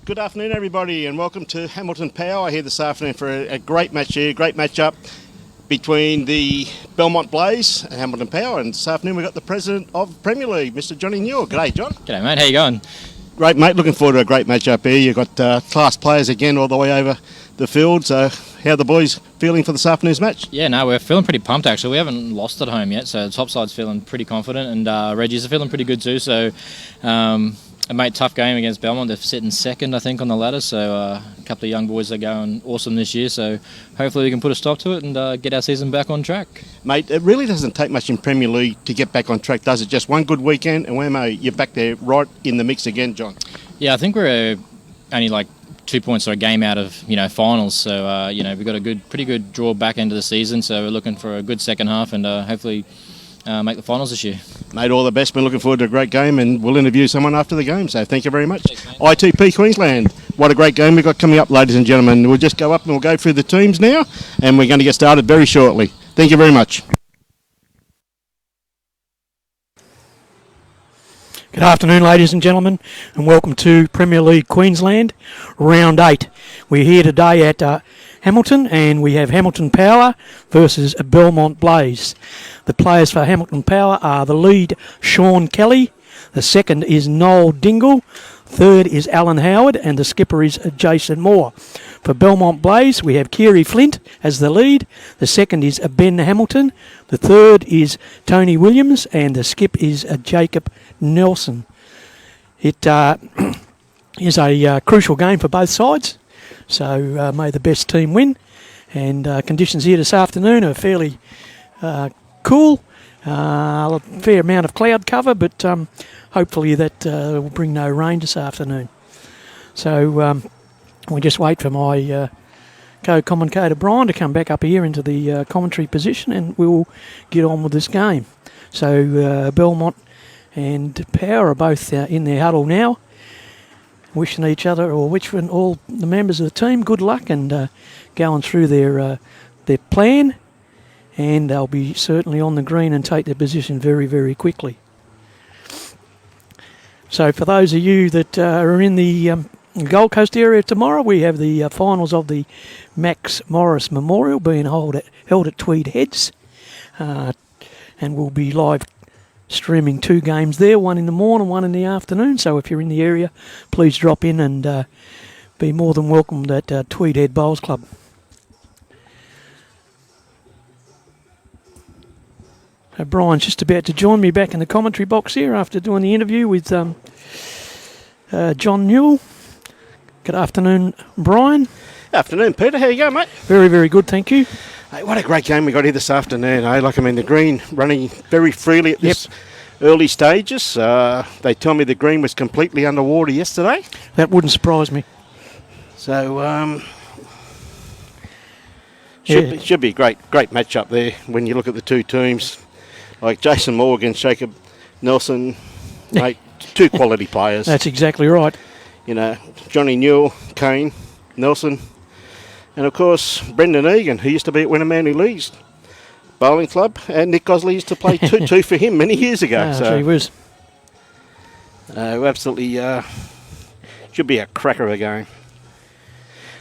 Good afternoon, everybody, and welcome to Hamilton Power here this afternoon for a great match here, great match-up between the Belmont Blaze and Hamilton Power. And this afternoon we've got the President of Premier League, Mr. Johnny Newell. G'day, John. G'day, mate. How you going? Great, mate. Looking forward to a great match-up here. You've got class players again all the way over the field. So how are the boys feeling for this afternoon's match? Yeah, no, we're feeling pretty pumped, actually. We haven't lost at home yet, so the top side's feeling pretty confident, and Reggie's are feeling pretty good too. So, mate, tough game against Belmont. They're sitting second, I think, on the ladder. So a couple of young boys are going awesome this year. So hopefully we can put a stop to it and get our season back on track. Mate, it really doesn't take much in Premier League to get back on track, does it? Just one good weekend and you're back there right in the mix again, John. Yeah, I think we're only like 2 points or a game out of finals. So we've got a pretty good draw back into the season. So we're looking for a good second half and hopefully make the finals this year. Mate, all the best. We're looking forward to a great game, and we'll interview someone after the game. So thank you very much. Thanks, ITP Queensland. What a great game we've got coming up, ladies and gentlemen. We'll just go up and we'll go through the teams now, and we're going to get started very shortly. Thank you very much. Good afternoon, ladies and gentlemen, and welcome to Premier League Queensland, Round 8. We're here today at Hamilton, and we have Hamilton Power versus Belmont Blaze. The players for Hamilton Power are the lead, Sean Kelly. The second is Noel Dingle. Third is Alan Howard, and the skipper is Jason Moore. For Belmont Blaze, we have Kiri Flint as the lead. The second is Ben Hamilton. The third is Tony Williams, and the skip is Jacob Nelson. It is a crucial game for both sides, so may the best team win. And conditions here this afternoon are fairly cool. A fair amount of cloud cover, but hopefully that will bring no rain this afternoon. So we just wait for my co-commentator Brian to come back up here into the commentary position, and we'll get on with this game. So Belmont and Power are both in their huddle now, wishing each other, or wishing all the members of the team good luck, and going through their plan, and they'll be certainly on the green and take their position very, very quickly. So for those of you that are in the Gold Coast area tomorrow, we have the finals of the Max Morris Memorial being held at Tweed Heads, and we'll be live streaming 2 games there, one in the morning, one in the afternoon. So if you're in the area, please drop in and be more than welcomed at Tweed Head Bowls Club. Brian's just about to join me back in the commentary box here after doing the interview with John Newell. Good afternoon, Brian. Afternoon, Peter. How you going, mate? Very, very good, thank you. Hey, what a great game we got here this afternoon. The green running very freely at this early stages. They tell me the green was completely underwater yesterday. That wouldn't surprise me. So should be a great match up there when you look at the two teams. Like Jason Moore against Jacob Nelson, mate, 2 quality players. That's exactly right. Johnny Newell, Kane, Nelson, and of course Brendan Egan, who used to be at Winnamanny Leagues Bowling Club, and Nick Gosley used to play two for him many years ago. So he was. Absolutely should be a cracker of a game.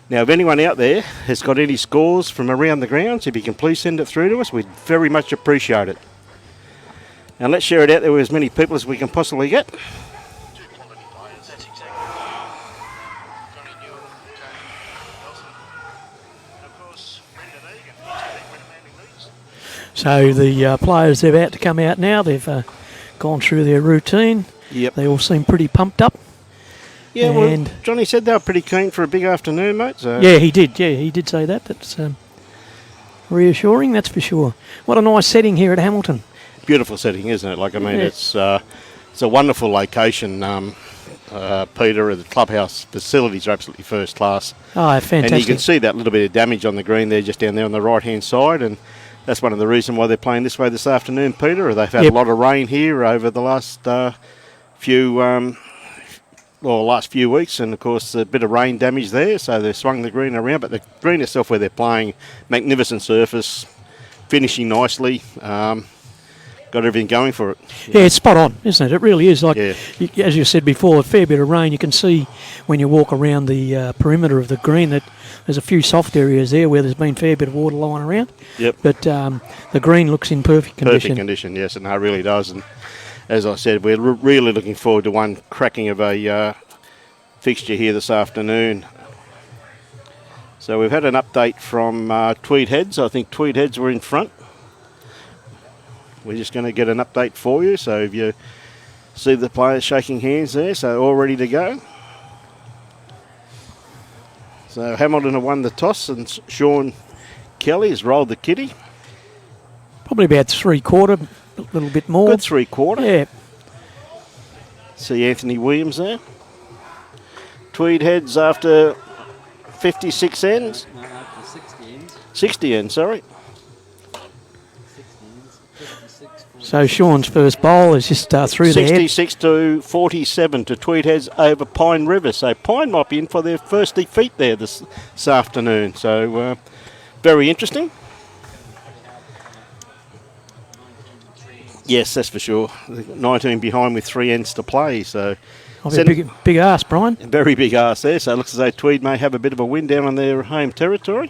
Now, if anyone out there has got any scores from around the grounds, if you can please send it through to us, we'd very much appreciate it. And let's share it out there with as many people as we can possibly get. 2 quality players, that's exactly right. Johnny Newell, Kane, Nelson, and of course Brendan Egan, who used to be Winnamanny Leagues. So the players are about to come out now. They've gone through their routine. Yep. They all seem pretty pumped up. Yeah, well, Johnny said they were pretty keen for a big afternoon, mate. So. Yeah, he did. Yeah, he did say that. That's reassuring, that's for sure. What a nice setting here at Hamilton. Beautiful setting, isn't it? It's a wonderful location. Peter, the clubhouse facilities are absolutely first class. Oh, fantastic. And you can see that little bit of damage on the green there, just down there on the right-hand side, and that's one of the reasons why they're playing this way this afternoon, Peter. They've had a lot of rain here over the last last few weeks, and of course a bit of rain damage there, so they've swung the green around, but the green itself where they're playing, magnificent surface, finishing nicely. got everything going for it. Yeah, it's spot on, isn't it? It really is. Like, Yeah. as you said before, a fair bit of rain. You can see when you walk around the perimeter of the green that there's a few soft areas there where there's been a fair bit of water lying around. Yep. But the green looks in perfect condition. Perfect condition, yes, and it really does. And as I said, we're really looking forward to one cracking of a fixture here this afternoon. So we've had an update from Tweed Heads. I think Tweed Heads were in front. We're just going to get an update for you. So if you see the players shaking hands there, so all ready to go. So Hamilton have won the toss and Sean Kelly has rolled the kitty. Probably about 3/4, a little bit more. Good 3/4. Yeah. See Anthony Williams there. Tweed Heads after 56 ends. No, after 60 ends. 60 ends, sorry. 60 ends. 56. So Sean's first bowl is just through the head. 66 to 47 to Tweed Heads over Pine River. So Pine might be in for their first defeat there this afternoon. So very interesting. Yes, that's for sure. 19 behind with 3 ends to play. So I'll be a big ass, Brian. very big ask there. So it looks as though Tweed may have a bit of a win down on their home territory.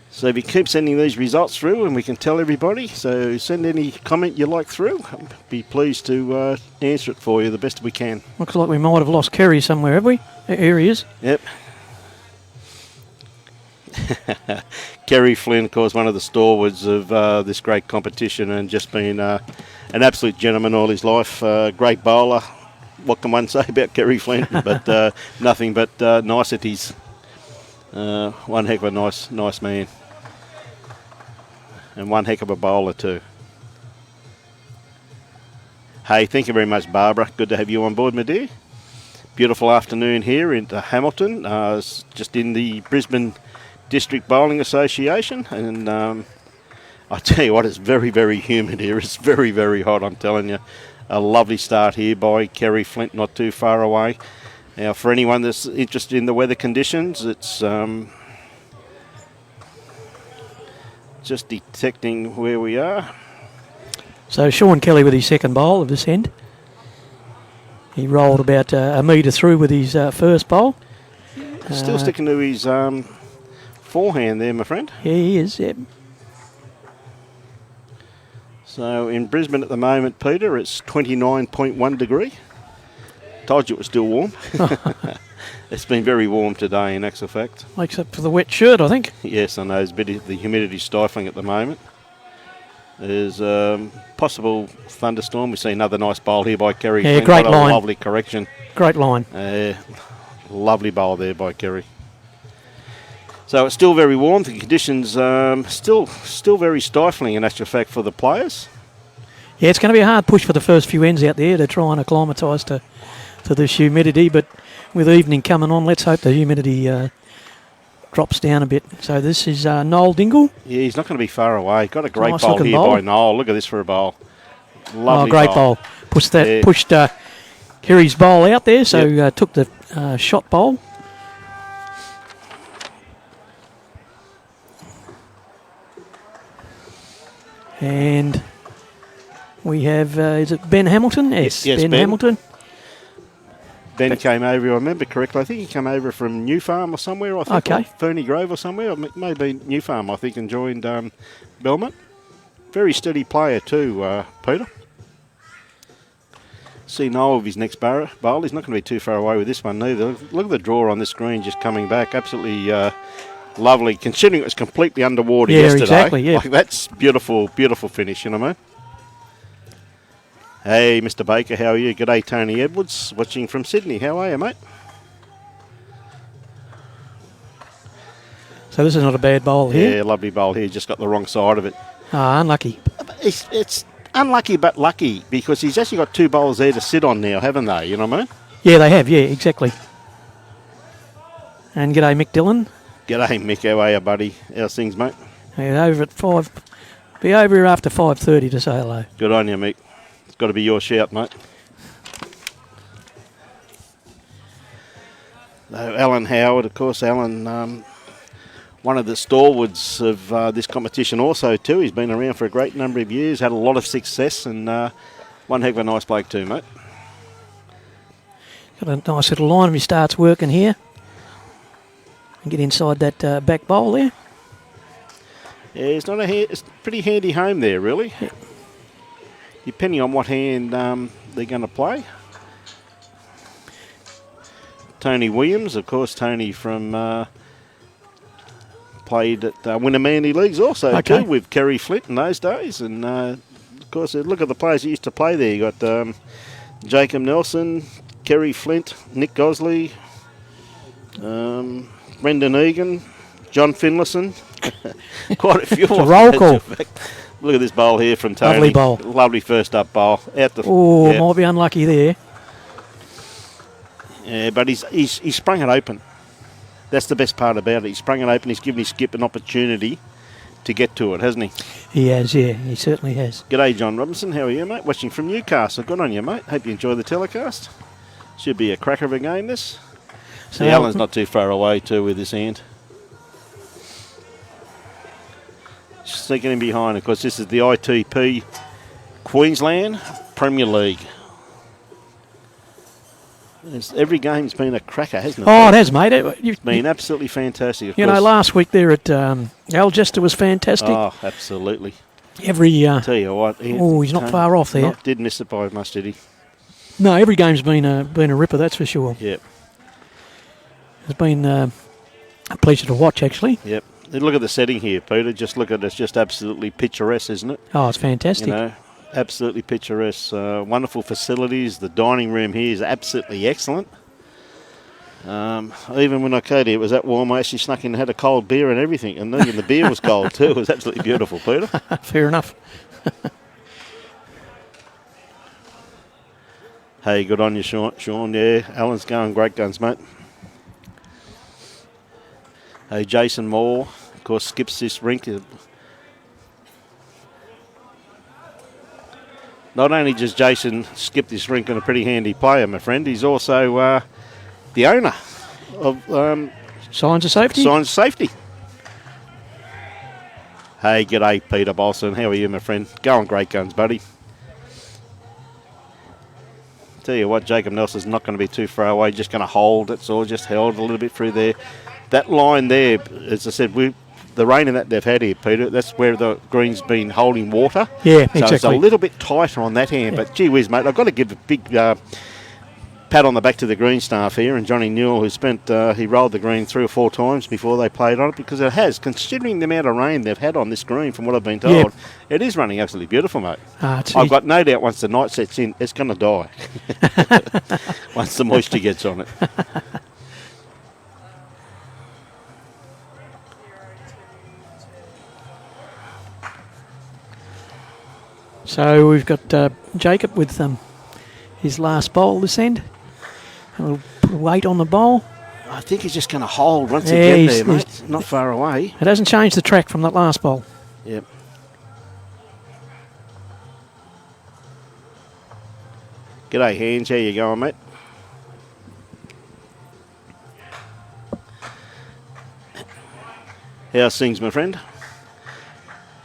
So if you keep sending these results through and we can tell everybody, so send any comment you like through. I'll be pleased to answer it for you the best we can. Looks like we might have lost Kerry somewhere, have we? Here he is. Yep. Kerry Flynn, of course, one of the stalwarts of this great competition and just been an absolute gentleman all his life. Great bowler. What can one say about Kerry Flynn? But nothing but niceties. One heck of a nice man. And one heck of a bowler too. Hey, thank you very much, Barbara. Good to have you on board, my dear. Beautiful afternoon here in Hamilton, just in the Brisbane District Bowling Association. And I tell you what, it's very, very humid here. It's very, very hot, I'm telling you. A lovely start here by Kerry Flint, not too far away. Now, for anyone that's interested in the weather conditions, it's just detecting where we are. So Sean Kelly with his second bowl of this end. He rolled about a metre through with his first bowl. Still sticking to his forehand there, my friend. Yeah, he is. Yeah. So in Brisbane at the moment, Peter, it's 29.1 degree. Told you it was still warm. It's been very warm today, in actual fact. Makes up for the wet shirt, I think. Yes, I know. There's a bit of the humidity stifling at the moment. There's possible thunderstorm. We see another nice bowl here by Kerry. Yeah, Flynn. great What a line. lovely correction. Great line. Lovely bowl there by Kerry. So it's still very warm. The conditions still very stifling in actual fact for the players. Yeah, it's going to be a hard push for the first few ends out there to try and acclimatise to this humidity, but with evening coming on, let's hope the humidity drops down a bit. So this is Noel Dingle. Yeah, he's not going to be far away. Got a great Nice bowl looking here bowl. by Noel. Look at this for a bowl. Lovely Great bowl. Pushed Kerry's bowl out there, so took the shot bowl. And we have, is it Ben Hamilton? Yes, Yes, Ben Ben. Hamilton. Ben came over, if I remember correctly, I think he came over from New Farm or somewhere, I think. Okay. Or Ferny Grove or somewhere. Or maybe New Farm, I think, and joined Belmont. Very steady player too, Peter. See Noel with his next bowl. He's not going to be too far away with this one neither. Look at the draw on this screen just coming back. Absolutely lovely, considering it was completely underwater yesterday. Exactly, yeah. Like, that's beautiful, beautiful finish, you know what I mean? Hey, Mr. Baker, how are you? G'day, Tony Edwards, watching from Sydney. How are you, mate? So this is not a bad bowl here. Yeah, lovely bowl here. Just got the wrong side of it. Unlucky. It's unlucky but lucky because he's actually got 2 bowls there to sit on now, haven't they? You know what I mean? Yeah, they have. Yeah, exactly. And g'day, Mick Dillon. G'day, Mick. How are you, buddy? How's things, mate? Yeah, over at 5. Be over here after 5:30 to say hello. Good on you, Mick. It's got to be your shout, mate. Alan Howard, of course. Alan one of the stalwarts of this competition also too. He's been around for a great number of years, had a lot of success, and one heck of a nice bloke too, mate. Got a nice little line if he starts working here. And get inside that back bowl there. Yeah, it's not it's a pretty handy home there, really. Yeah. Depending on what hand they're going to play. Tony Williams, of course, Tony from played at Winnamandy Leagues also too with Kerry Flint in those days, and of course, look at the players that used to play there. You got Jacob Nelson, Kerry Flint, Nick Gosley, Brendan Egan, John Finlayson. Quite a few. It's a roll call. Look at this bowl here from Tony. Lovely bowl. Lovely first up bowl. Out the. Oh, might be unlucky there. Yeah, but he's sprung it open. That's the best part about it. He's sprung it open. He's given his skip an opportunity to get to it, hasn't he? He has, yeah. He certainly has. G'day, John Robinson. How are you, mate? Watching from Newcastle. Good on you, mate. Hope you enjoy the telecast. Should be a cracker of a game, this. See, Alan's not too far away, too, with his hand. Sneaking in behind, of course, this is the ITP Queensland Premier League. Every game's been a cracker, hasn't it? Oh, it has, mate. It's been absolutely fantastic. You know, last week there at Algester was fantastic. Oh, absolutely. Every tell you what. He's not far off there. Did miss it by much, did he? No, every game's been a ripper, that's for sure. Yep. It's been a pleasure to watch, actually. Yep. Look at the setting here, Peter. Just look at it. It's just absolutely picturesque, isn't it? Oh, it's fantastic. You know, absolutely picturesque. Wonderful facilities. The dining room here is absolutely excellent. Even when I came here, it was that warm. I actually snuck in and had a cold beer and everything. And even the beer was cold too. It was absolutely beautiful, Peter. Fair enough. Hey, good on you, Sean. Yeah, Alan's going great guns, mate. Hey, Jason Moore, of course, skips this rink. Not only does Jason skip this rink and a pretty handy player, my friend, he's also the owner of Signs of Safety. Signs of Safety. Hey, g'day, Peter Bolson. How are you, my friend? Going great guns, buddy. Tell you what, Jacob Nelson's not going to be too far away. Just going to hold. It's all just held a little bit through there. That line there, as I said, the rain and that they've had here, Peter, that's where the green's been holding water. Yeah, so exactly. It's a little bit tighter on that hand. Yeah. But gee whiz, mate, I've got to give a big pat on the back to the green staff here, and Johnny Newell, who he rolled the green 3 or 4 times before they played on it, because it has, considering the amount of rain they've had on this green, from what I've been told, it is running absolutely beautiful, mate. I've got no doubt once the night sets in, it's going to die. Once the moisture gets on it. So we've got Jacob with his last bowl this end. A little weight on the bowl. I think he's just going to hold once he gets there, mate. Not far away. It hasn't changed the track from that last bowl. Yep. G'day, Hands. How you going, mate? How's things, my friend?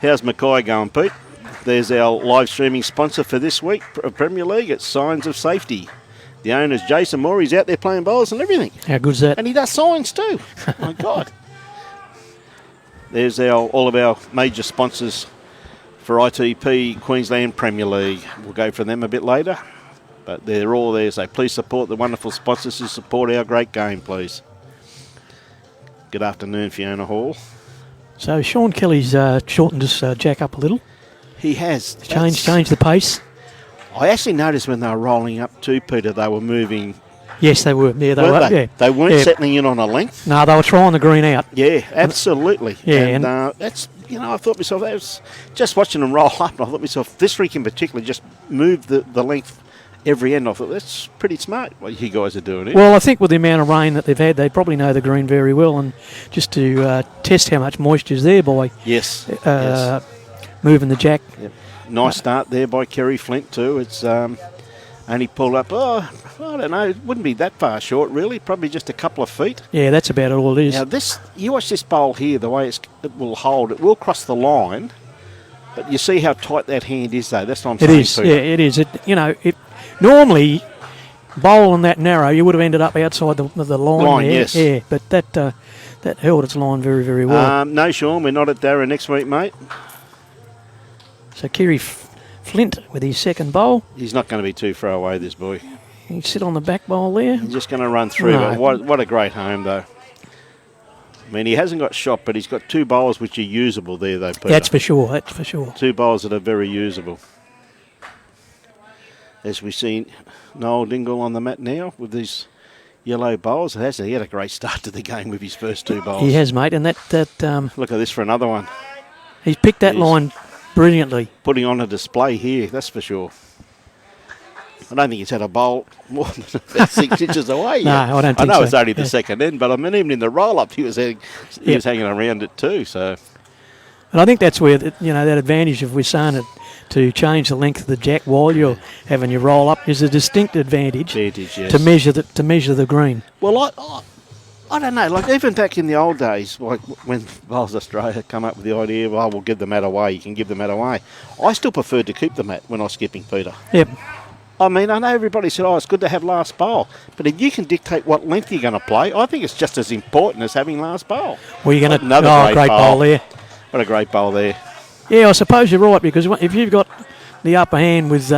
How's Mackay going, Pete? There's our live streaming sponsor for this week of Premier League. It's Signs of Safety. The owner's Jason Moore. He's out there playing bowls and everything. How good's that? And he does signs too. My God. There's all of our major sponsors for ITP Queensland Premier League. We'll go for them a bit later. But they're all there, so please support the wonderful sponsors who support our great game, please. Good afternoon, Fiona Hall. So Sean Kelly's shortened his jack up a little. He has. Changed the pace. I actually noticed when they were rolling up too, Peter, they were moving. Yes, they were. Yeah, they weren't settling in on a length. No, they were trying the green out. Yeah, absolutely. Yeah, and that's, I thought to myself, that was just watching them roll up, and I thought to myself, this rink in particular just moved the length every end. I thought, that's pretty smart what you guys are doing here. Well, I think with the amount of rain that they've had, they probably know the green very well, and just to test how much moisture's there by yes. moving the jack. Yep. Nice start there by Kerry Flint too. It's Only pulled up, I don't know, it wouldn't be that far short, really. Probably just a couple of feet. Yeah, that's about all it is. Now, you watch this bowl here, the way it will hold. It will cross the line, but you see how tight that hand is, though. That's what I'm It saying. is, Peter. yeah, it is. Normally, bowling that narrow, you would have ended up outside the line there. Yes. Yeah, but that held its line very, very well. No, Sean, we're not at Darren next week, mate. So Kerry Flint with his second bowl. He's not going to be too far away, this boy. He sit on the back bowl there. He's just going to run through. No. But what a great home, though. I mean, he hasn't got shot, but he's got two bowls which are usable there, though, Peter. That's for sure. That's for sure. Two bowls that are very usable. As we've seen Noel Dingle on the mat now with these yellow bowls. He had a great start to the game with his first two bowls. He has, mate, and that Look at this for another one. he's picked that He's line brilliantly. putting on a display here, that's for sure. I don't think he's had a bowl more than about 6 inches away. No, yet. I don't think know so. it's only the Yeah. second end, but I mean, even in the roll-up, he was hanging around it too. So And I think that's where that advantage of Wisana to change the length of the jack while you're having your roll up is a distinct advantage yes. to measure the green. Well, I don't know. Like even back in the old days, like when Bowls Australia come up with the idea, well, we'll give the mat away. You can give the mat away. I still preferred to keep the mat when I was skipping, Peter. Yep. I mean, I know everybody said, it's good to have last bowl. But if you can dictate what length you're going to play, I think it's just as important as having last bowl. Well, you're going to Another great bowl there. What a great bowl there. Yeah, I suppose you're right, because if you've got the upper hand with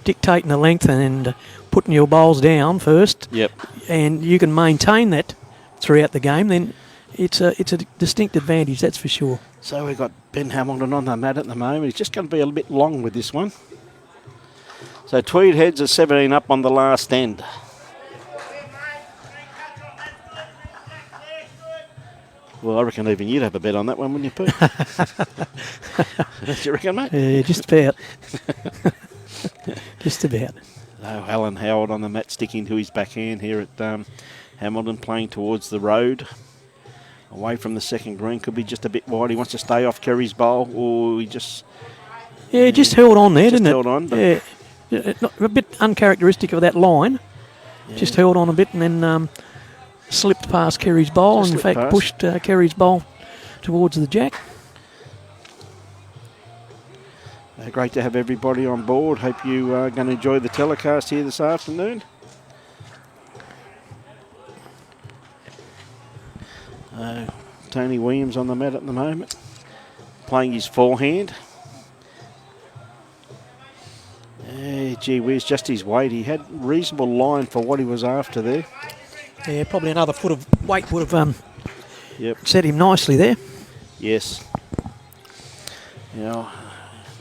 dictating the length and putting your bowls down first, Yep. and you can maintain that throughout the game, then it's a distinct advantage, that's for sure. So we've got Ben Hamilton on the mat at the moment. He's just going to be a little bit long with this one. So Tweed heads are 17 up on the last end. Well, I reckon even you'd have a bet on that one, wouldn't you, Pete? Do you reckon, mate? Yeah, just about. Just about. Oh, Alan Howard on the mat sticking to his backhand here at Hamilton, playing towards the road. Away from the second green, could be just a bit wide. He wants to stay off Kerry's bowl, or he just... Yeah, just held on there, just didn't held it? on, but Yeah. A bit uncharacteristic of that line. Yeah. Just held on a bit and then slipped past Kerry's bowl, Just and in slipped fact past. pushed Kerry's bowl towards the jack. Great to have everybody on board. Hope you are going to enjoy the telecast here this afternoon. Tony Williams on the mat at the moment, playing his forehand. Gee whiz, just his weight. He had reasonable line for what he was after there. Yeah, probably another foot of weight would have Yep. set him nicely there. Yes.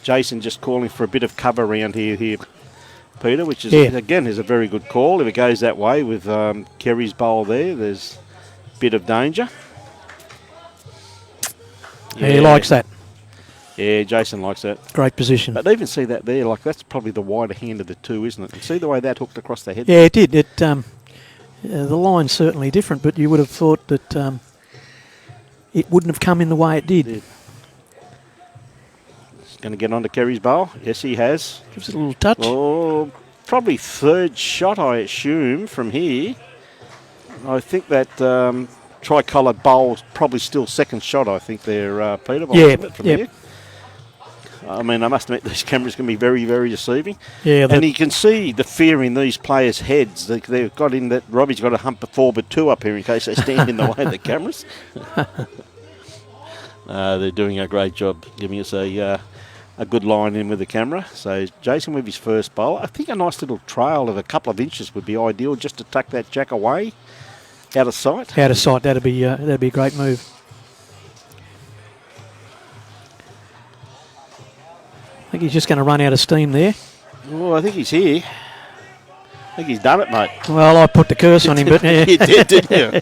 Jason just calling for a bit of cover around here, Peter, which is again is a very good call. If it goes that way with Kerry's bowl there's a bit of danger. Yeah, he likes that. Yeah, Jason likes that. Great position. But even see that there, like that's probably the wider hand of the two, isn't it? And see the way that hooked across the head? Yeah, it did. The line's certainly different, but you would have thought that it wouldn't have come in the way it did. He's going to get onto Kerry's bowl. Yes, he has. Gives it a little touch. Oh, probably third shot, I assume, from here. I think that tricoloured bowl's probably still second shot, I think, there, Peter. From here. I mean, I must admit, these cameras can be very, very deceiving. Yeah, and you can see the fear in these players' heads. They've got in that Robbie's got to hump a 4x2 up here in case they stand in the way of the cameras. They're doing a great job giving us a good line in with the camera. So Jason with his first bowl. I think a nice little trail of a couple of inches would be ideal just to tuck that jack away out of sight. Out of sight, that'd be a great move. I think he's just going to run out of steam there. Oh, I think he's here. I think he's done it, mate. Well, I put the curse on him, but You did, didn't you?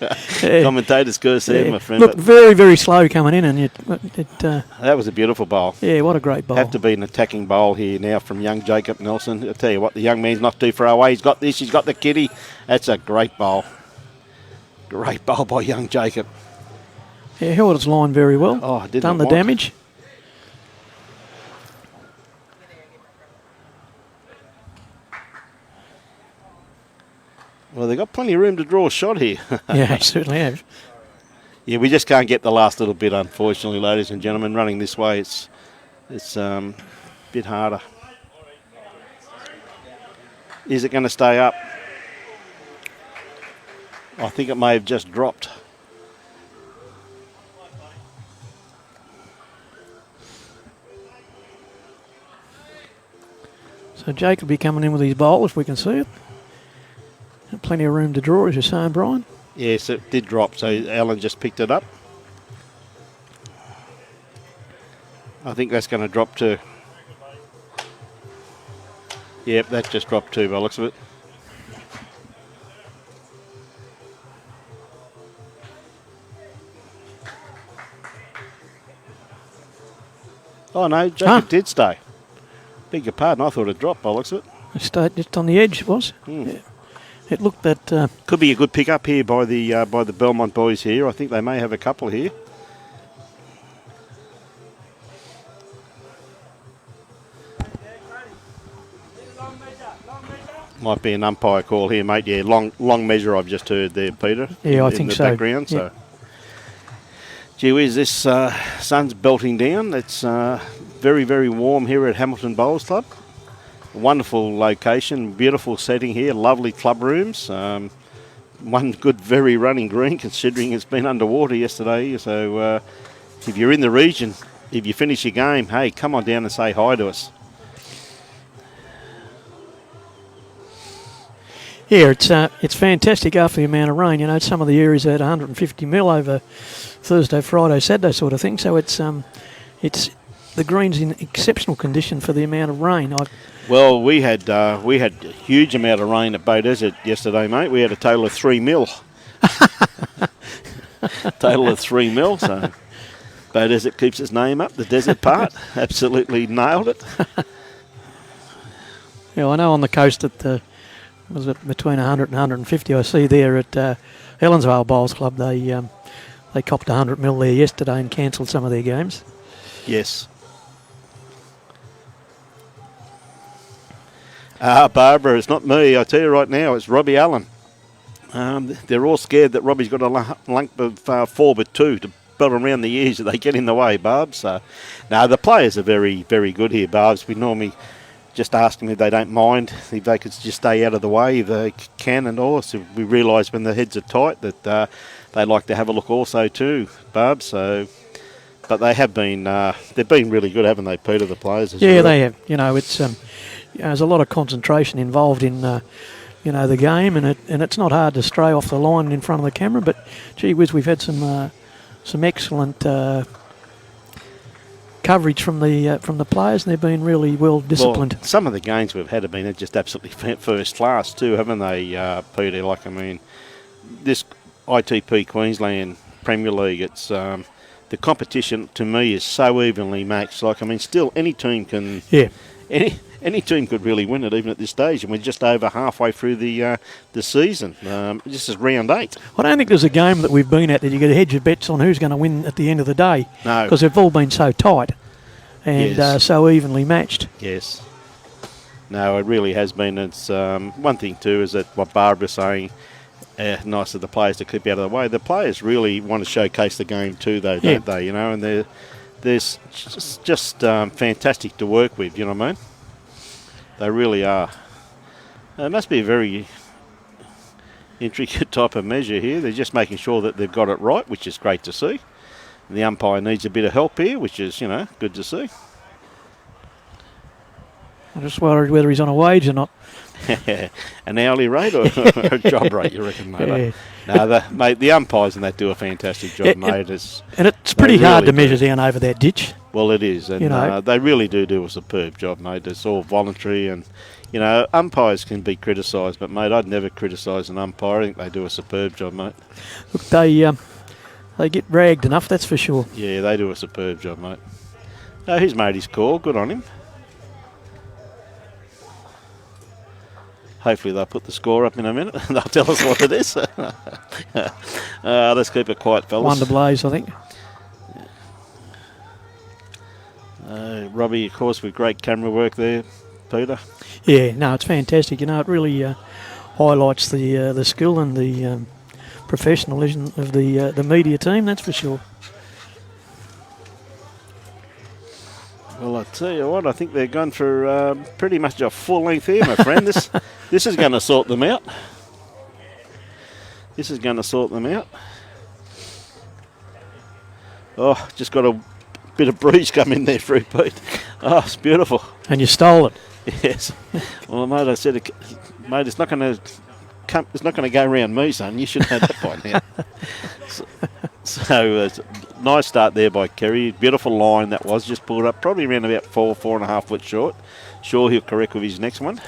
Commentator's curse there, my friend. Looked but very, very slow coming in, and that was a beautiful bowl. yeah, what a great bowl. Have to be an attacking bowl here now from young Jacob Nelson. I tell you what, the young man's not too far away. He's got this, he's got the kitty. That's a great bowl. Great bowl by young Jacob. Yeah, held his line very well. Oh, didn't done the want- damage. Well, they've got plenty of room to draw a shot here. Yeah, certainly have. Yeah, we just can't get the last little bit, unfortunately, ladies and gentlemen. Running this way, it's a bit harder. Is it going to stay up? I think it may have just dropped. So Jake will be coming in with his bowl if we can see it. Plenty of room to draw, as you're saying, Brian. Yes, it did drop, so Alan just picked it up. I think that's going to drop too. Yep, that just dropped too by the looks of it. Oh no, Jacob did stay. Beg your pardon, I thought it dropped by the looks of it. It stayed just on the edge, it was. Yeah. It looked that... Could be a good pick-up here by the Belmont boys here. I think they may have a couple here. Might be an umpire call here, mate. Yeah, long measure I've just heard there, Peter. Yeah, I in think the so. Background, so. Gee whiz, this sun's belting down. It's very, very warm here at Hamilton Bowls Club. Wonderful location, beautiful setting here, lovely club rooms. One good, very running green considering it's been underwater yesterday. So if you're in the region, if you finish your game, hey, come on down and say hi to us. Yeah, it's fantastic after the amount of rain. You know, some of the areas had 150 mil over Thursday, Friday, Saturday sort of thing. So it's the green's in exceptional condition for the amount of rain. Well, we had a huge amount of rain at Bow Desert yesterday, mate. We had a total of 3 mil. Total of 3 mil. So Bow Desert keeps its name up. The desert part absolutely nailed it. Yeah, I know on the coast at was it between 100 and 150. I see there at Helensvale Bowls Club they copped 100 mil there yesterday and cancelled some of their games. Yes. Barbara, it's not me. I tell you right now, it's Robbie Allen. They're all scared that Robbie's got a lump of 4/2 to belt around the ears if they get in the way, Barbs. So, no, the players are very, very good here, Barbs. We normally just ask them if they don't mind, if they could just stay out of the way, if they can and all. So we realise when the heads are tight that they like to have a look also too, Barbs. So, but they have been, they've been really good, haven't they, Peter, the players? Yeah, well? They have. You know, it's there's a lot of concentration involved in the game, and it's not hard to stray off the line in front of the camera. But gee whiz, we've had some excellent coverage from the players, and they've been really well disciplined. Well, some of the games we've had have been just absolutely first class too, haven't they, Peter? Like, I mean, this ITP Queensland Premier League, it's the competition to me is so evenly matched. Like, I mean, still any team can. Yeah. Any team could really win it, even at this stage, and we're just over halfway through the season. This is round 8. I don't think there's a game that we've been at that you get to hedge your bets on who's going to win at the end of the day. No. Because they've all been so tight and Yes. so evenly matched. Yes. No, it really has been. It's one thing too is that what Barbara's saying. Nice of the players to keep out of the way. The players really want to showcase the game too, though, don't they? You know, and they're just fantastic to work with. You know what I mean? They really are. It must be a very intricate type of measure here. They're just making sure that they've got it right, which is great to see. And the umpire needs a bit of help here, which is, good to see. I'm just worried whether he's on a wage or not. An hourly rate or a job rate, you reckon, mate? Yeah. No, mate, the umpires and that do a fantastic job, mate. And it's pretty hard to measure down over that ditch. Well, it is, and they really do a superb job, mate. It's all voluntary, and umpires can be criticised, but mate, I'd never criticise an umpire. I think they do a superb job, mate. Look, they get ragged enough, that's for sure. Yeah, they do a superb job, mate. He's made his call. Good on him. Hopefully they'll put the score up in a minute. They'll tell us what it is. Let's keep it quiet, fellas. Wonder Blaze, I think. Robbie, of course, with great camera work there, Peter. Yeah, no, it's fantastic. It really highlights the skill and the professionalism of the media team, that's for sure. Well, I tell you what, I think they're gone for pretty much a full length here, my friend. This is going to sort them out. This is going to sort them out. Oh, just got a bit of breeze come in there, Fruit Pete. Oh, it's beautiful. And you stole it. Yes. Well, mate, I said, mate, it's not going to come. It's not going to go around me, son. You should know that by now. So it's a nice start there by Kerry. Beautiful line that was. Just pulled up probably around about 4.5 foot short. Sure, he'll correct with his next one.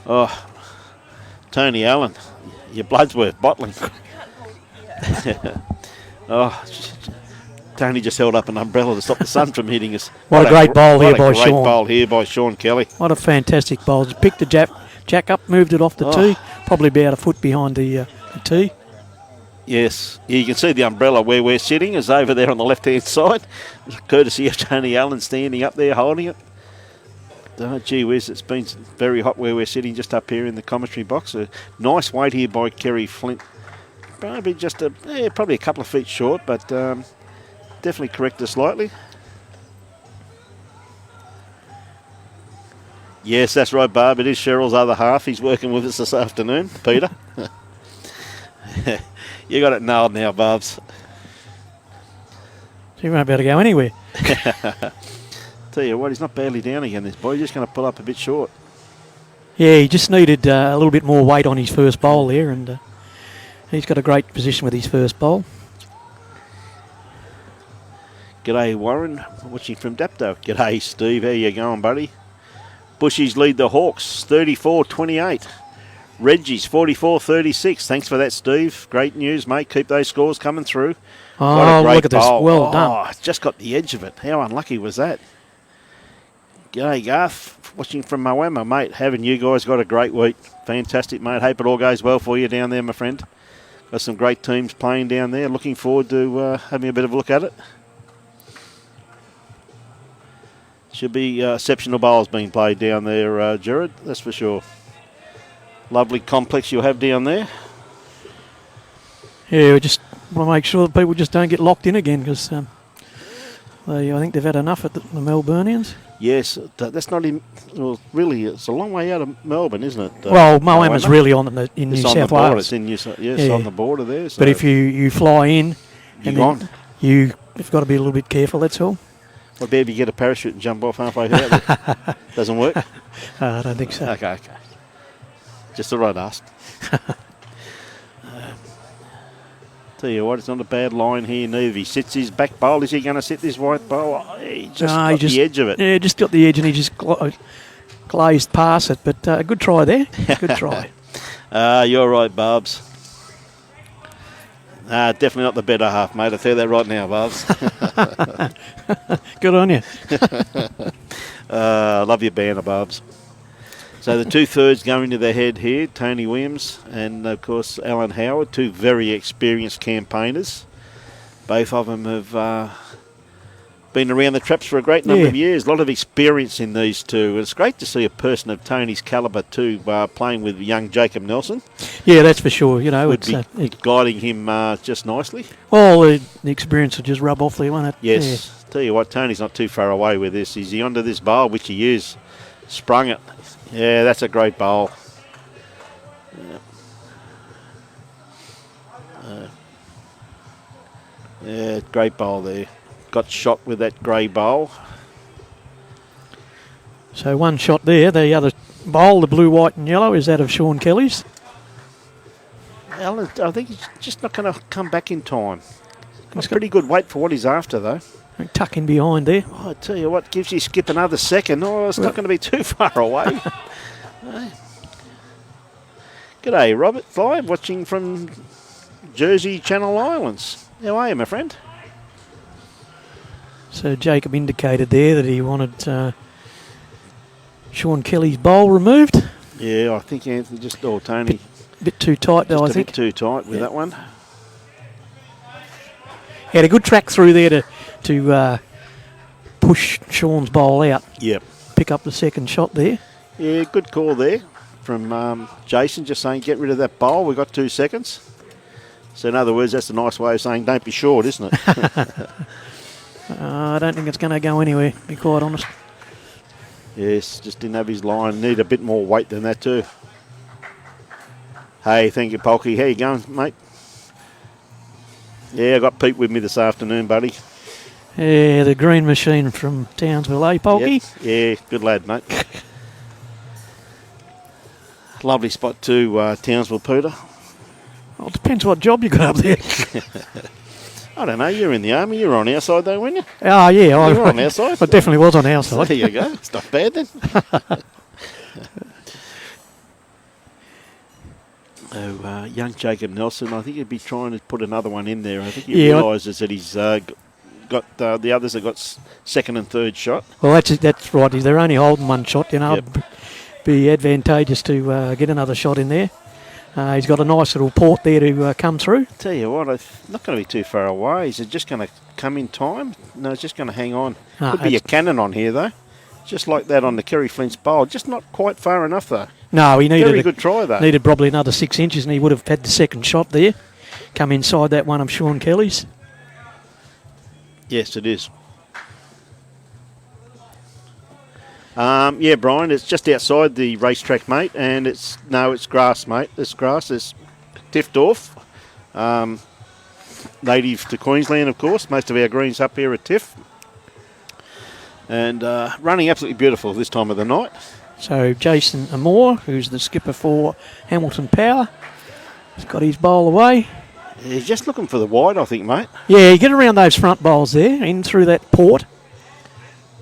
Oh, Tony Allen, your blood's worth bottling. Oh, Tony just held up an umbrella to stop the sun from hitting us. What a great bowl here by Great Sean. bowl here by Sean Kelly. What a fantastic bowl. Just picked the jack up, moved it off the tee, probably about a foot behind the tee. Yes, you can see the umbrella where we're sitting is over there on the left-hand side, courtesy of Tony Allen standing up there holding it. Oh, gee whiz, it's been very hot where we're sitting just up here in the commentary box. A nice weight here by Kerry Flint. Probably just probably a couple of feet short, but definitely corrected slightly. Yes, that's right, Barb. It is Cheryl's other half. He's working with us this afternoon, Peter. You got it nailed now, Barbs. You won't be able to go anywhere. Tell you what, he's not badly down again, this boy. He's just going to pull up a bit short. Yeah, he just needed a little bit more weight on his first bowl there, and he's got a great position with his first bowl. G'day, Warren, watching from Dapto. G'day, Steve. How you going, buddy? Bushies lead the Hawks, 34-28. Reggie's 44-36. Thanks for that, Steve. Great news, mate. Keep those scores coming through. Oh, look at this. Well done. It's just got the edge of it. How unlucky was that? G'day, Garth. Watching from Moama, mate. Haven't you guys got a great week? Fantastic, mate. Hope it all goes well for you down there, my friend. Got some great teams playing down there. Looking forward to having a bit of a look at it. Should be exceptional bowls being played down there, Jared. That's for sure. Lovely complex you'll have down there. Yeah, we just want to make sure that people just don't get locked in again, because I think they've had enough at the Melburnians. Yes, that's not in. Well, really, it's a long way out of Melbourne, isn't it? Well, Moama's really in New South Wales. It's in New South. Yes, on the border there. So but if you fly in, you're gone. You've got to be a little bit careful. That's all. Well, maybe you get a parachute and jump off halfway through. Doesn't work. I don't think so. Okay. Just the right ask. Tell you what, it's not a bad line here neither. If he sits his back bowl, is he going to sit this white bowl? Oh, he just got the edge of it. Yeah, just got the edge, and he just glazed past it. But good try there. Good try. You're right, Barbs. Definitely not the better half, mate. I'll tell you that right now, Barbs. Good on you. Love your banner, Barbs. So the 2/3 going to the head here, Tony Williams and, of course, Alan Howard, two very experienced campaigners. Both of them have been around the traps for a great number of years. A lot of experience in these two. It's great to see a person of Tony's calibre too playing with young Jacob Nelson. Yeah, that's for sure. You know, it's guiding him just nicely. Well, the experience will just rub off there, won't it? Yes. Yeah. Tell you what, Tony's not too far away with this. Is he onto this bowl, which he is? Sprung it. Yeah, that's a great bowl. Yeah, great bowl there. Got shot with that grey bowl. So one shot there. The other bowl, the blue, white and yellow, is that of Sean Kelly's. Alan, I think he's just not going to come back in time. Got pretty good weight for what he's after, though. Tuck in behind there. Oh, I tell you what, gives you skip another second. Oh, it's not going to be too far away. G'day, Robert Five, watching from Jersey Channel Islands. How are you, my friend? So Jacob indicated there that he wanted Sean Kelly's bowl removed. Yeah, I think Anthony Tony. Bit too tight, though, I think. A bit too tight with that one. He had a good track through there to push Sean's bowl out. Yep. Pick up the second shot there. Yeah, good call there. from Jason just saying, get rid of that bowl. We've got 2 seconds. So in other words, that's a nice way of saying don't be short, isn't it? I don't think it's going to go anywhere, to be quite honest. Yes, just didn't have his line. Need a bit more weight than that too. Hey, thank you, Polky. How you going, mate? Yeah, I got Pete with me this afternoon, buddy. Yeah, the green machine from Townsville, eh, Polky? Yep. Yeah, good lad, mate. Lovely spot too, Townsville, Peter. Well, it depends what job you got up there. I don't know, you're in the army. You're on our side though, weren't you? Oh, yeah. You were on our side. I definitely was on our side. There you go. It's not bad then. Young Jacob Nelson, I think he'd be trying to put another one in there. I think he realises that he's got the others have got second and third shot. Well, that's right. They're only holding one shot, you know. Yep. Be advantageous to get another shot in there. He's got a nice little port there to come through. Tell you what, it's not going to be too far away. Is it just going to come in time? No, it's just going to hang on. Could be a cannon on here, though. Just like that on the Kerry Flint's bowl. Just not quite far enough, though. No, he needed Very good try, though. Needed probably another 6 inches, and he would have had the second shot there. Come inside that one of Sean Kelly's. Yes, it is. Yeah, Brian, it's just outside the racetrack, mate, and it's grass, mate. It's grass. It's tiffed off. Native to Queensland, of course. Most of our greens up here are tiff. And running absolutely beautiful this time of the night. So Jason Amore, who's the skipper for Hamilton Power, has got his bowl away. He's just looking for the wide, I think, mate. Yeah, you get around those front bowls there, in through that port.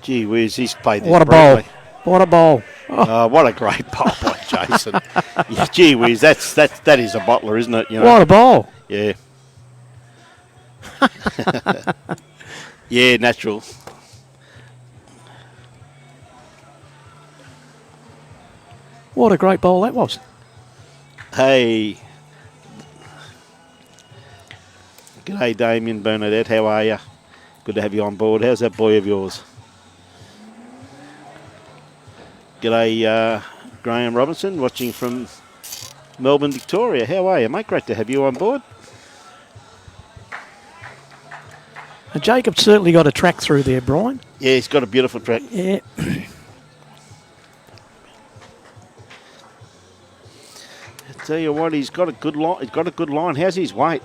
Gee whiz, he's played this What a bowl. brilliantly. What a bowl. Oh. What a great bowl by Jason. Yeah, gee whiz, that is a bottler, isn't it? You know? What a bowl. Yeah. Yeah, natural. What a great bowl that was. Hey. G'day, Damien Bernadette. How are you? Good to have you on board. How's that boy of yours? G'day, Graham Robinson, watching from Melbourne, Victoria. How are you, mate? Great to have you on board. And Jacob's certainly got a track through there, Brian. Yeah, he's got a beautiful track. Yeah. I tell you what, he's got a good line. He's got a good line. How's his weight?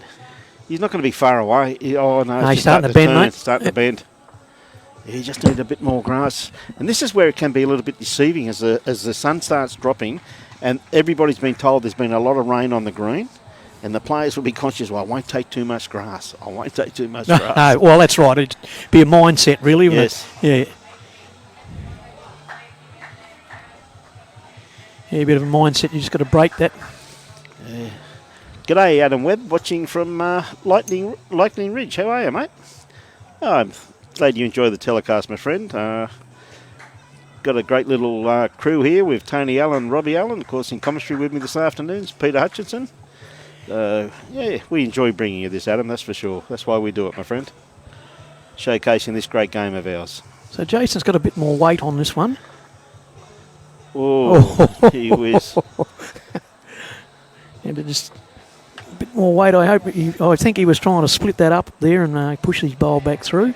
He's not going to be far away. Oh no, He's starting to bend, mate. Starting to bend. You just need a bit more grass, and this is where it can be a little bit deceiving as the sun starts dropping, and everybody's been told there's been a lot of rain on the green, and the players will be conscious. Well, I won't take too much grass. I won't take too much grass. No, well, that's right. It'd be a mindset, really, wouldn't Yes. it? Yeah. Yeah, a bit of a mindset. You just got to break that. Yeah. G'day, Adam Webb, watching from Lightning Ridge. How are you, mate? Oh, I'm glad you enjoy the telecast, my friend. Got a great little crew here with Tony Allen, Robbie Allen, of course, in commentary with me this afternoon. It's Peter Hutchinson. Yeah, we enjoy bringing you this, Adam, that's for sure. That's why we do it, my friend. Showcasing this great game of ours. So Jason's got a bit more weight on this one. Oh, gee whiz. Yeah, but just a bit more weight. I think he was trying to split that up there and push his bowl back through.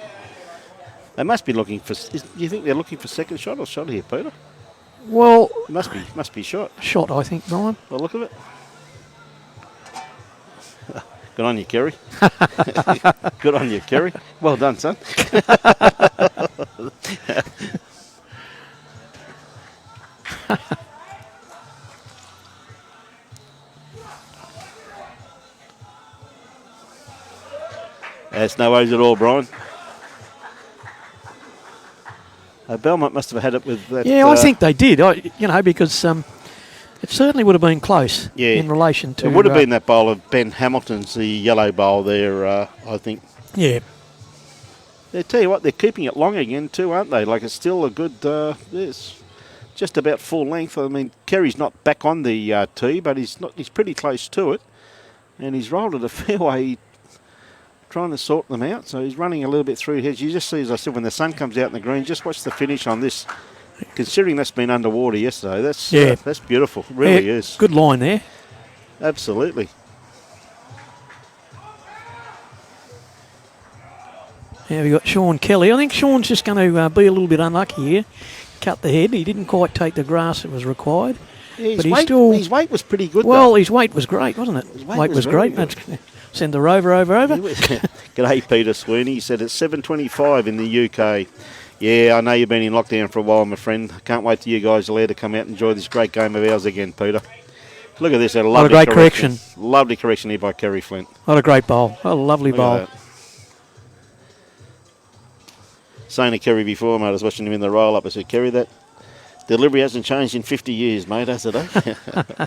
They must be looking for. Do you think they're looking for second shot or shot here, Peter? Well, Must be shot. Shot, I think, Brian. By the look of it. Good on you, Kerry. Good on you, Kerry. Well done, son. That's no worries at all, Brian. Belmont must have had it with that. Yeah, I think they did. Because it certainly would have been close. Yeah, in relation to. It would have been that bowl of Ben Hamilton's, the yellow bowl there. I think. Yeah. I tell you what, they're keeping it long again too, aren't they? Like it's still a good. It's just about full length. I mean, Kerry's not back on the tee, but he's pretty close to it, and he's rolled it a fair way, trying to sort them out. So he's running a little bit through here. You just see, as I said, when the sun comes out in the green, just watch the finish on this. Considering that's been underwater yesterday, Yeah. that's beautiful. It really Yeah, is. Good line there. Absolutely. Now we've got Sean Kelly. I think Sean's just going to be a little bit unlucky here. Cut the head. He didn't quite take the grass that was required. Yeah, But he's still... his weight was pretty good, Well, though. his weight was great, wasn't it? His weight was great. very good. Let's send the rover over. G'day, Peter Sweeney. He said it's 7:25 in the UK. Yeah, I know you've been in lockdown for a while, my friend. Can't wait till you guys are allowed to come out and enjoy this great game of ours again, Peter. Look at this. A lovely great correction. Lovely correction here by Kerry Flint. What a great bowl. What a lovely Look bowl. at that. Saying to Kerry before, mate, I was watching him in the roll-up. I said, Kerry, that delivery hasn't changed in 50 years, mate, has it, eh?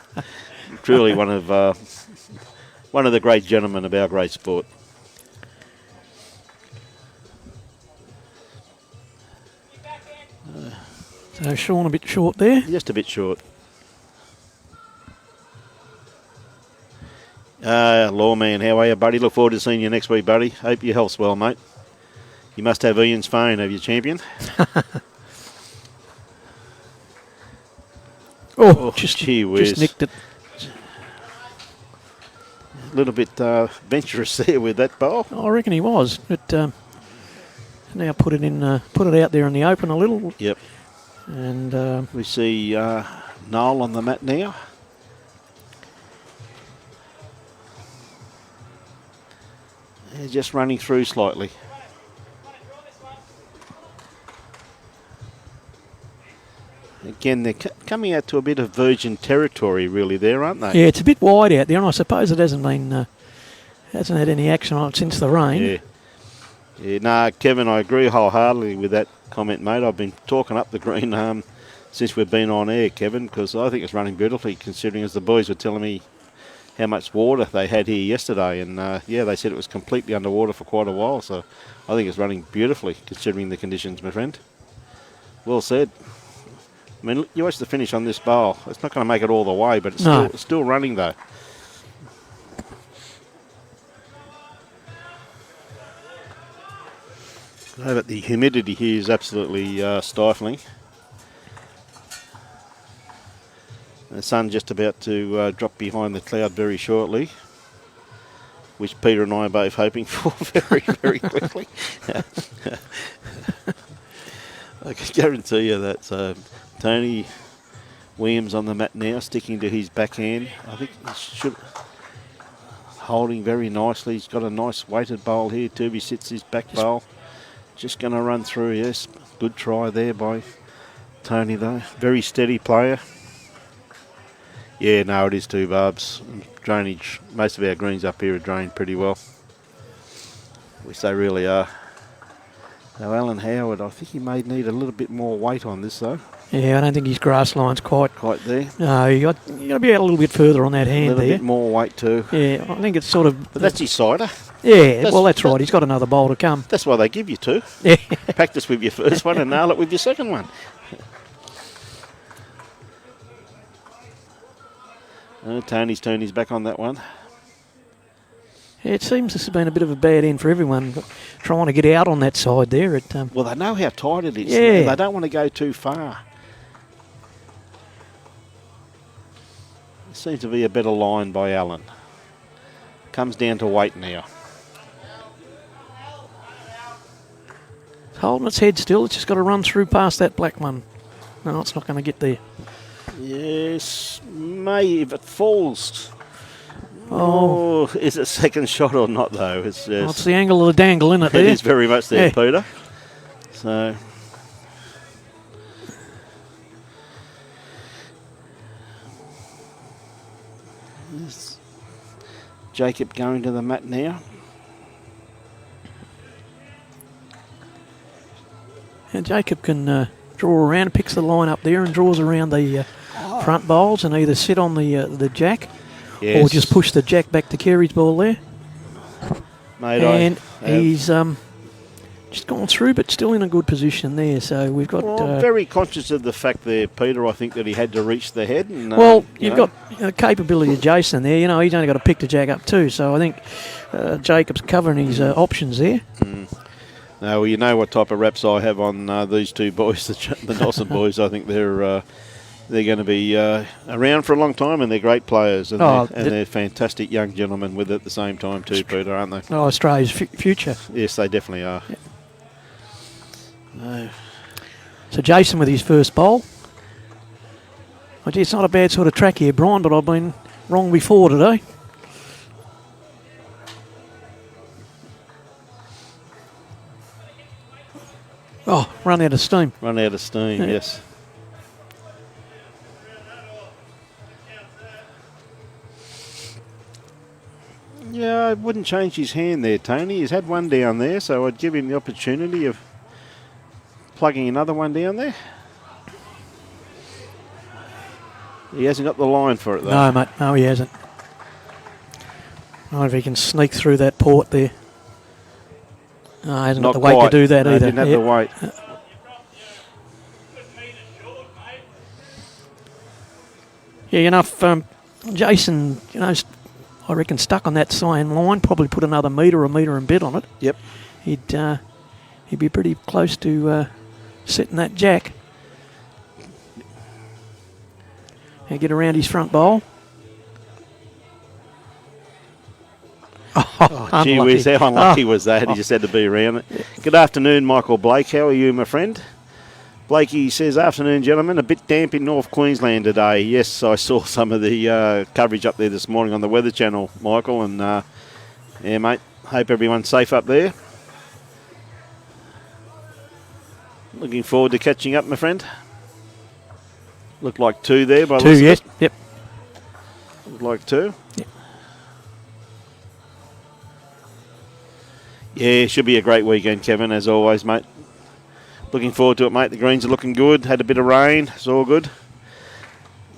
Truly one of the great gentlemen of our great sport. So Sean a bit short there. Just a bit short. Lawman, how are you, buddy? Look forward to seeing you next week, buddy. Hope your health's well, mate. You must have Ian's phone, have you, champion? Gee whiz. Just nicked it. A little bit venturous there with that bowl. I reckon he was, but now put it out there in the open a little. Yep. And We see Noel on the mat now. They're just running through slightly. Again, they're coming out to a bit of virgin territory, really, there, aren't they? yeah, it's a bit wide out there, and I suppose it hasn't had any action on it since the rain. Yeah. Yeah, no, Kevin, I agree wholeheartedly with that comment, mate. I've been talking up the green since we've been on air, Kevin, because I think it's running beautifully, considering as the boys were telling me how much water they had here yesterday, and they said it was completely underwater for quite a while, so I think it's running beautifully, considering the conditions, my friend. Well said. I mean, you watch the finish on this bowl. It's not going to make it all the way, but it's still running, though. No, but the humidity here is absolutely stifling. The sun just about to drop behind the cloud very shortly, which Peter and I are both hoping for very, very quickly. I can guarantee you that Tony Williams on the mat now, sticking to his backhand. I think he should holding very nicely. He's got a nice weighted bowl here too. He sits his back bowl. Just going to run through, yes. Good try there by Tony, though. Very steady player. Yeah, no, it is too, Barbs. Drainage, most of our greens up here are drained pretty well, which they really are. Now, Alan Howard, I think he may need a little bit more weight on this, though. Yeah, I don't think his grass line's quite there. No, you got to be out a little bit further on that hand A little there. bit more weight too. Yeah, I think it's sort of. But that's his cider. Yeah, that's right. He's got another bowl to come. That's why they give you two. Yeah. Practice with your first one and nail it with your second one. Tony's turned his back on that one. Yeah, it seems this has been a bit of a bad end for everyone trying to get out on that side there. Well, they know how tight it is. Yeah. They don't want to go too far. Seems to be a better line by Allen. Comes down to weight now. It's holding its head still. It's just got to run through past that black one. No, it's not going to get there. Yes, may if it falls. Oh, is it second shot or not, though? It's the angle of the dangle, isn't it? There? It is very much there, Yeah. Peter. So, yes. Jacob going to the mat now. And Jacob can draw around, picks the line up there and draws around the front bowls and either sit on the jack or just push the jack back to Kerry's ball there. Mate, and he's just gone through but still in a good position there. So we've got... Well, very conscious of the fact there, Peter, I think that he had to reach the head. And, you've got capability of Jason there. You know, he's only got to pick the jack up too. So I think Jacob's covering his options there. No, well, you know what type of raps I have on these two boys, the Nelson boys. I think they're going to be around for a long time, and they're great players, and, they're fantastic young gentlemen with it at the same time too, Peter, aren't they? Oh, Australia's future. Yes, they definitely are. Yeah. No. So Jason with his first bowl. Oh, gee, it's not a bad sort of track here, Brian, but I've been wrong before today. Oh, run out of steam. Run out of steam, Yeah. yes. Yeah, I wouldn't change his hand there, Tony. He's had one down there, so I'd give him the opportunity of plugging another one down there. He hasn't got the line for it, though. No, mate. No, he hasn't. I wonder if he can sneak through that port there. No, he hasn't got the weight to do that No, either. Didn't have Yep. the weight. Yeah, enough. Jason, I reckon stuck on that sign line. Probably put another metre, a metre and bit on it. Yep. He'd be pretty close to setting that jack. And get around his front bowl. Oh, gee whiz, how unlucky was that? He just had to be around it. Good afternoon, Michael Blake. How are you, my friend? Blakey says, afternoon, gentlemen. A bit damp in North Queensland today. Yes, I saw some of the coverage up there this morning on the Weather Channel, Michael. And, yeah, mate, hope everyone's safe up there. Looking forward to catching up, my friend. Looked like two there by the Two, yes. Yep. Looked like two. Yep. Yeah, should be a great weekend, Kevin, as always, mate. Looking forward to it, mate. The greens are looking good. Had a bit of rain. It's all good.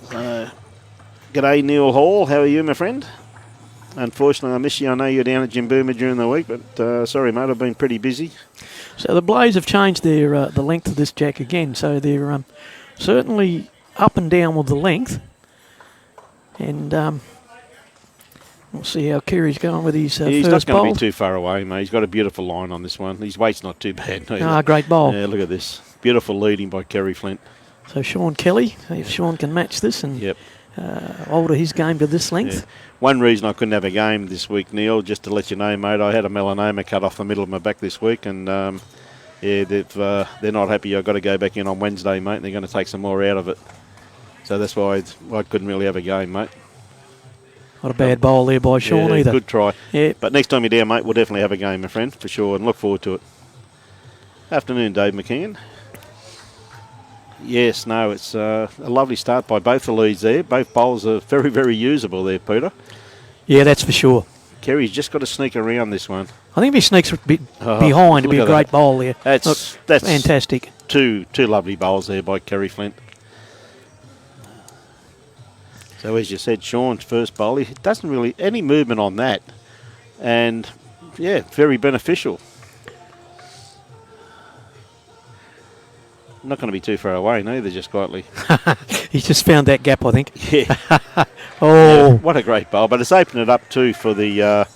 G'day, Neil Hall. How are you, my friend? Unfortunately, I miss you. I know you're down at Jimboomer during the week, but sorry, mate. I've been pretty busy. So the Blaze have changed their the length of this jack again. So they're certainly up and down with the length. And we'll see how Kerry's going with his He's first not going bowl. to be too far away, mate. He's got a beautiful line on this one. His weight's not too bad. Ah, great bowl. Yeah, look at this. Beautiful leading by Kerry Flint. So Sean Kelly, if Sean can match this and Yep. alter his game to this length. Yeah. One reason I couldn't have a game this week, Neil, just to let you know, mate, I had a melanoma cut off the middle of my back this week, and yeah, they're not happy. I've got to go back in on Wednesday, mate, and they're going to take some more out of it. So that's why I couldn't really have a game, mate. Not a bad bowl there by Sean Yeah, either. good try. Yeah. But next time you're down, mate, we'll definitely have a game, my friend, for sure, and look forward to it. Afternoon, Dave McKeon. Yes, no, it's a lovely start by both the leads there. Both bowls are very, very usable there, Peter. Yeah, that's for sure. Kerry's just got to sneak around this one. I think if he sneaks a bit Oh, behind, it'd be look a at great bowl there. That's Fantastic. Two lovely bowls there by Kerry Flint. So as you said, Sean's first bowl, he doesn't really any movement on that, and yeah, very beneficial. Not going to be too far away, neither, just quietly. He's just found that gap, I think. Yeah. Oh, Yeah, what a great bowl! But it's opened it up too for the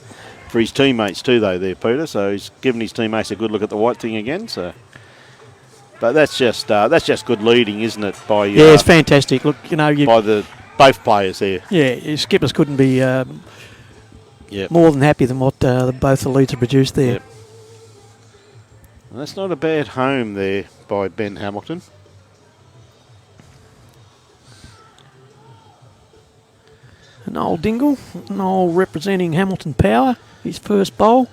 for his teammates too, though. There, Peter. So he's given his teammates a good look at the white thing again. So, but that's just good leading, isn't it? By yeah, it's fantastic. Look, by the both players there. yeah, your skippers couldn't be Yeah. more than happy than what both the leads have produced there. Yep. And that's not a bad home there by Ben Hamilton. Noel Dingle, Noel representing Hamilton Power, his first bowl.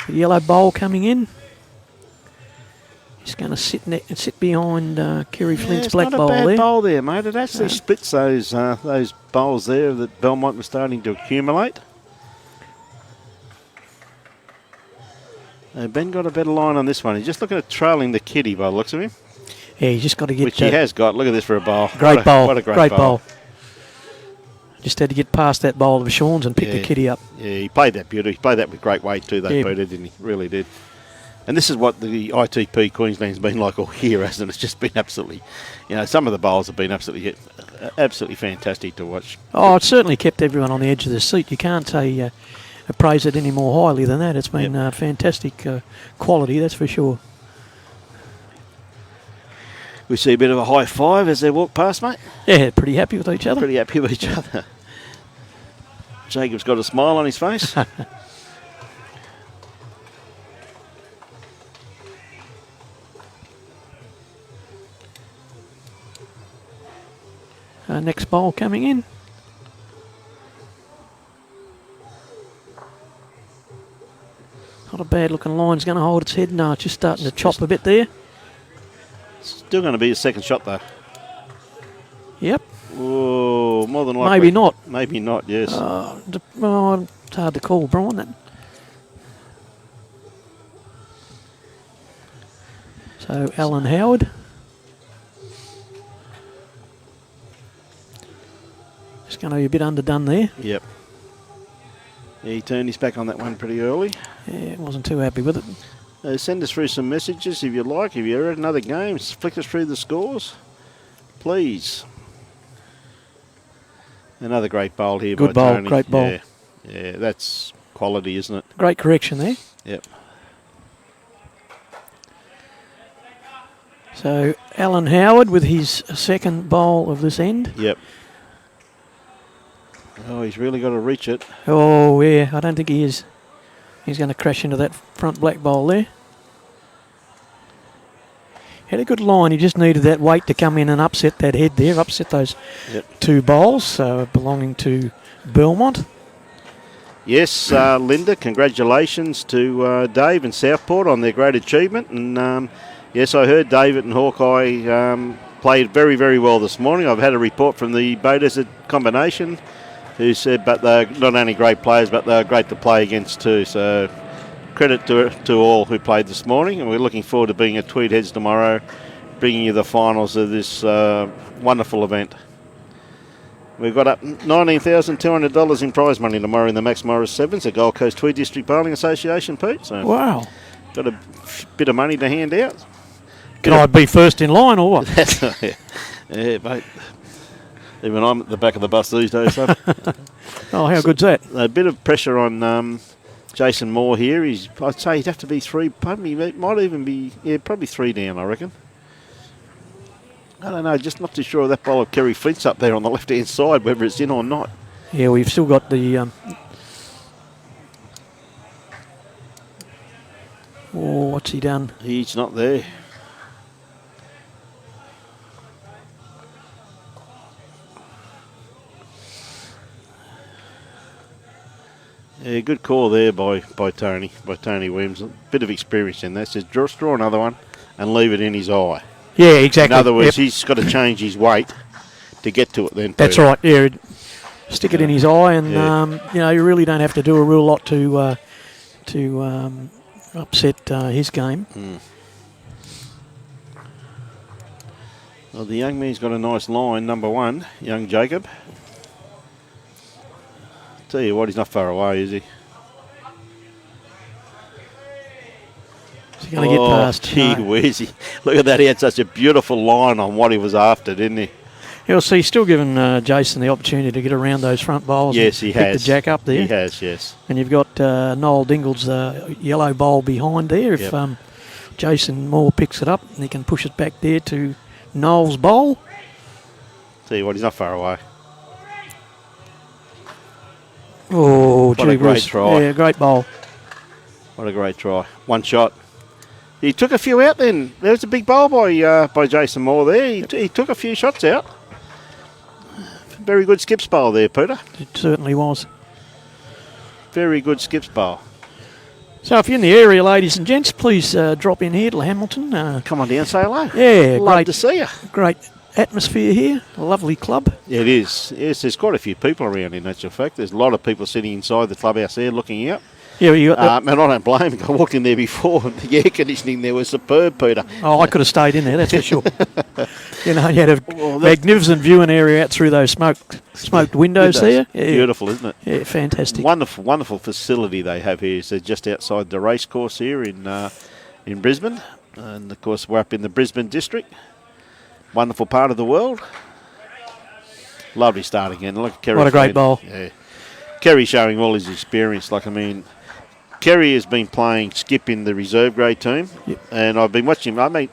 The yellow bowl coming in. He's going to sit behind Kerry Flint's black it's not bowl a bad there. bowl there, mate. It actually splits those bowls there that Belmont was starting to accumulate. Ben got a better line on this one. He's just looking at trailing the kitty by the looks of him, Yeah, he's just got to get which he has got. Look at this for a bowl. Great bowl. What a great bowl. Just had to get past that bowl of Sean's and pick the kitty up. Yeah, he played that beauty. He played that with great weight too, though, Yeah. Peter, didn't he? Really did. And this is what the ITP Queensland's been like all year, hasn't it? It's just been absolutely, some of the bowls have been absolutely fantastic to watch. Oh, it certainly kept everyone on the edge of the seat. You can't say appraise it any more highly than that. It's been fantastic quality, that's for sure. We see a bit of a high five as they walk past, mate. Yeah, pretty happy with each other. Pretty happy with each other. Jacob's got a smile on his face. Next bowl coming in. Not a bad looking line. It's going to hold its head. No, it's just starting to chop a bit there. Still going to be a second shot, though. Yep. Oh, more than likely. Maybe not. Maybe not, yes. It's hard to call, Brian. That. So, Alan Howard. It's going to be a bit underdone there. Yep. Yeah, he turned his back on that one pretty early. Yeah, wasn't too happy with it. Send us through some messages if you like. If you're at another game, flick us through the scores, please. Another great bowl here Good by bowl, Tony. great bowl. Yeah, that's quality, isn't it? Great correction there. Yep. So, Alan Howard with his second bowl of this end. Yep. Oh, he's really got to reach it. Oh, yeah, I don't think he is. He's going to crash into that front black bowl there. Had a good line. He just needed that weight to come in and upset that head there, upset those two bowls belonging to Belmont. Yes, Linda, congratulations to Dave and Southport on their great achievement. And yes, I heard David and Hawkeye played very, very well this morning. I've had a report from the Boaters combination who said, but they're not only great players, but they're great to play against too. So credit to all who played this morning, and we're looking forward to being at Tweed Heads tomorrow, bringing you the finals of this wonderful event. We've got up $19,200 in prize money tomorrow in the Max Morris Sevens at Gold Coast Tweed District Bowling Association, Pete. So wow. Got a bit of money to hand out. Can I be first in line or what? Yeah, mate. Even I'm at the back of the bus these days. So. Oh, how good's that? A bit of pressure on Jason Moore here. I'd say he'd have to be three. Probably might even be probably three down, I reckon. I don't know, just not too sure of that bowl of Kerry Flint's up there on the left-hand side, whether it's in or not. Yeah, we've still got the... oh, what's he done? He's not there. Yeah, good call there by Tony Williams. A bit of experience in that. Says, just draw another one and leave it in his eye. Yeah, exactly. In other words, he's got to change his weight to get to it then. That's right, yeah. Stick it in his eye and, you really don't have to do a real lot to upset his game. Mm. Well, the young man's got a nice line, number one, young Jacob. Tell you what, he's not far away, is he? Is he going to get past? Gee whiz. Look at that. He had such a beautiful line on what he was after, didn't he? You'll see, he's still giving Jason the opportunity to get around those front bowls. Yes, he has. Pick the jack up there. He has, yes. And you've got Noel Dingle's yellow bowl behind there. If Jason Moore picks it up, and he can push it back there to Noel's bowl. Tell you what, he's not far away. Oh, what a great try. Yeah, great bowl. What a great try. One shot. He took a few out then. There was a big bowl by Jason Moore there. He took a few shots out. Very good skips bowl there, Peter. It certainly was. Very good skips bowl. So if you're in the area, ladies and gents, please drop in here to Hamilton. Come on down, say hello. Yeah, love to see you. Great atmosphere here. A lovely club. Yeah, it is. Yes, there's quite a few people around in actual fact. There's a lot of people sitting inside the clubhouse there looking out. Yeah, you got and I don't blame him. I walked in there before. The air conditioning there was superb, Peter. Oh, I could have stayed in there, that's for sure. You had a magnificent viewing area out through those smoked windows there. Yeah. Beautiful, isn't it? Yeah, fantastic. Wonderful facility they have here. So just outside the race course here in Brisbane. And, of course, we're up in the Brisbane district. Wonderful part of the world. Lovely start again. Look at Kerry. What a great bowl. Yeah. Kerry's showing all his experience. Like, I mean, Kerry has been playing skip in the reserve grade team, and I've been watching him. I mean,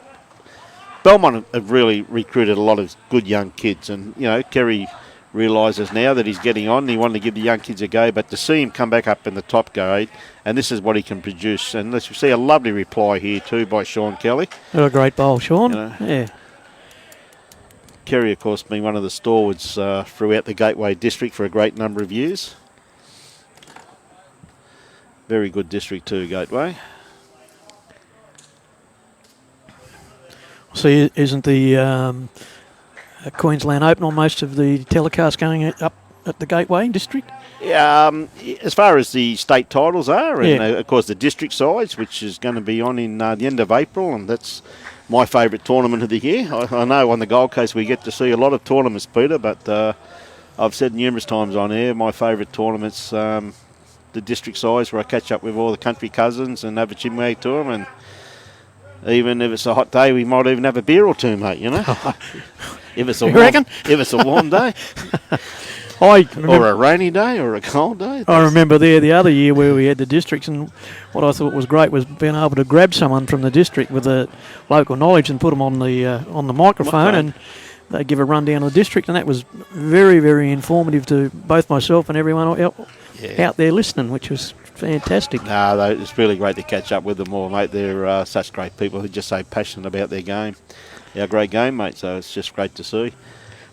Belmont have really recruited a lot of good young kids, and, you know, Kerry realises now that he's getting on. He wanted to give the young kids a go, but to see him come back up in the top grade, and this is what he can produce. And let's see a lovely reply here too by Sean Kelly. What a great bowl, Sean. You know. Yeah. Kerry, of course, being one of the stalwarts throughout the Gateway district for a great number of years. Very good district too, Gateway. See, isn't the Queensland Open on most of the telecast going up at the Gateway district? Yeah, as far as the state titles are, and Yeah. of course the district sides, which is going to be on in the end of April, and that's my favourite tournament of the year. I know on the Gold Coast we get to see a lot of tournaments, Peter, but I've said numerous times on air, my favourite tournaments, the district sides, where I catch up with all the country cousins and have a chinwag to them, and even if it's a hot day, we might even have a beer or two, mate, you know. If it's a You warm, reckon? If it's a warm day, I or remember, a rainy day, or a cold day. I remember there the other year where we had the districts, and what I thought was great was being able to grab someone from the district with the local knowledge and put them on the microphone, and they give a rundown of the district, and that was very, very informative to both myself and everyone out there listening, which was fantastic. No, it's really great to catch up with them all, mate. They're such great people who are just so passionate about their game. Our great game, mate, so it's just great to see.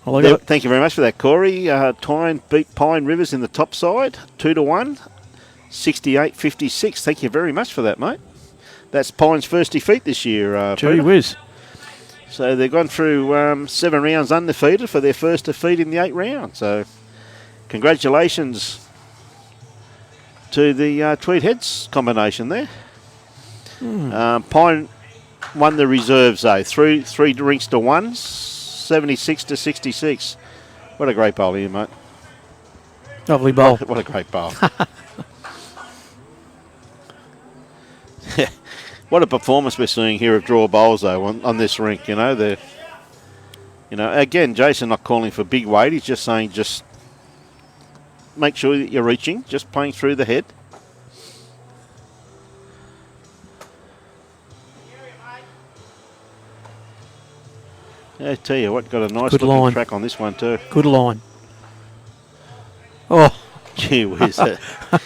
Well, Thank you very much for that, Corey. Tyne beat Pine Rivers in the top side, 2-1, 68-56. Thank you very much for that, mate. That's Pine's first defeat this year. gee Peter. whiz. So they've gone through 7 rounds undefeated for their first defeat in the 8th round. So congratulations to the Tweed Heads combination there. Pine won the reserves though, three drinks to 1, 76-66. What a great bowl here, mate. Lovely bowl. What a great bowl. What a performance we're seeing here of draw bowls though on this rink. You know, again, Jason not calling for big weight. He's just saying just make sure that you're reaching, just playing through the head. I tell you what, got a nice Good looking line. track on this one too. Good line. Oh, Gee whiz,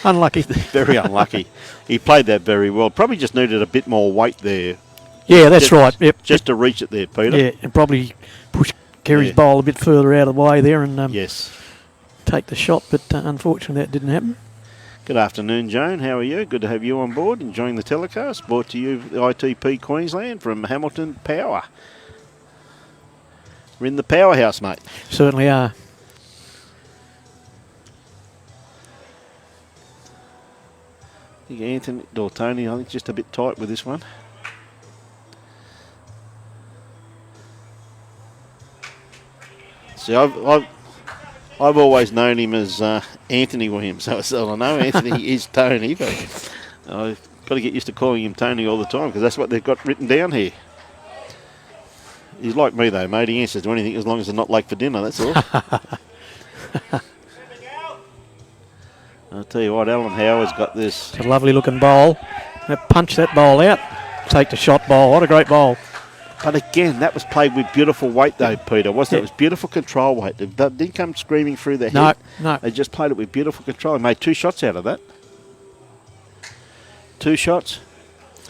unlucky. very unlucky. He played that very well. Probably just needed a bit more weight there. Yeah, that's Just- right. Yep. Just to reach it there, Peter. Yeah, and probably push Kerry's Yeah. bowl a bit further out of the way there and Yes. take the shot, but unfortunately that didn't happen. Good afternoon, Joan. How are you? Good to have you on board. Enjoying the telecast. Brought to you the ITP Queensland from Hamilton Power. We're in the powerhouse, mate. Certainly are. I think Anthony or Tony, I think just a bit tight with this one. See, I've always known him as Anthony Williams, so I know Anthony is Tony, but I've got to get used to calling him Tony all the time because that's what they've got written down here. He's like me though, mate. He answers to anything as long as they're not late for dinner, that's all. I'll tell you what, Alan Howard's got this. It's a lovely looking bowl. Punch that bowl out. Take the shot bowl. What a great bowl. But again, that was played with beautiful weight though, Peter, wasn't it? It was beautiful control weight. They didn't come screaming through the head. No. They just played it with beautiful control. Made 2 shots out of that. 2 shots.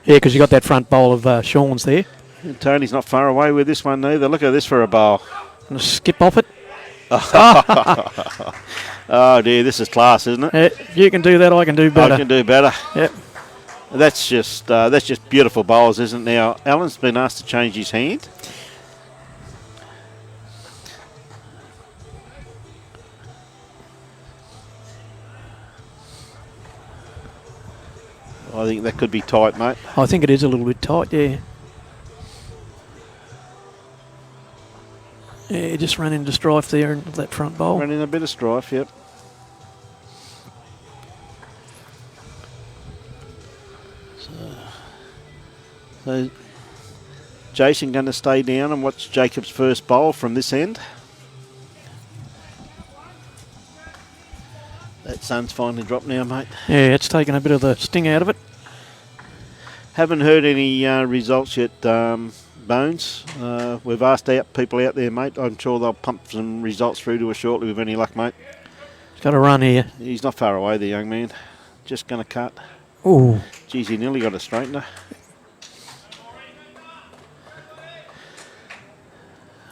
Yeah, because you got that front bowl of Sean's there. And Tony's not far away with this one either. Look at this for a bowl. And skip off it. Oh dear, this is class, isn't it? You can do that, I can do better. I can do better. Yep. That's just beautiful bowls, isn't it? Now, Alan's been asked to change his hand. I think that could be tight, mate. I think it is a little bit tight, yeah. Yeah, just run into strife there in that front bowl. Running a bit of strife, yep. So Jason going to stay down and watch Jacob's first bowl from this end. That's sun's finally dropped now, mate. Yeah, it's taken a bit of the sting out of it. Haven't heard any results yet, Bones. We've asked people out there, mate. I'm sure they'll pump some results through to us shortly with any luck, mate. It's got a run here. He's not far away, the young man. Just going to cut. Ooh. Geez, he nearly got a straightener.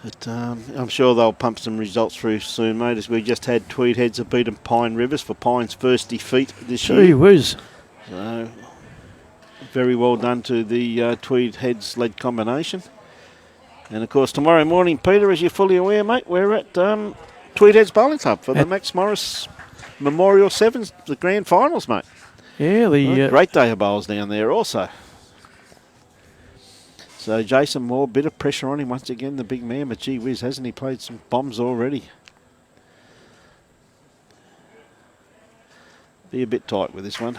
But I'm sure they'll pump some results through soon, mate, as we just had Tweed Heads have beaten Pine Rivers for Pine's first defeat this year. Gee whiz. So, very well done to the Tweed Heads-led combination. And, of course, tomorrow morning, Peter, as you're fully aware, mate, we're at Tweed Heads Bowling Club for the Max Morris Memorial Sevens, the grand finals, mate. Yeah, great day of bowls down there also. So Jason Moore, bit of pressure on him once again, the big man, but gee whiz, hasn't he played some bombs already? Be a bit tight with this one.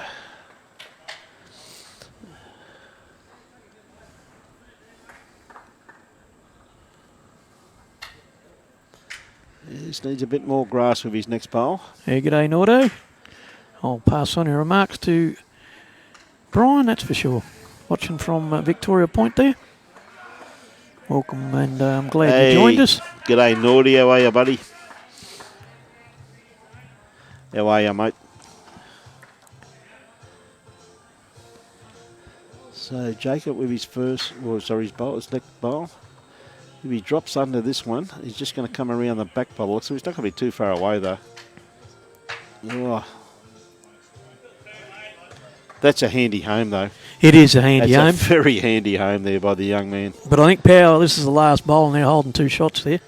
He just needs a bit more grass with his next bowl. Yeah, g'day, Nordo. I'll pass on your remarks to Brian, that's for sure. Watching from Victoria Point there. Welcome, and I'm glad you joined us. G'day, Nordy. How are you, buddy? How are you, mate? So Jacob with his his bowl, his next bowl. If he drops under this one, he's just going to come around the back bubble. So he's not going to be too far away, though. Oh. That's a handy home, though. It is a handy home. That's a very handy home there by the young man. But I think Power, this is the last bowl, and they're holding 2 shots there.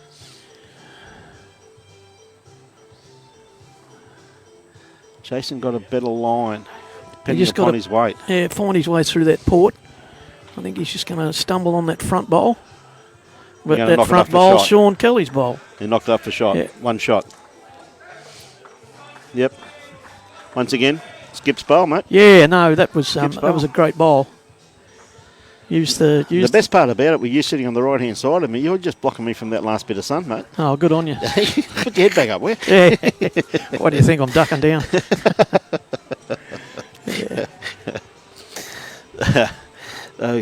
Jason got a better line, depending upon his weight. Yeah, find his way through that port. I think he's just going to stumble on that front bowl. But that front bowl, Sean Kelly's bowl. He knocked it up for shot. Yeah. 1 shot. Yep. Once again, Skip's bowl, mate. Yeah, no, that was a great bowl. The best part about it, with you sitting on the right hand side of me, you're just blocking me from that last bit of sun, mate. Oh, good on you. Put your head back up, will you? Yeah. What do you think? I'm ducking down.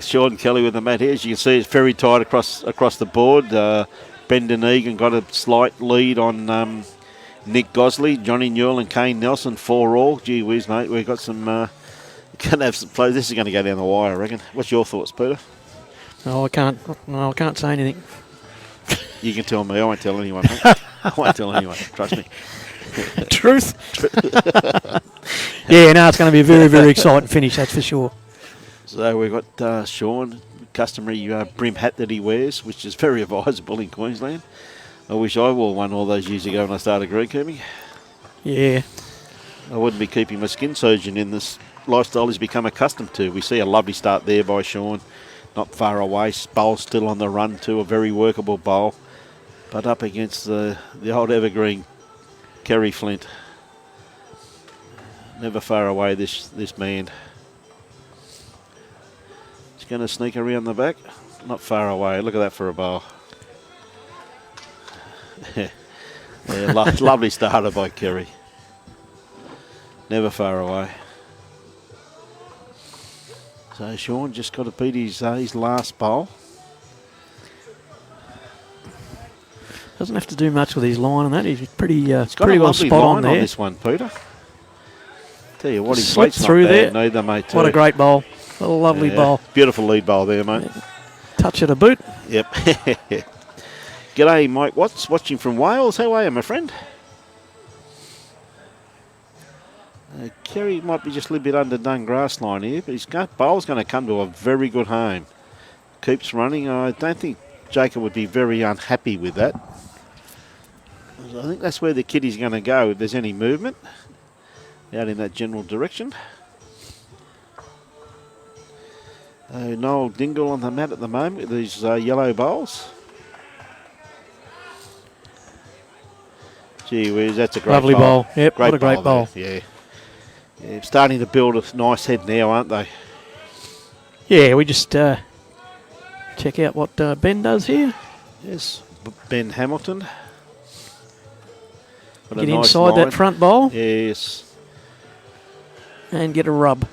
Sean Kelly with the mat here. As you can see, it's very tight across the board. Ben Dunedin got a slight lead on Nick Gosley, Johnny Newell and Kane Nelson, 4-all. Gee whiz, mate, we've got some... Gonna have some play. This is going to go down the wire, I reckon. What's your thoughts, Peter? No, I can't say anything. You can tell me. I won't tell anyone. Mate. I won't tell anyone. Trust me. Truth. Yeah, no, it's going to be a very, very exciting finish, that's for sure. So we've got Sean, customary brim hat that he wears, which is very advisable in Queensland. I wish I wore one all those years ago when I started greenkeeping. Yeah. I wouldn't be keeping my skin surgeon in this lifestyle he's become accustomed to. We see a lovely start there by Sean. Not far away. Bowl still on the run too. A very workable bowl. But up against the old evergreen Kerry Flint. Never far away, this man. He's going to sneak around the back. Not far away. Look at that for a bowl. Yeah, lovely starter by Kerry. Never far away. So Sean just got to beat his last bowl. Doesn't have to do much with his line and that. He's pretty He's got pretty a well lovely spot line on there. this one, Peter. Tell you what, his Slipped weight's through not there. bad neither, mate. What a great bowl. A lovely bowl. Beautiful lead bowl there, mate. Yeah. Touch of the boot. Yep. G'day, Mike Watts, watching from Wales. How are you, my friend? Kerry might be just a little bit underdone grass line here, but his bowl's going to come to a very good home. Keeps running. I don't think Jacob would be very unhappy with that. I think that's where the kiddie's going to go if there's any movement out in that general direction. Noel Dingle on the mat at the moment with these yellow bowls. Gee whiz, that's a great Lovely bowl. Yep, great what a great bowl. Yeah. Yeah, starting to build a nice head now, aren't they? Yeah, we just check out what Ben does here. Yes, Ben Hamilton. Got Get a nice inside line. that front bowl. Yes. and get a rub.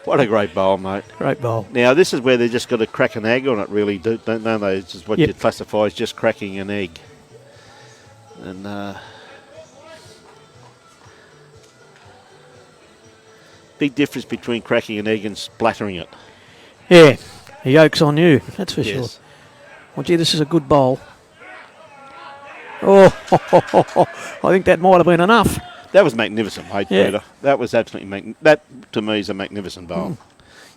What a great bowl, mate. Great bowl. Now, this is where they just got to crack an egg on it, really, don't they? This is what Yep. you classify as just cracking an egg. And big difference between cracking an egg and splattering it. Yeah, the yolk's on you, that's for sure. Yes. Well, gee, this is a good bowl. Oh, I think that might have been enough. That was magnificent, mate, Yeah. Peter. That was absolutely that to me is a magnificent bowl.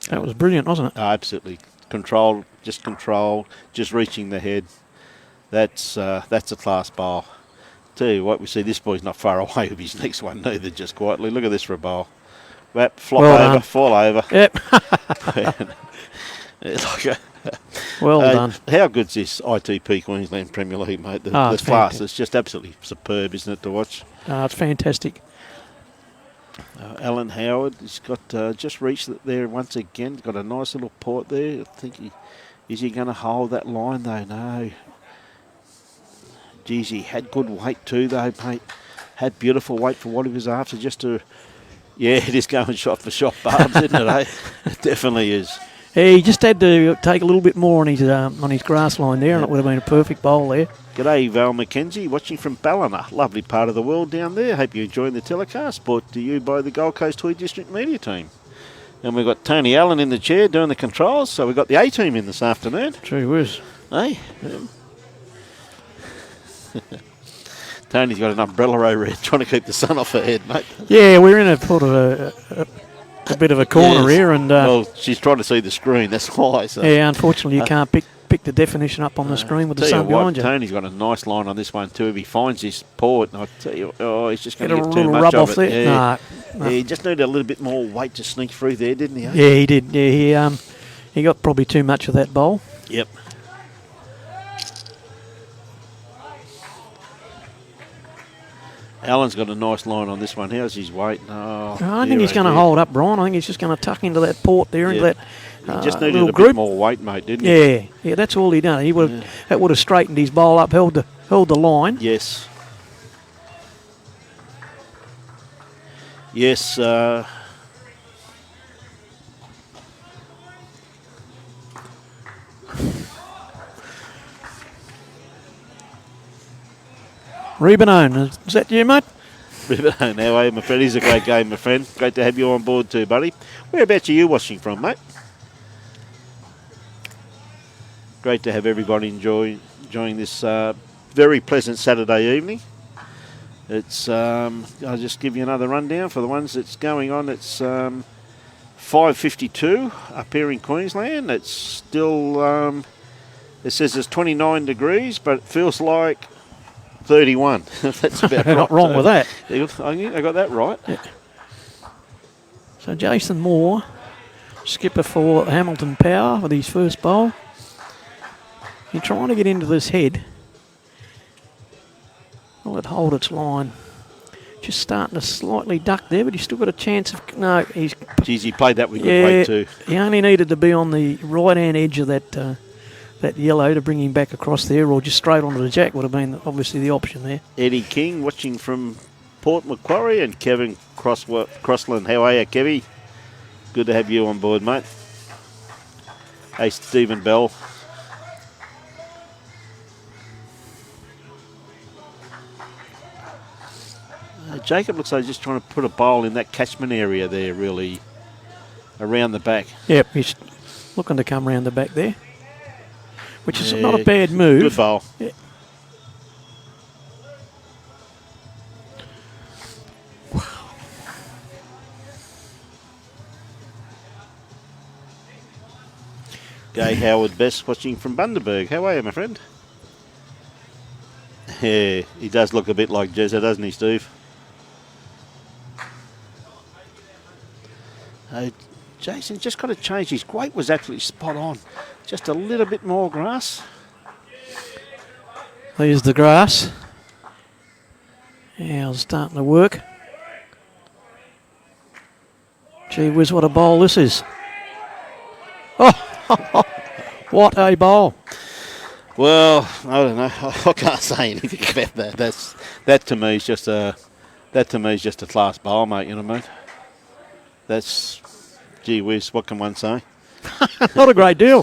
That was brilliant, wasn't it? Oh, absolutely controlled, just reaching the head. That's a class bowl. Tell you what, we see this boy's not far away with his next one neither. Just quietly, look at this for a bowl. Whap, flop Well over, done. fall over. Yep. Like a- Well done. How good's this ITP Queensland Premier League, mate? The It's class fantastic. is just absolutely superb, isn't it, to watch? It's fantastic. Alan Howard, he's got just reached it there once again. Got a nice little port there. I think is he going to hold that line though? No. Geez, he had good weight too though, mate. Had beautiful weight for what he was after. It is going shot for shot, Barbs, isn't it? Eh? It definitely is. Yeah, he just had to take a little bit more on his grass line there, and it would have been a perfect bowl there. G'day, Val McKenzie, watching from Ballina. Lovely part of the world down there. Hope you're enjoying the telecast, brought to you by the Gold Coast Toy District Media Team. And we've got Tony Allen in the chair doing the controls, so we've got the A-team in this afternoon. True whiz. Hey? Tony's got an umbrella over here trying to keep the sun off her head, mate. Yeah, we're in a sort of a bit of a corner Yes. here, and well, she's trying to see the screen, that's why. So. yeah, unfortunately you can't pick the definition up on the screen with the Tell sun you what, behind you. Tony's got a nice line on this one too. If he finds this port, and I tell you, he's just going Get to a get too little much rub of off it. there. Yeah. No. Yeah, he just needed a little bit more weight to sneak through there, didn't he? Eh? Yeah, he did. Yeah, he got probably too much of that bowl. Yep. Alan's got a nice line on this one. How's his weight? Oh, I think he's going to hold up, Brian. I think he's just going to tuck into that port there, into Yeah. that He just needed little a group. bit more weight, mate, didn't he? Yeah, that's all he done. That would have straightened his bowl up, held the line. Yes. Yes. Rebanone, is that you, mate? Now, my friend, it's a great game, my friend. Great to have you on board too, buddy. Whereabouts are you watching from, mate? Great to have everybody enjoying this very pleasant Saturday evening. It's I'll just give you another rundown for the ones that's going on. It's 5:52 up here in Queensland. It's still it says it's 29 degrees, but it feels like 31. That's about right. Not wrong with that. I got that right. So Jason Moore, skipper for Hamilton Power with his first bowl. He's trying to get into this head. Will it hold its line? Just starting to slightly duck there, but he's still got a chance of... No, he's... Geez, he played that with good weight too. He only needed to be on the right-hand edge of that yellow to bring him back across there, or just straight onto the jack would have been obviously the option there. Eddie King watching from Port Macquarie, and Kevin Crossland. How are you, Kevy? Good to have you on board, mate. Hey, Stephen Bell. Jacob looks like he's just trying to put a bowl in that catchment area there, really, around the back. Yep, he's looking to come round the back there, which is not a bad move. Good bowl. Yeah. Gay Howard Best watching from Bundaberg. How are you, my friend? Yeah, he does look a bit like Jezza, doesn't he, Steve? Jason just got to change. His weight was absolutely spot on. Just a little bit more grass. There's the grass. Yeah, it's starting to work. Gee whiz, what a bowl this is. Oh, what a bowl. Well, I don't know. I can't say anything about that. That to me is just that's That to me is just a class bowl, mate, you know what I mean? That's, gee whiz, what can one say? Not a great deal.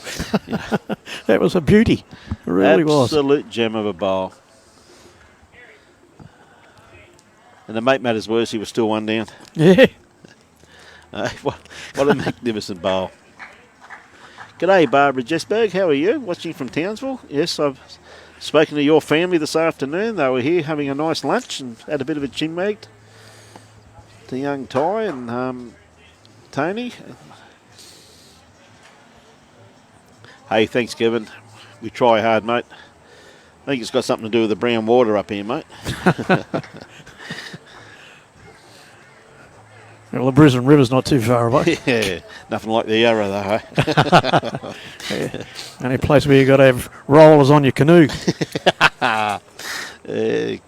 That was a beauty. It really was. Absolute gem of a bowl. And to make matters worse, he was still one down. Yeah. What a magnificent bowl. G'day, Barbara Jesberg. How are you? Watching from Townsville. Yes, I've spoken to your family this afternoon. They were here having a nice lunch and had a bit of a chinwag to young Ty and Tony. Hey, thanks, Kevin. We try hard, mate. I think it's got something to do with the brown water up here, mate. Well, the Brisbane River's not too far away. Yeah, nothing like the Yarra, though, hey? Yeah. Only place where you got to have rollers on your canoe.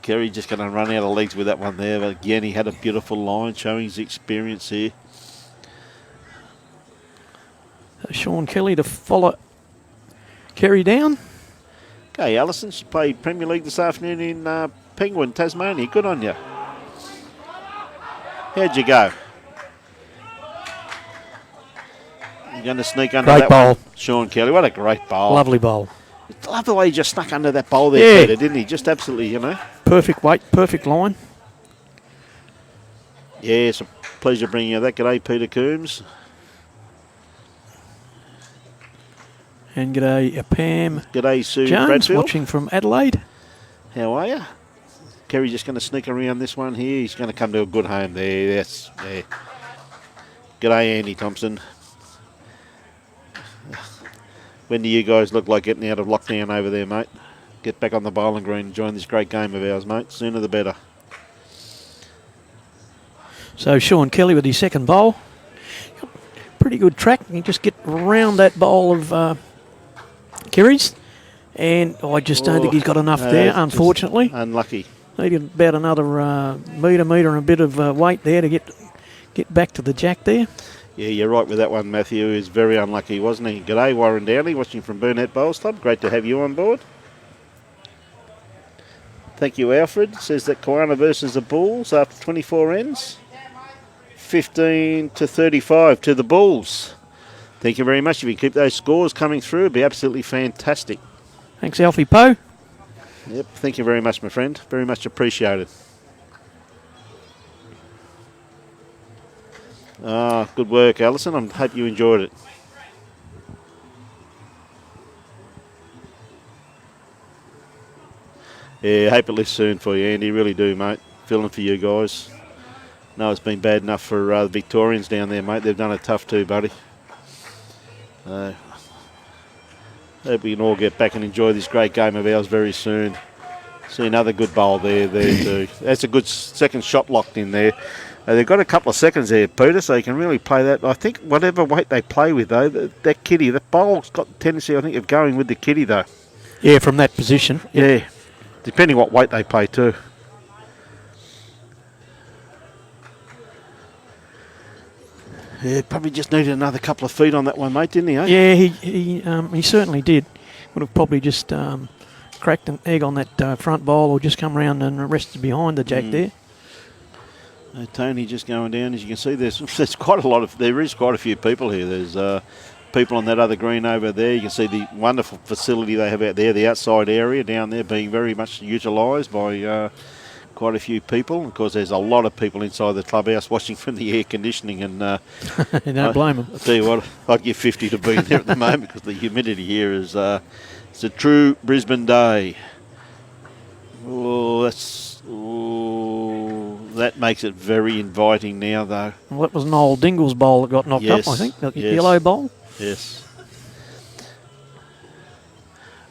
Kerry just going to run out of legs with that one there. But again, he had a beautiful line showing his experience here. Sean Kelly to follow Kerry down. Okay, Alison, she played Premier League this afternoon in Penguin, Tasmania. Good on you. How'd you go? You're going to sneak under Great that bowl. one. Sean Kelly, what a great bowl. Lovely bowl. I love the way he just snuck under that bowl there, Yeah. Peter, didn't he? Just absolutely, you know. Perfect weight, perfect line. Yeah, it's a pleasure bringing you that. G'day, Peter Coombs. And g'day, Pam G'day, Sue Jones, Bradfield. watching from Adelaide. How are you? Kerry's just going to sneak around this one here. He's going to come to a good home there. That's there. G'day, Andy Thompson. When do you guys look like getting out of lockdown over there, mate? Get back on the bowling green and join this great game of ours, mate. Sooner the better. So Sean Kelly with his second bowl. Pretty good track. You just get around that bowl of Kerry's. And I just don't think he's got enough there, just unfortunately. Unlucky. Needed about another metre and a bit of weight there to get back to the jack there. Yeah, you're right with that one, Matthew. He's very unlucky, wasn't he? G'day, Warren Downey, watching from Burnett Bowls Club. Great to have you on board. Thank you, Alfred. Says that Koana versus the Bulls after 24 ends. 15 to 35 to the Bulls. Thank you very much. If you keep those scores coming through, it'd be absolutely fantastic. Thanks, Alfie Poe. Yep, thank you very much, my friend. Very much appreciated. Good work, Alison. I hope you enjoyed it. Yeah, hope it lifts soon for you, Andy. Really do, mate. Feeling for you guys. No, it's been bad enough for the Victorians down there, mate. They've done it tough too, buddy. Hope we can all get back and enjoy this great game of ours very soon. See another good bowl there too. That's a good second shot locked in there. They've got a couple of seconds there, Peter, so you can really play that. I think whatever weight they play with, though, that kitty, that bowl's got the tendency, I think, of going with the kitty, though. Yeah, from that position. Yeah, depending what weight they play, too. Yeah, probably just needed another couple of feet on that one, mate, didn't he, eh? Yeah, he certainly did. Would have probably just cracked an egg on that front bowl or just come round and rested behind the jack there. Tony just going down. As you can see, there's quite a lot of, there is quite a few people here. There's people on that other green over there. You can see the wonderful facility they have out there, the outside area down there being very much utilised by quite a few people. Of course, there's a lot of people inside the clubhouse watching from the air conditioning. And don't blame them. I'll tell you what, I'd give 50 to be there at the moment because the humidity here is, it's a true Brisbane day. Oh, that makes it very inviting now, though. Well, that was an old Dingles bowl that got knocked up, I think. The yellow bowl. Yes.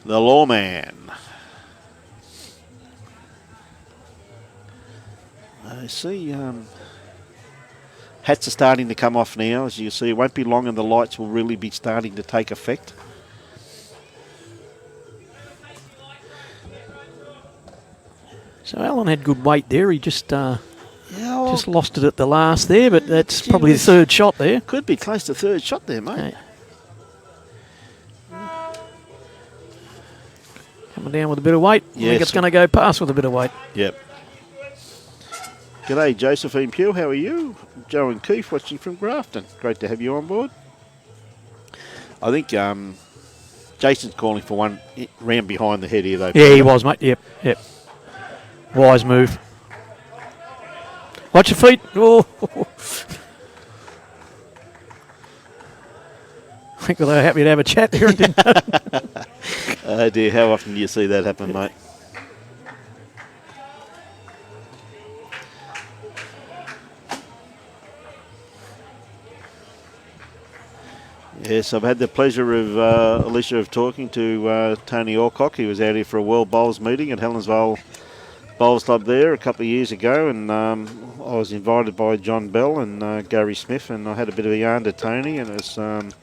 The lawman. I see hats are starting to come off now. As you see, it won't be long and the lights will really be starting to take effect. So Alan had good weight there. He just lost it at the last there, but that's probably the third shot there. Could be close to third shot there, mate. Coming down with a bit of weight. I think it's going to go past with a bit of weight. Yep. G'day, Josephine Pugh. How are you? Joe and Keith watching from Grafton. Great to have you on board. I think Jason's calling for one round behind the head here, though. Yeah, he was, mate. Yep. Wise move. Watch your feet. Oh. I think they were happy to have a chat there. Oh dear, how often do you see that happen, mate? Yes, I've had the pleasure of, Alicia, of talking to Tony Alcock. He was out here for a World Bowls meeting at Helensvale Bowls Club there a couple of years ago, and I was invited by John Bell and Gary Smith, and I had a bit of a yarn to Tony, and it was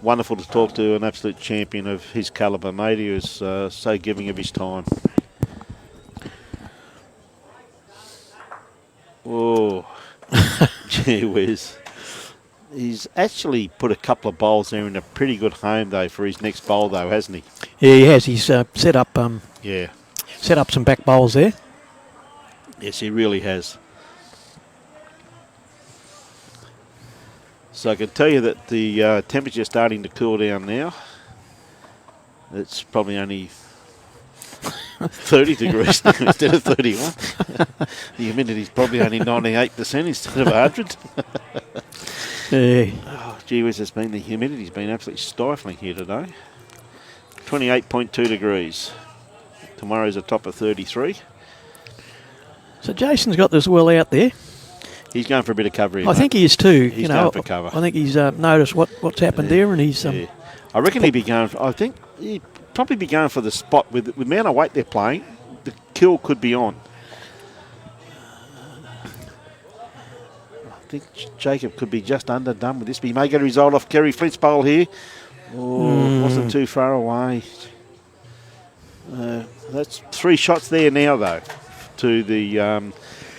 wonderful to talk to an absolute champion of his calibre, mate. He was so giving of his time. Oh, gee whiz. He's actually put a couple of bowls there in a pretty good home, though, for his next bowl, though, hasn't he? Yeah, he has. He's set up some back bowls there. Yes, he really has. So I can tell you that the temperature is starting to cool down now. It's probably only 30 degrees now instead of 31. The humidity is probably only 98% instead of 100. Yeah. Oh, gee whiz, the humidity's been absolutely stifling here today. 28.2 degrees. Tomorrow's a top of 33. So Jason's got this well out there. He's going for a bit of cover here, I think he is too. He's going for cover. I think he's noticed what's happened there, and he's. I reckon he'd be going. I think he'd probably be going for the spot with the amount of weight they're playing. The kill could be on. I think Jacob could be just underdone with this, but he may get a result off Kerry Flint's bowl here. Oh, wasn't too far away. That's 3 shots there now, though, to the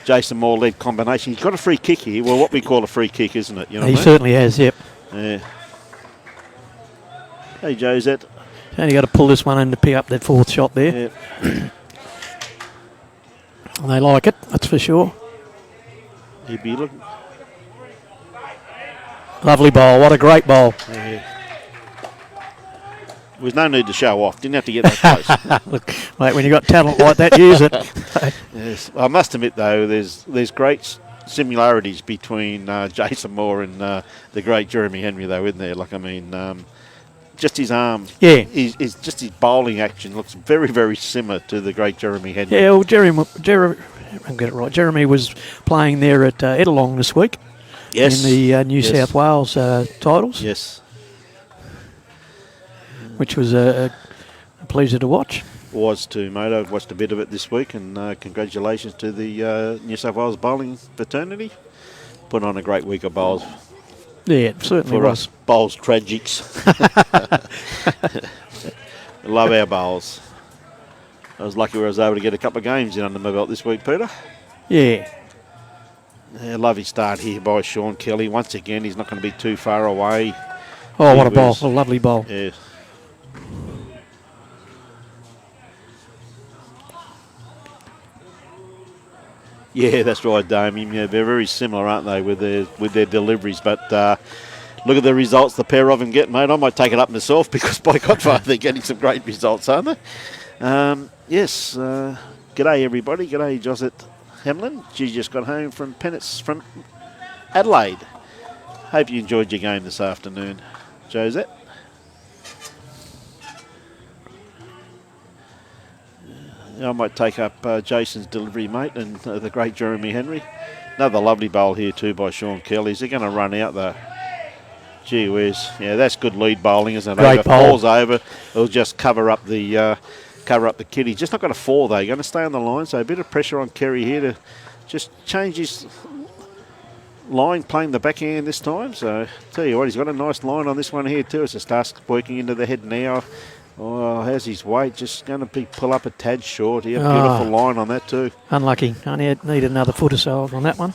Jason Moore-led combination. He's got a free kick here. Well, what we call a free kick, isn't it? You know he what I mean? certainly has, yep. Yeah. Hey, Josette. Only got to pull this one in to pick up that 4th shot there. Yeah. And they like it, that's for sure. He'd be looking. Lovely bowl, what a great bowl. Yeah. There was no need to show off. Didn't have to get that close. Look, mate, when you got talent like that, use it. Yes. I must admit, though, there's great similarities between Jason Moore and the great Jeremy Henry, though, isn't there? Like, I mean, just his arm. Yeah. His just his bowling action looks very, very similar to the great Jeremy Henry. Yeah, well, I'll get it right. Jeremy was playing there at Ettalong this week. Yes. In the New South Wales titles. Yes. Which was a pleasure to watch. Was too, mate. I've watched a bit of it this week, and congratulations to the New South Wales bowling fraternity. Put on a great week of bowls. Yeah, it certainly For was. us bowls tragics. Love our bowls. I was lucky where I was able to get a couple of games in under my belt this week, Peter. Yeah. Lovely start here by Sean Kelly. Once again, he's not going to be too far away. Oh, what a bowl. A lovely bowl. Yeah. Yeah, that's right, Damien. Yeah, they're very similar, aren't they, with their deliveries? But look at the results the pair of them get, mate. I might take it up myself because by Godfather they're getting some great results, aren't they? Yes. G'day, everybody. G'day, Josette Hamlin. She just got home from Penance from Adelaide. Hope you enjoyed your game this afternoon, Josette. I might take up Jason's delivery, mate, and the great Jeremy Henry. Another lovely bowl here too by Sean Kelly. Is he going to run out though? Gee whiz. Yeah, that's good lead bowling, isn't it? Great bowl. Falls over, it'll just cover up the kid. He's just not going to fall though. He's going to stay on the line, so a bit of pressure on Kerry here to just change his line, playing the backhand this time. So tell you what, he's got a nice line on this one here too. It's just starts working into the head now. Oh, how's his weight? Just going to pull up a tad short here. Beautiful line on that too. Unlucky. Only need another foot or so on that one.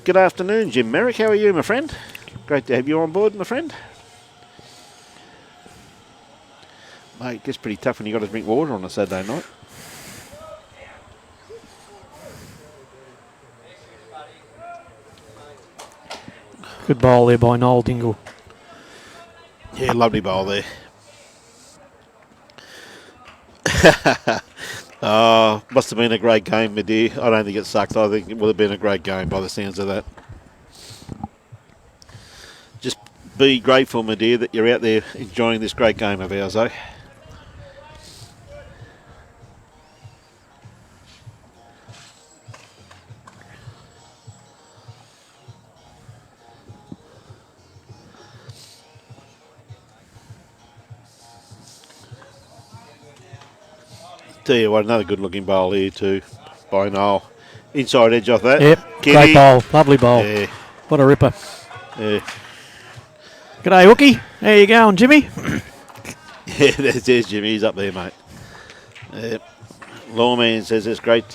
Good afternoon, Jim Merrick. How are you, my friend? Great to have you on board, my friend. Mate, it gets pretty tough when you got to drink water on a Saturday night. Good bowl there by Noel Dingle. Yeah, lovely bowl there. Oh, must have been a great game, my dear. I don't think it sucked. I think it would have been a great game by the sounds of that. Just be grateful, my dear, that you're out there enjoying this great game of ours, eh? Tell you what, another good-looking bowl here too, by Noel. Inside edge off that. Yep, Kitty. great bowl. Lovely bowl. Yeah, What a ripper. yeah. G'day, Hookie. How you going, Jimmy? Yeah, there's Jimmy. He's up there, mate. Lawman says it's great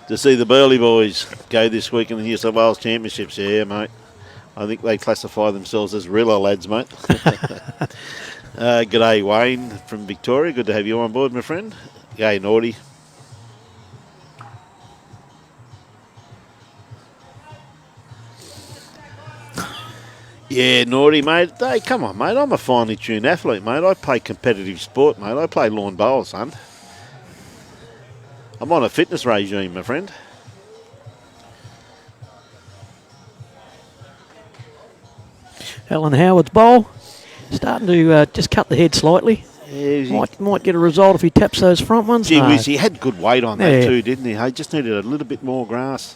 to see the Burley boys go this week in the New South Wales Championships. Yeah, mate. I think they classify themselves as Rilla lads, mate. G'day, Wayne from Victoria. Good to have you on board, my friend. G'day, Naughty. Yeah, Naughty, mate. Hey, come on, mate. I'm a finely tuned athlete, mate. I play competitive sport, mate. I play lawn bowl, son. I'm on a fitness regime, my friend. Alan Howard's bowl. Starting to just cut the head slightly. Yeah, Might get a result if he taps those front ones. gee No. whiz, he had good weight on that Yeah. too, didn't he? He just needed a little bit more grass.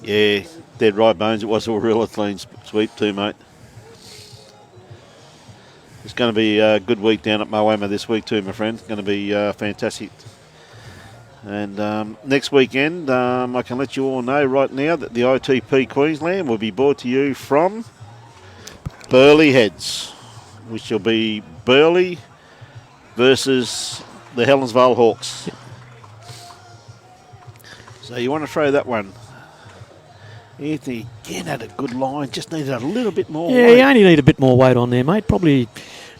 Yeah, dead right, Bones. It was a real clean sweep too, mate. It's going to be a good week down at Moama this week too, my friend. It's going to be fantastic. And next weekend, I can let you all know right now that the ITP Queensland will be brought to you from Burley Heads, which will be Burley versus the Helensvale Hawks. So you want to throw that one. Anthony again had a good line, just needed a little bit more Yeah, weight. you only need a bit more weight on there, mate. Probably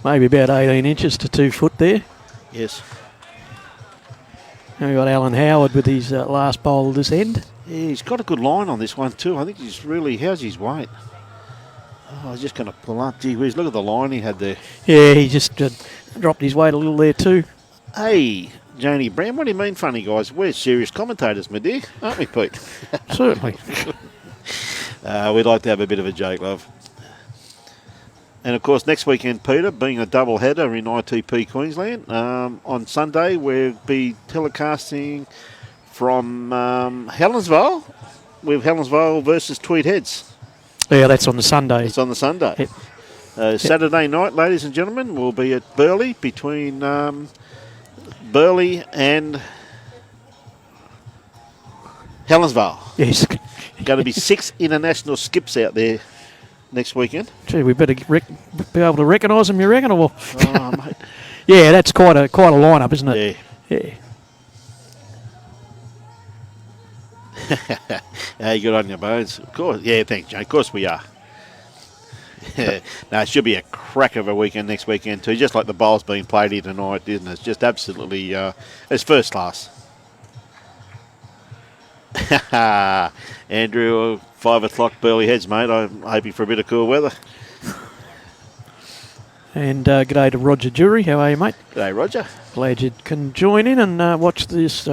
maybe about 18 inches to 2 foot there. Yes. And we've got Alan Howard with his last bowl this end. Yeah, he's got a good line on this one too. I think he's really, how's his weight? Oh, I was just going to pull up. Gee whiz, look at the line he had there. Yeah, he just dropped his weight a little there too. Hey, Janie Brown, what do you mean funny, guys? We're serious commentators, my dear, aren't we, Pete? Certainly. We'd like to have a bit of a joke, love. And, of course, next weekend, Peter, being a double header in ITP Queensland, on Sunday we'll be telecasting from Helensvale with Helensvale versus Tweed Heads. Yeah, that's on the Sunday. It's on the Sunday. Yep. Saturday night, ladies and gentlemen, we'll be at Burley between Burley and Helensvale. Yes. Going to be 6 international skips out there next weekend. Gee, we better be able to recognise them, you reckon? Or Oh, mate. yeah, that's quite a lineup, isn't it? Yeah. Yeah. Hey, good on your Bones. Of course. Yeah, thanks, Jane. Of course we are. No, it should be a crack of a weekend next weekend too, just like the bowl's being played here tonight, isn't it? It's just absolutely, it's first class. Andrew, 5 o'clock Burley Heads, mate. I'm hoping for a bit of cool weather. And g'day to Roger Jury. How are you, mate? G'day, Roger. Glad you can join in and watch this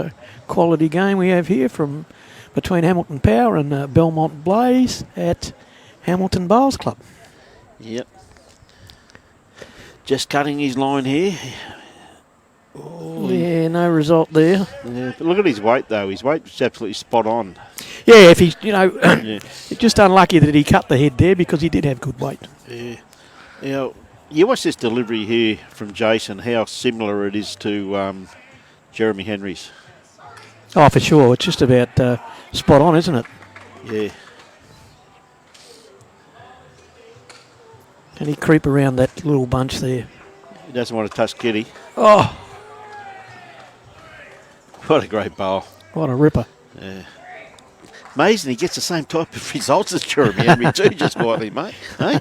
quality game we have here from between Hamilton Power and Belmont Blaze at Hamilton Bowls Club. Yep. Just cutting his line here. Oh, Yeah, no result there. yeah. But look at his weight, though. His weight was absolutely spot on. Yeah, if he's, Yeah. just unlucky that he cut the head there because he did have good weight. Yeah. You know, you watch this delivery here from Jason, how similar it is to Jeremy Henry's. Oh, for sure. It's just about spot on, isn't it? Yeah. Can he creep around that little bunch there? He doesn't want to touch Kitty. Oh, What a great bowl. what a ripper. Yeah. Amazing he gets the same type of results as Jeremy Henry too, just quietly, mate. Hey?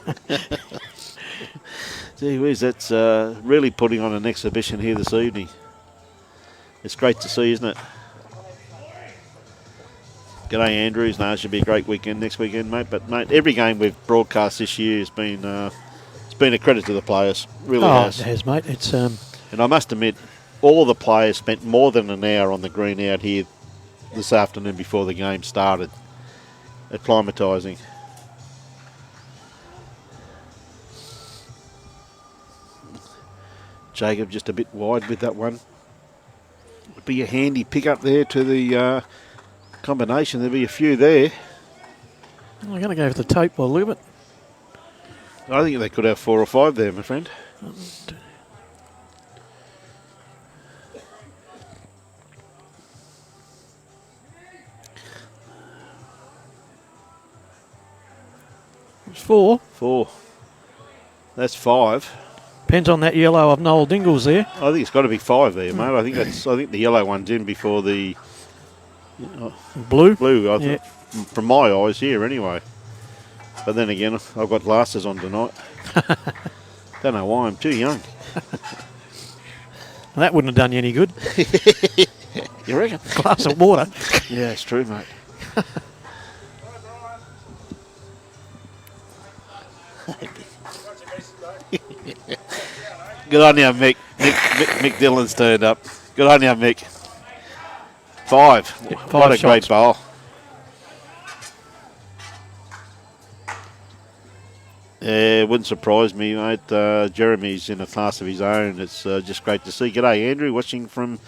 Gee whiz, that's really putting on an exhibition here this evening. It's great to see, isn't it? G'day, Andrews. No, it should be a great weekend next weekend, mate. But, mate, every game we've broadcast this year has been it's been a credit to the players. Really has. It has, mate. It's And I must admit, all the players spent more than an hour on the green out here this afternoon before the game started, acclimatising. Jacob just a bit wide with that one. Would be a handy pick up there to the combination. There'll be a few there. I'm going to go for the tape by a little bit. I think they could have 4 or 5 there, my friend. It's 4. 4. That's 5. Depends on that yellow of Noel Dingles there. I think it's got to be 5 there, mate. I think the yellow one's in before the Blue. blue. Yeah. From my eyes here, anyway. But then again, I've got glasses on tonight. Don't know why. I'm too young. That wouldn't have done you any good. You reckon? Glass of water. Yeah, it's true, mate. Good on you, Mick. Mick Dillon's turned up. Good on you, Mick. 5. What a shots. great bowl. Yeah, it wouldn't surprise me, mate. Jeremy's in a class of his own. It's just great to see. G'day, Andrew, watching from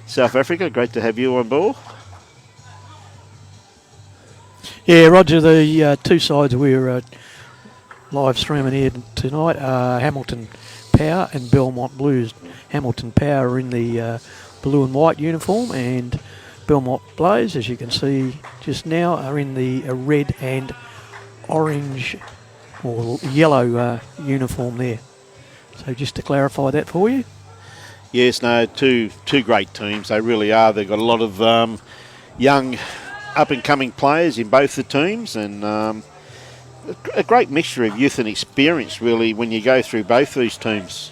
South Africa. Great to have you on board. Yeah, Roger, the two sides we're live streaming here tonight are Hamilton Power and Belmont Blues. Hamilton Power are in the blue and white uniform, and Belmont Blaze, as you can see just now, are in the red and orange or yellow uniform there. So just to clarify that for you. Yes, no, two great teams. They really are. They've got a lot of young, up-and-coming players in both the teams, and a great mixture of youth and experience, really, when you go through both these teams.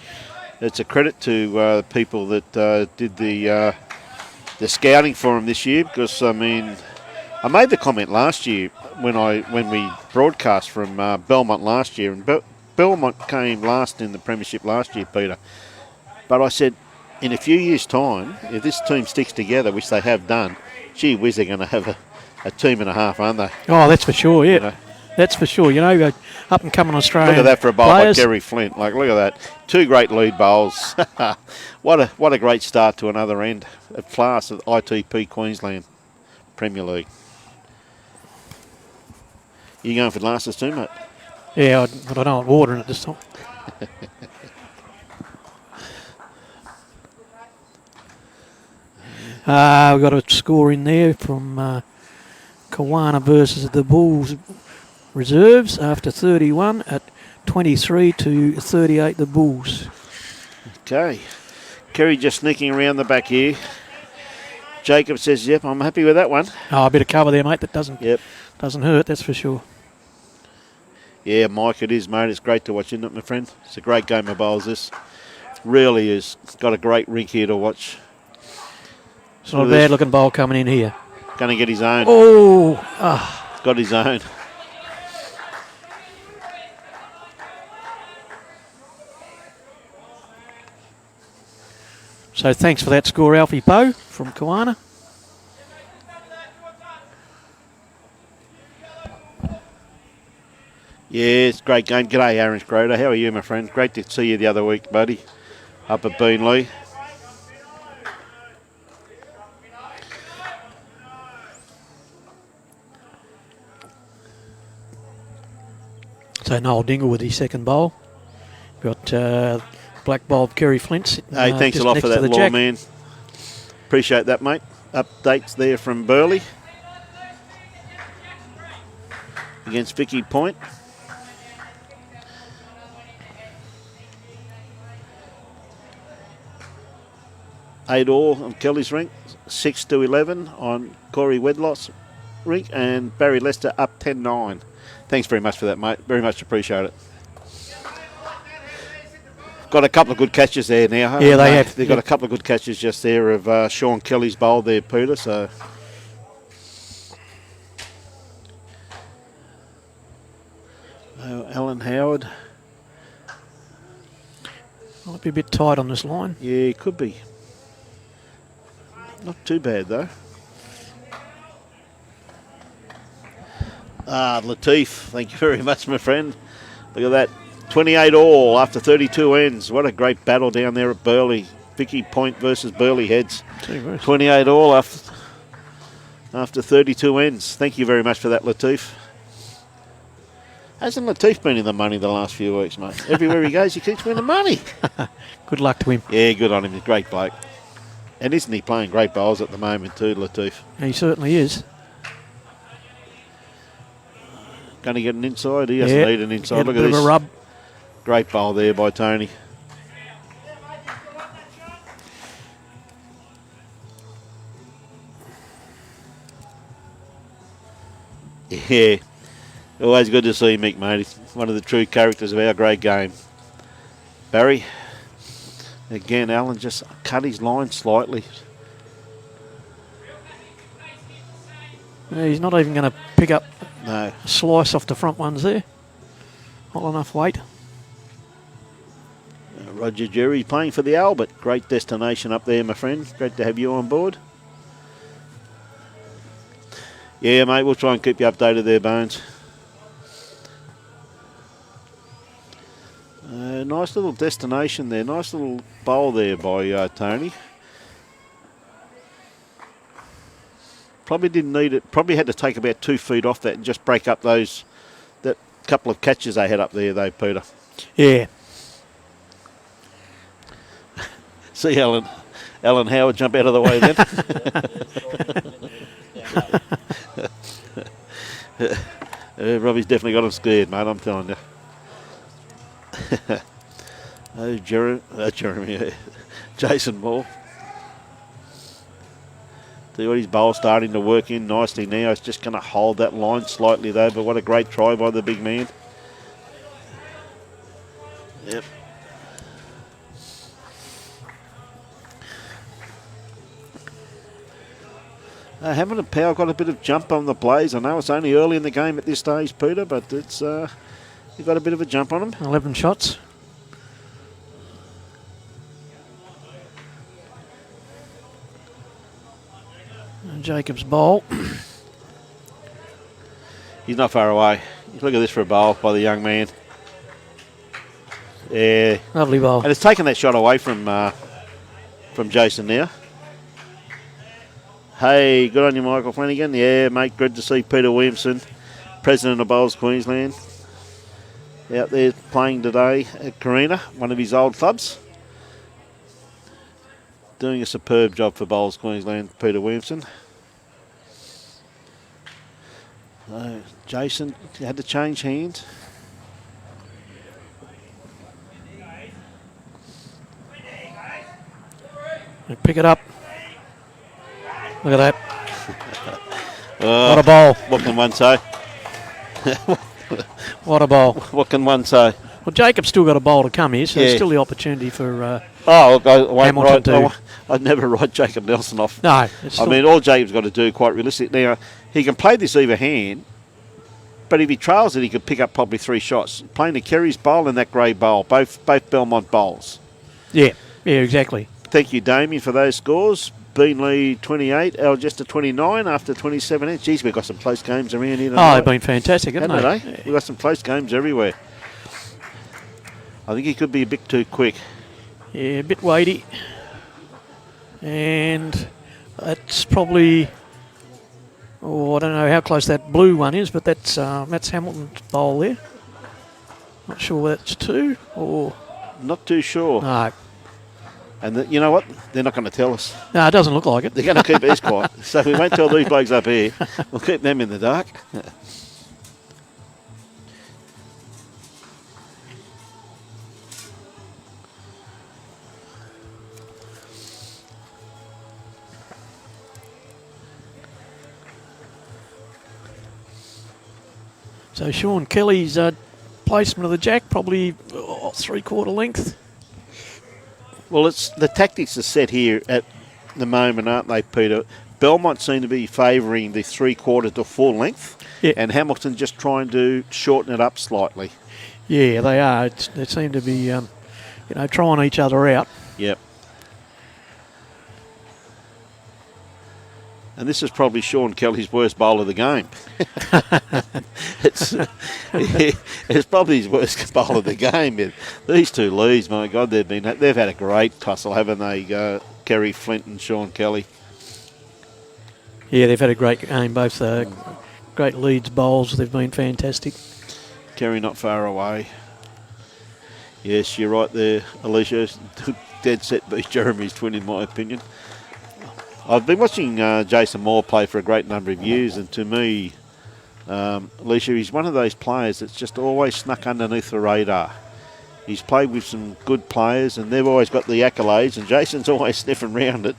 It's a credit to the people that did the scouting for them this year, because, I mean, I made the comment last year when we broadcast from Belmont last year, and Belmont came last in the premiership last year, Peter. But I said, in a few years' time, if this team sticks together, which they have done, gee whiz, they're going to have a team and a half, aren't they? Oh, that's for sure, yeah. You know? That's for sure. You know, up-and-coming Australian Look at that for a bowl players. like Gary Flint. Like, look at that. 2 great lead bowls. What a great start to another end of class of ITP Queensland Premier League. You going for glasses too, mate? Yeah, but I don't want water in it this time. We've got a score in there from Kawana versus the Bulls reserves after 31 at 23 to 38 the Bulls. Okay. Kerry just sneaking around the back here. Jacob says, yep, I'm happy with that one. Oh, a bit of cover there, mate. That doesn't hurt, that's for sure. Yeah, Mike, it is, mate. It's great to watch, isn't it, my friend? It's a great game of bowls, this. Really is. It's got a great rink here to watch. It's not a bad looking bowl coming in here. Going to get his own. Oh, He's got his own. So thanks for that score, Alfie Poe from Kawana. Yeah, it's a great game. G'day, Aaron Schroeder. How are you, my friend? Great to see you the other week, buddy, up at Beenleigh. So Noel Dingle with his second bowl. Got black bowl of Kerry Flint sitting, Hey, thanks a just lot next for to that, the Law jack. Man. Appreciate that, mate. Updates there from Burleigh against Vicky Point. Eight all on Kelly's rink, 6 to 11 on Corey Wedlock's rink, and Barry Lester up 10-9. Thanks very much for that, mate. Very much appreciate it. Got a couple of good catches there now. haven't Yeah, they have. They've got a couple of good catches just there of Sean Kelly's bowl there, Peter. So Alan Howard. Might be a bit tight on this line. Yeah, it could be. Not too bad, though. Latif, thank you very much, my friend. Look at that. 28 all after 32 ends. What a great battle down there at Burleigh. Vicky Point versus Burleigh Heads. 28 all after 32 ends. Thank you very much for that, Latif. Hasn't Latif been in the money the last few weeks, mate? Everywhere he goes, he keeps winning money. Good luck to him. Yeah, good on him. He's a great bloke. And isn't he playing great bowls at the moment too, Latif? He certainly is. Going to get an inside? He doesn't need an inside. Look at this. A rub. Great bowl there by Tony. Yeah. Always good to see Mick, mate. He's one of the true characters of our great game. Barry. Again, Alan just cut his line slightly. Yeah, he's not even going to pick up No. a slice off the front ones there. Not enough weight. Roger Jerry playing for the Albert. Great destination up there, my friend. Great to have you on board. Yeah, mate, we'll try and keep you updated there, Bones. Nice little destination there. Nice little bowl there by Tony. Probably didn't need it. Probably had to take about 2 feet off that and just break up that couple of catches they had up there, though, Peter. Yeah. See Alan Howard jump out of the way then. Robbie's definitely got him scared, mate, I'm telling you. Jeremy, Jason Moore. See what his bowl's starting to work in nicely now. It's just going to hold that line slightly though, but what a great try by the big man. Yep. Hamilton Power got a bit of jump on the Blaze. I know it's only early in the game at this stage, Peter, but it's you got a bit of a jump on them. 11 shots. And Jacob's bowl. He's not far away. Look at this for a bowl by the young man. Yeah. Lovely bowl. And it's taken that shot away from Jason now. Hey, good on you, Michael Flanagan. Yeah, mate, good to see Peter Williamson, President of Bowls Queensland, out there playing today at Carina, one of his old clubs. Doing a superb job for Bowls Queensland, Peter Williamson. Jason had to change hands. Pick it up. Look at that. What a bowl. What can one say? What a bowl. What can one say? Well, Jacob's still got a bowl to come here, so Yeah. there's still the opportunity for Hamilton I'd never write Jacob Nelson off. no. I mean, all Jacob's got to do, quite realistic. Now, he can play this either hand, but if he trails it, he could pick up probably 3 shots. Playing the Kerry's bowl and that grey bowl, both Belmont bowls. yeah, exactly. Thank you, Damien, for those scores. Beanley 28, Algester 29 after 27 ends. Geez, we've got some close games around here tonight. Oh, they've been fantastic, haven't they? Eh? We've got some close games everywhere. I think he could be a bit too quick. Yeah, a bit weighty. And that's probably... Oh, I don't know how close that blue one is, but that's Hamilton's bowl there. Not sure whether it's 2 or... Not too sure. No. And you know what? They're not going to tell us. No, it doesn't look like it. They're going to keep us quiet. So we won't tell these blokes up here. We'll keep them in the dark. So Sean Kelly's placement of the jack, probably 3/4 length. Well, it's the tactics are set here at the moment, aren't they, Peter? Belmont seem to be favouring the 3/4 to full length, Yeah. and Hamilton just trying to shorten it up slightly. Yeah, they are. They seem to be, trying each other out. Yep. And this is probably Sean Kelly's worst bowl of the game. it's probably his worst bowl of the game. These two leads, my God, they've had a great tussle, haven't they? Kerry Flint and Sean Kelly. Yeah, they've had a great game. Both great leads bowls. They've been fantastic. Kerry not far away. Yes, you're right there, Alicia. Dead set beat Jeremy's twin, in my opinion. I've been watching Jason Moore play for a great number of years, and to me, Alicia, he's one of those players that's just always snuck underneath the radar. He's played with some good players, and they've always got the accolades, and Jason's always sniffing around it,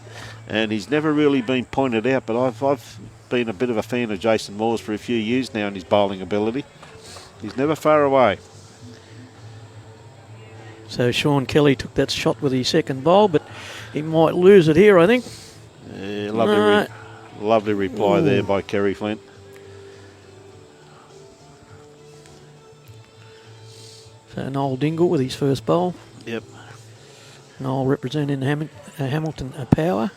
and he's never really been pointed out, but I've been a bit of a fan of Jason Moore's for a few years now in his bowling ability. He's never far away. So Sean Kelly took that shot with his second bowl, but he might lose it here, I think. Yeah, No. lovely reply there by Kerry Flint. So Noel Dingle with his first bowl. Yep. Noel representing Hamilton Power.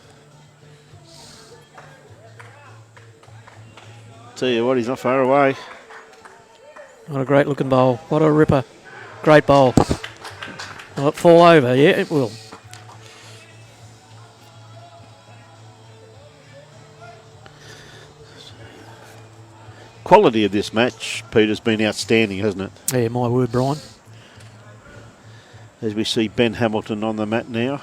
Tell you what, he's not far away. What a great looking bowl. What a ripper. Great bowl. Will it fall over? Yeah, it will. Quality of this match, Peter's been outstanding, hasn't it? Yeah, my word, Brian. As we see Ben Hamilton on the mat now,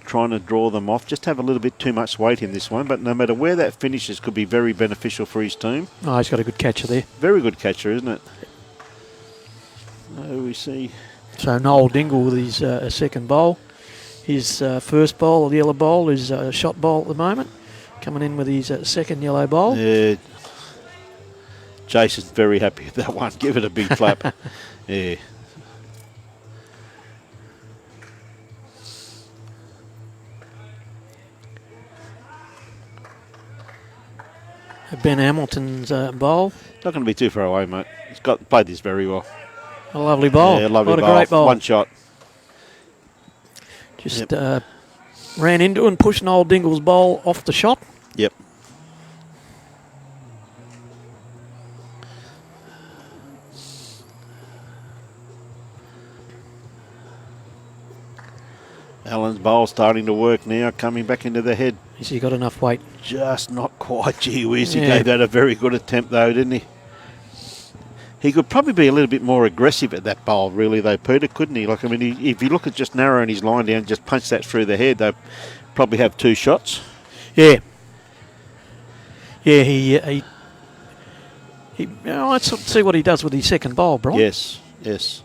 trying to draw them off. Just have a little bit too much weight in this one, but no matter where that finishes could be very beneficial for his team. Oh, he's got a good catcher there. Very good catcher, isn't it? We see. So Noel Dingle with his second bowl. His first bowl, the yellow bowl, is a shot bowl at the moment. Coming in with his second yellow bowl. Jason's very happy with that one. Give it a big clap. Yeah. Ben Hamilton's bowl. Not going to be too far away, mate. He's played this very well. A lovely bowl. Yeah, lovely what bowl. a great bowl. One shot. Just ran into and pushed Noel Dingle's bowl off the shot. Yep. Allen's bowl starting to work now, coming back into the head. Has he got enough weight? Just not quite. Gee whiz, he Yeah. gave that a very good attempt though, didn't he? He could probably be a little bit more aggressive at that bowl, really, though, Peter, couldn't he? Like, I mean, if you look at just narrowing his line down, just punch that through the head, they'd probably have two shots. Yeah. Yeah, he let's see what he does with his second bowl, Brian. Yes, yes.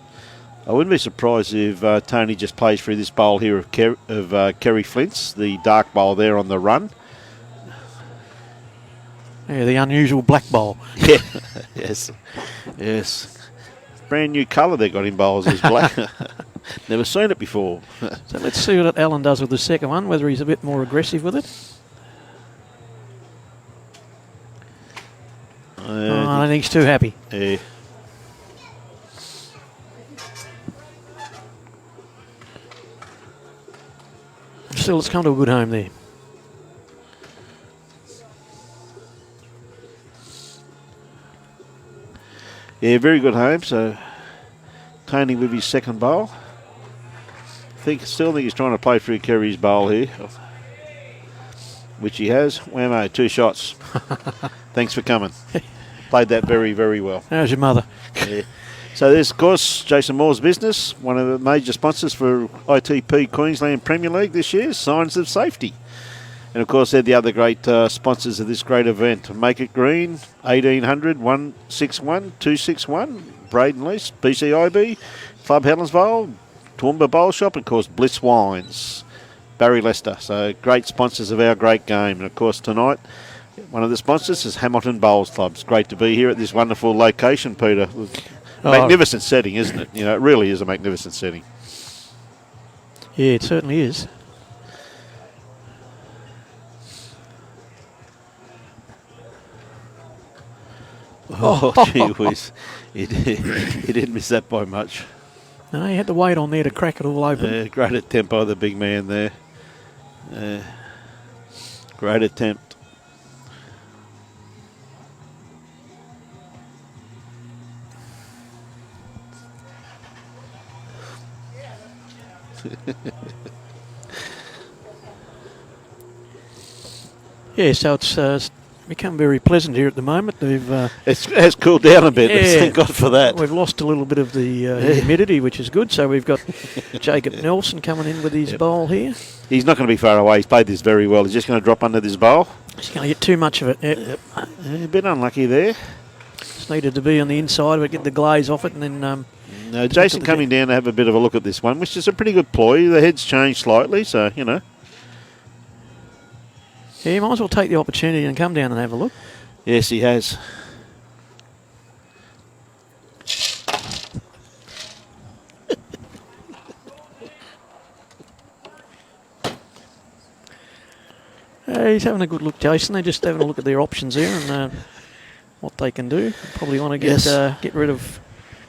I wouldn't be surprised if Tony just plays through this bowl here of Kerry Flint's, the dark bowl there on the run. Yeah, the unusual black bowl. Yeah, yes, yes. Brand new colour they got in bowls is black. Never seen it before. So let's see what Alan does with the second one, whether he's a bit more aggressive with it. I don't think he's too happy. Yeah. Still, it's come to a good home there. Yeah, very good home. So Tony with his second bowl. Still think he's trying to play through Kerry's bowl here, which he has. Whammo, two shots. Thanks for coming. Played that very, very well. How's your mother? Yeah. So there's, of course, Jason Moore's business, one of the major sponsors for ITP Queensland Premier League this year, Signs of Safety. And, of course, they're the other great sponsors of this great event. Make It Green, 1800 161 261, Braden Lease, BCIB, Club Helensvale, Toowoomba Bowl Shop, and, of course, Bliss Wines, Barry Lester. So great sponsors of our great game. And, of course, tonight, one of the sponsors is Hamilton Bowls Club. It's great to be here at this wonderful location, Peter. Magnificent setting, isn't it? You know, it really is a magnificent setting. Yeah, it certainly is. Oh, gee whiz. He didn't miss that by much. No, he had the weight on there to crack it all open. Great attempt by the big man there. Great attempt. Yeah, so it's become very pleasant here at the moment. It has cooled down a bit. Yeah. Thank God for that. We've lost a little bit of the humidity, which is good. So we've got Jacob Nelson coming in with his bowl here. He's not going to be far away. He's played this very well. He's just going to drop under this bowl. He's going to get too much of it. A bit unlucky there. Just needed to be on the inside, but get the glaze off it, and then. No, Jason coming down to have a bit of a look at this one, which is a pretty good ploy. The head's changed slightly, so you know. Yeah, you might as well take the opportunity and come down and have a look. Yes, he has. He's having a good look, Jason. They're just having a look at their options there and what they can do. Probably want to get rid of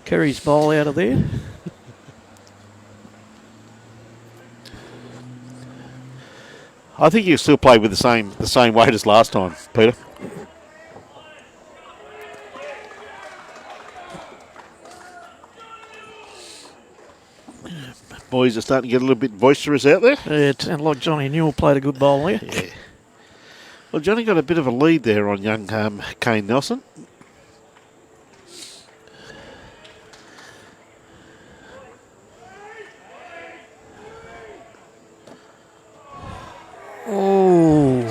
Kerry's bowl out of there. I think you still play with the same weight as last time, Peter. Boys are starting to get a little bit boisterous out there. It sounded like Johnny Newell played a good bowl there. Yeah. Well, Johnny got a bit of a lead there on young Kane Nelson. Oh.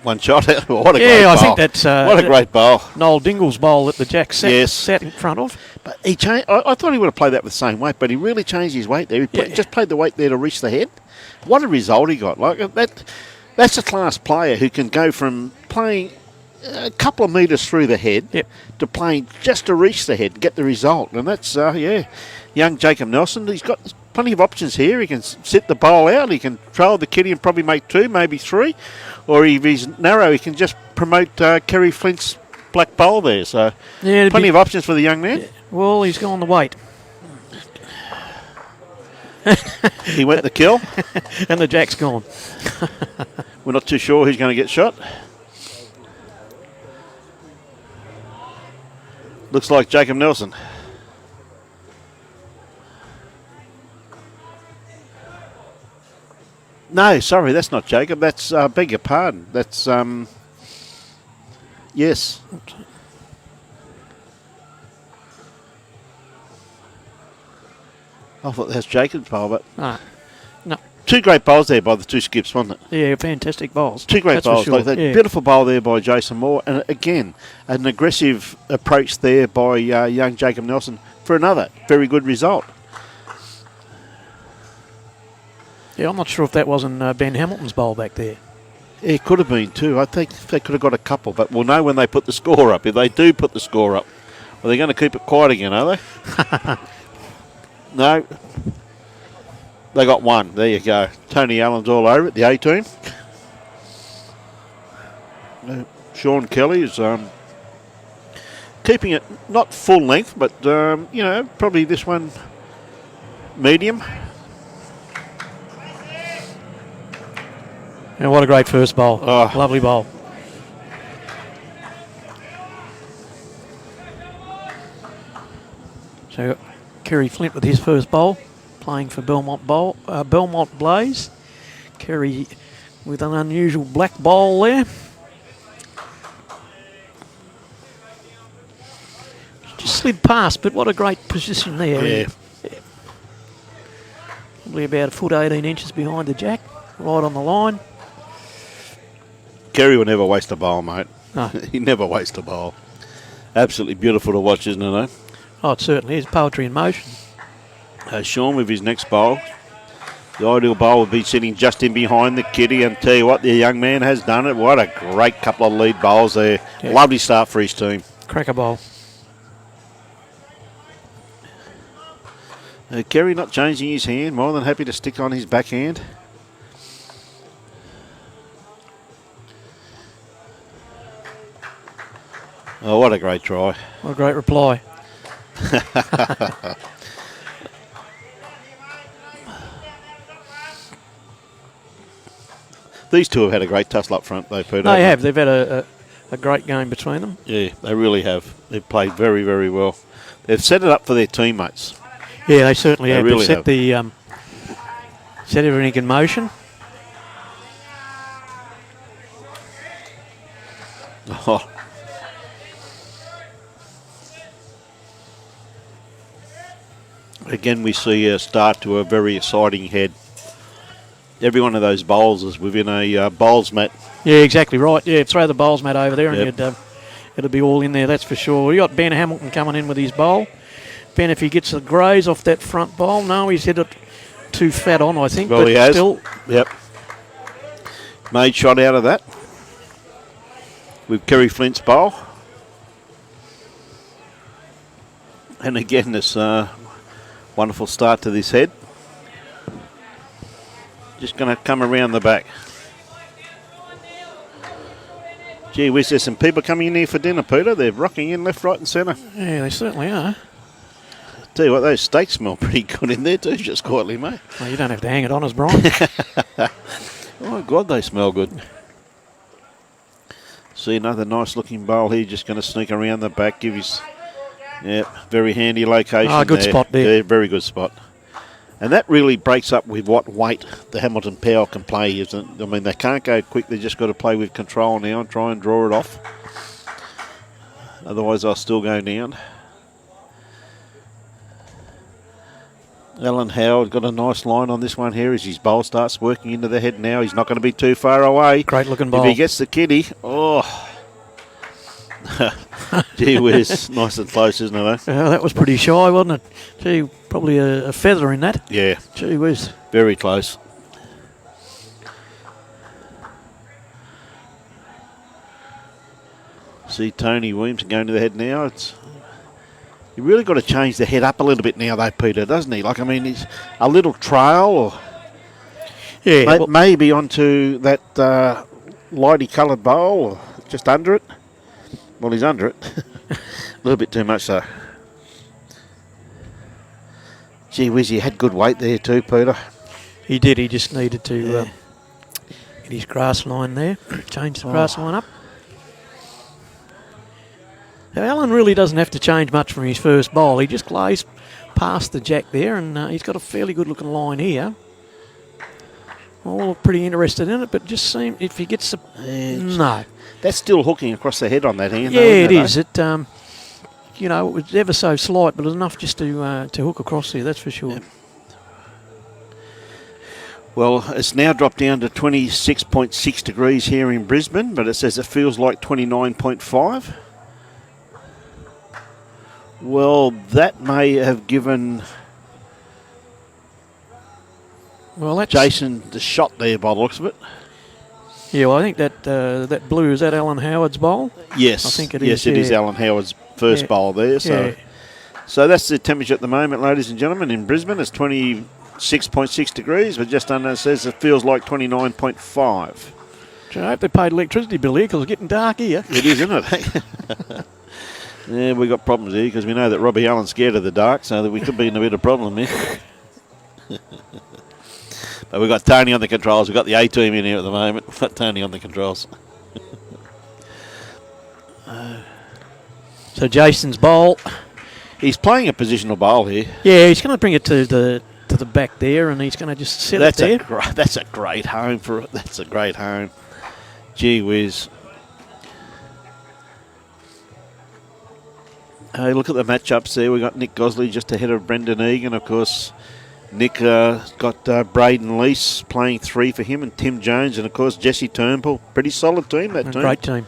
One shot. What a great Yeah, I bowl. think that's what a great bowl. Noel Dingle's bowl that the Jack Yes. sat in front of. But he changed. I thought he would have played that with the same weight, but he really changed his weight there. He just played the weight there to reach the head. What a result he got! Like that. That's a class player who can go from playing a couple of metres through the head to playing just to reach the head and get the result. And that's young Jacob Nelson. He's got plenty of options here. He can sit the bowl out. He can trail the kitty and probably make 2, maybe 3. Or if he's narrow, he can just promote Kerry Flint's black bowl there. So plenty of options for the young man. Well, he's gone the weight. He went the kill. And the Jack's gone. We're not too sure who's going to get shot. Looks like Jacob Nelson. No, sorry, that's not Jacob. That's, beg your pardon. That's, yes. I thought that's Jacob's bowl, but... No. 2 great bowls there by the 2 skips, wasn't it? Yeah, fantastic bowls. 2 great That's bowls. for sure. Like that Yeah. beautiful bowl there by Jason Moore. And again, an aggressive approach there by young Jacob Nelson for another very good result. Yeah, I'm not sure if that wasn't Ben Hamilton's bowl back there. It could have been too. I think they could have got a couple, but we'll know when they put the score up. If they do put the score up, are they going to keep it quiet again, are they? No. They got 1. There you go. Tony Allen's all over it, the A-team. Sean Kelly is keeping it not full length, but, probably this one medium. And what a great first bowl. Oh. Lovely bowl. So Kerry Flint with his first bowl, playing for Belmont Blaze. Kerry with an unusual black bowl there. Just slid past, but what a great position there. Yeah. Probably about 1.18 feet behind the Jack, right on the line. Kerry will never waste a bowl, mate. No. He never wastes a bowl. Absolutely beautiful to watch, isn't it? Oh, it certainly is. Poetry in motion. Sean with his next bowl. The ideal bowl would be sitting just in behind the kitty, and tell you what, the young man has done it. What a great couple of lead bowls there. Yeah. Lovely start for his team. Cracker bowl. Kerry not changing his hand, more than happy to stick on his backhand. Oh, what a great try. What a great reply. These two have had a great tussle up front, though, Peter. They have. They've had a great game between them. Yeah, they really have. They've played very, very well. They've set it up for their teammates. Yeah, they certainly have. Really They've set set everything in motion. Oh. Again, we see a start to a very exciting head. Every one of those bowls is within a bowls mat. Yeah, exactly right. Yeah, throw the bowls mat over there and Yep. it'll be all in there, that's for sure. We got Ben Hamilton coming in with his bowl. Ben, if he gets the graze off that front bowl, no, he's hit it too fat on, I think. Well, but he has. still, Yep. Made shot out of that with Kerry Flint's bowl. And again, this wonderful start to this head. Just going to come around the back. Gee whiz, there's some people coming in here for dinner, Peter. They're rocking in left, right and centre. yeah, they certainly are. Tell you what, those steaks smell pretty good in there too, just quietly, mate. Well, you don't have to hang it on us, Brian. Oh, God, they smell good. See another nice looking bowl here, just going to sneak around the back, give his, very handy location. Oh, good spot there. Yeah, very good spot. And that really breaks up with what weight the Hamilton Power can play. Isn't? I mean, they can't go quick. They've just got to play with control now and try and draw it off. Otherwise, they'll still go down. Alan Howard got a nice line on this one here as his bowl starts working into the head now. He's not going to be too far away. Great looking bowl. If he gets the kitty, oh. Gee whiz, nice and close, isn't it? That was pretty shy, wasn't it? Gee, probably a feather in that. Yeah, Gee whiz. very close. See Tony Williamson going to the head now. You really got to change the head up a little bit now, though, Peter, doesn't he? Like, I mean, he's a little trail, or Yeah, maybe onto that lighty coloured bowl, or just under it. Well, he's under it. A little bit too much, though. Gee whiz, he had good weight there too, Peter. he did. He just needed to get his grass line there. Change the grass line up. Now, Alan really doesn't have to change much from his first bowl. He just glays past the jack there, and he's got a fairly good looking line here. All pretty interested in it, but just seem if he gets the no. That's still hooking across the head on that hand. Yeah, though, it isn't is. It it was ever so slight, but enough just to hook across there. That's for sure. Yep. Well, it's now dropped down to 26.6 degrees here in Brisbane, but it says it feels like 29.5. Well, that may have given That's Jason the shot there by the looks of it. Yeah, well, I think that blue is that Alan Howard's bowl. Yes, I think it yes, is. it is Alan Howard's first bowl there. So, so that's the temperature at the moment, ladies and gentlemen, in Brisbane. It's 26.6 degrees, but just under it says it feels like 29.5. I hope they paid electricity bill here because it's getting dark here. It is, isn't it? Yeah, we've got problems here because we know that Robbie Allen's scared of the dark, so that we could be in a bit of problem here. But we've got Tony on the controls. We've got the A-team in here at the moment. We've got Tony on the controls. So Jason's bowl. He's playing a positional bowl here. Yeah, he's going to bring it to the back there, and he's going to just sit it there. That's a great home for it. That's a great home. Gee whiz. Hey, look at the matchups there. We've got Nick Gosley just ahead of Brendan Egan. Of course, Nick got Braden Lease playing 3 for him, and Tim Jones, and of course Jesse Turnbull. Pretty solid team, that team. Great team.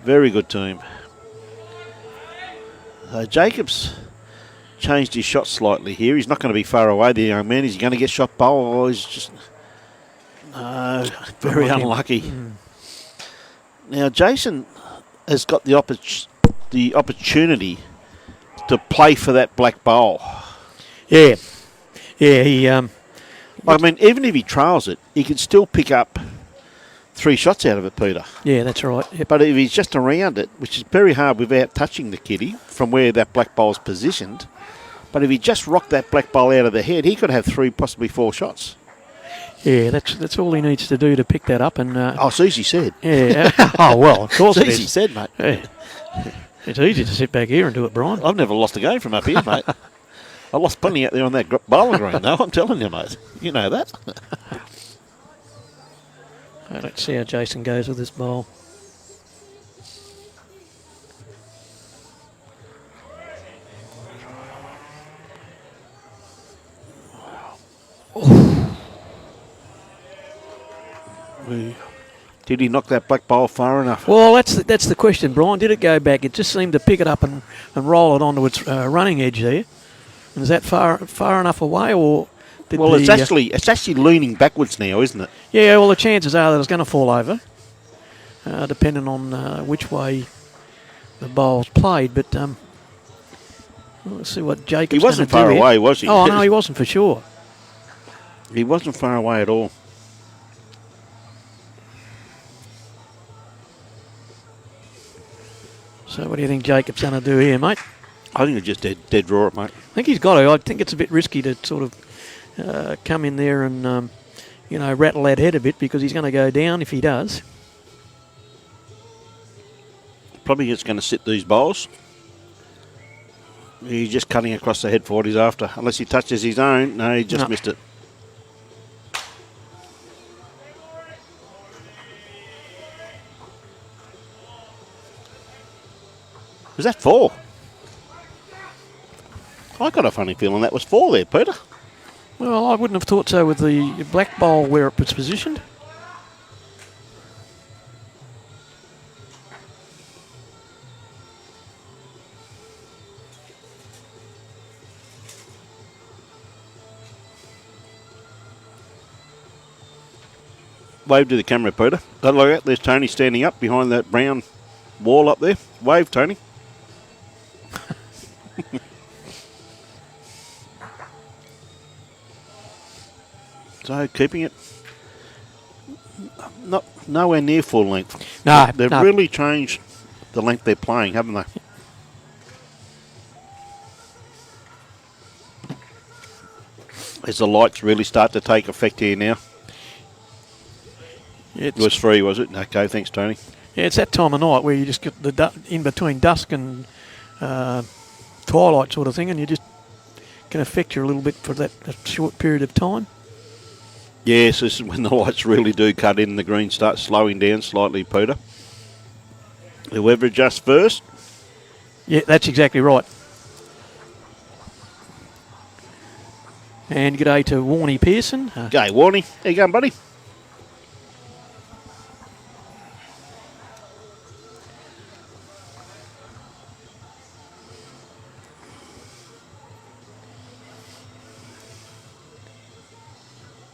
Very good team. Jacobs changed his shot slightly here. He's not going to be far away, the young man. Is he going to get shot bowl? Or he's just very unlucky. Now, Jason has got the opportunity to play for that black bowl. Yeah. Yeah, he... I mean, even if he trails it, he can still pick up 3 shots out of it, Peter. Yeah, that's right. Yep. But if he's just around it, which is very hard without touching the kitty from where that black bowl's positioned, but if he just rocked that black bowl out of the head, he could have 3, possibly 4 shots. Yeah, that's all he needs to do to pick that up. And Oh, it's easy said. yeah. Oh well, of course It's it easy is. said, mate. Yeah. It's easy to sit back here and do it, Brian. I've never lost a game from up here, mate. I lost plenty out there on that bowling green, though, I'm telling you, mate. You know that. Let's see how Jason goes with this bowl. Did he knock that black bowl far enough? Well, that's the question, Brian. Did it go back? It just seemed to pick it up and roll it onto its running edge there. And is that far enough away, or did Well, it's actually leaning backwards now, isn't it? yeah, well, the chances are that it's going to fall over, depending on which way the bowl's played. But let's see what Jacob's He wasn't gonna do far here. away, was he? Oh, no, he wasn't for sure. He wasn't far away at all. So what do you think Jacob's going to do here, mate? I think it's just dead draw it, mate. I think he's got to. I think it's a bit risky to sort of come in there and, rattle that head a bit, because he's going to go down if he does. Probably just going to sit these bowls. He's just cutting across the head for what he's after. Unless he touches his own. No, he just missed it. Was that 4? I got a funny feeling that was 4 there, Peter. Well, I wouldn't have thought so with the black bowl where it was positioned. Wave to the camera, Peter. Don't look out. There's Tony standing up behind that brown wall up there. Wave, Tony. So keeping it nowhere near full length. No, They've really changed the length they're playing, haven't they? As the lights really start to take effect here now. It was 3, was it? Okay, thanks, Tony. Yeah, it's that time of night where you just get the in between dusk and twilight sort of thing, and you just can affect you a little bit for that short period of time. Yes, this is when the lights really do cut in, the green starts slowing down slightly, Peter. Whoever adjusts first. Yeah, that's exactly right. And g'day to Warnie Pearson. Okay, Warnie. How you going, buddy?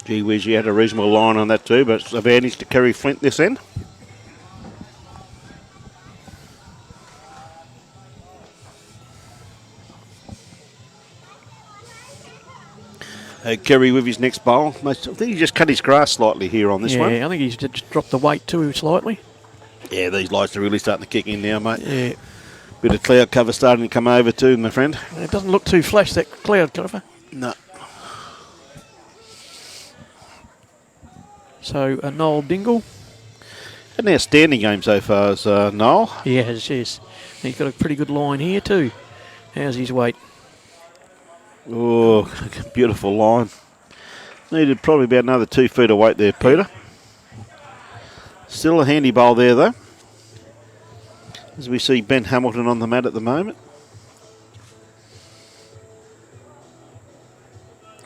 Gee whiz, you had a reasonable line on that too, but it's advantage to Kerry Flint this end. Kerry with his next bowl. I think he just cut his grass slightly here on this one. Yeah, I think he's just dropped the weight too slightly. Yeah, these lights are really starting to kick in now, mate. Yeah. Bit of cloud cover starting to come over too, my friend. It doesn't look too flash, that cloud cover. No. So, Noel Dingle. And now standing game so far as Noel. He has, yes. He's got a pretty good line here too. How's his weight? Oh, beautiful line. Needed probably about another 2 feet of weight there, Peter. Still a handy bowl there, though. As we see Ben Hamilton on the mat at the moment.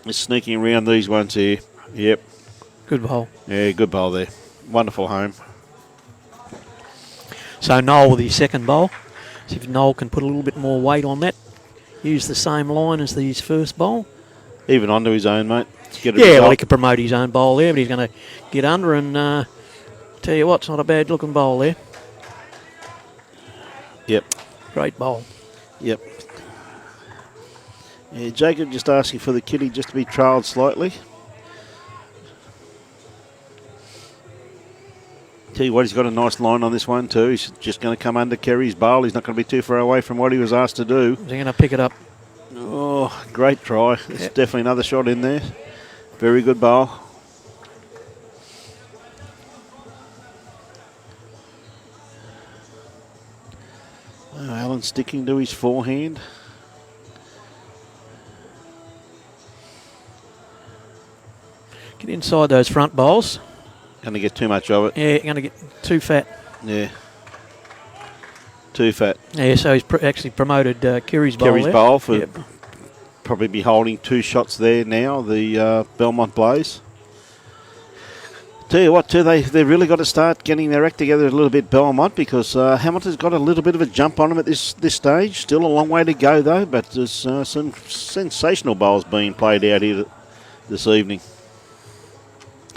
He's sneaking around these ones here. Yep. Good bowl. Yeah, good bowl there. Wonderful home. So Noel with his second bowl. See if Noel can put a little bit more weight on that. Use the same line as his first bowl. Even onto his own, mate. Yeah, well, he could promote his own bowl there, but he's going to get under and tell you what, it's not a bad looking bowl there. Yep. Great bowl. Yep. Yeah, Jacob just asking for the kitty just to be trailed slightly. Tell you what, he's got a nice line on this one too. He's just going to come under Kerry's bowl. He's not going to be too far away from what he was asked to do. They're going to pick it up. Oh, great try. It's definitely another shot in there. Very good bowl. Oh, Alan sticking to his forehand. Get inside those front bowls. Going to get too much of it. Yeah, going to get too fat. Yeah. Too fat. Yeah, so he's actually promoted Kerry's bowl. Kerry's there. bowl for Yep. probably be holding 2 shots there now, the Belmont Blaze. Tell you what, too, they've really got to start getting their act together a little bit, Belmont, because Hamilton's got a little bit of a jump on them at this stage. Still a long way to go, though, but there's some sensational bowls being played out here this evening.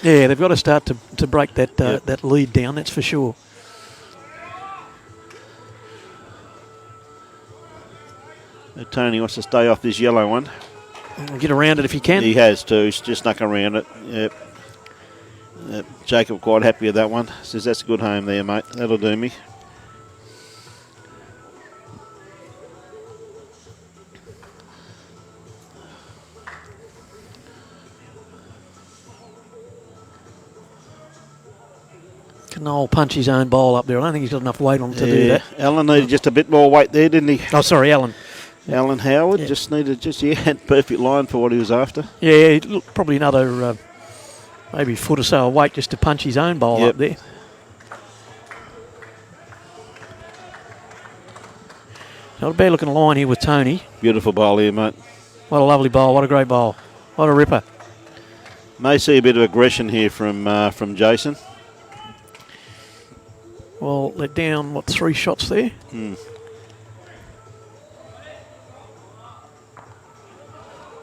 Yeah, they've got to start to break that lead down, that's for sure. Tony wants to stay off this yellow one. Get around it if you can. He has too. He's just snuck around it. Yep. Jacob quite happy with that one. Says that's a good home there, mate. That'll do me. Can Noel punch his own bowl up there? I don't think he's got enough weight on him to do that. Alan needed just a bit more weight there, didn't he? Oh, sorry, Alan. Alan Howard just needed perfect line for what he was after. Yeah, probably another maybe foot or so of weight just to punch his own bowl up there. Not a bad looking line here with Tony. Beautiful bowl here, mate. What a lovely bowl. What a great bowl. What a ripper. May see a bit of aggression here from Jason. Well, let down, 3 shots there?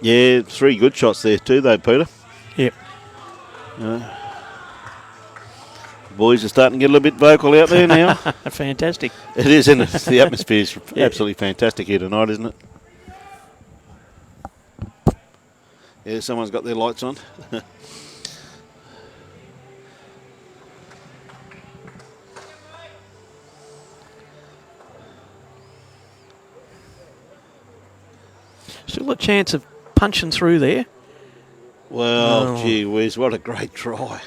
Yeah, 3 good shots there too, though, Peter. Yep. Boys are starting to get a little bit vocal out there now. Fantastic. It is, isn't it? The atmosphere's absolutely fantastic here tonight, isn't it? Yeah, someone's got their lights on. Still a chance of punching through there. Well, gee whiz, what a great try.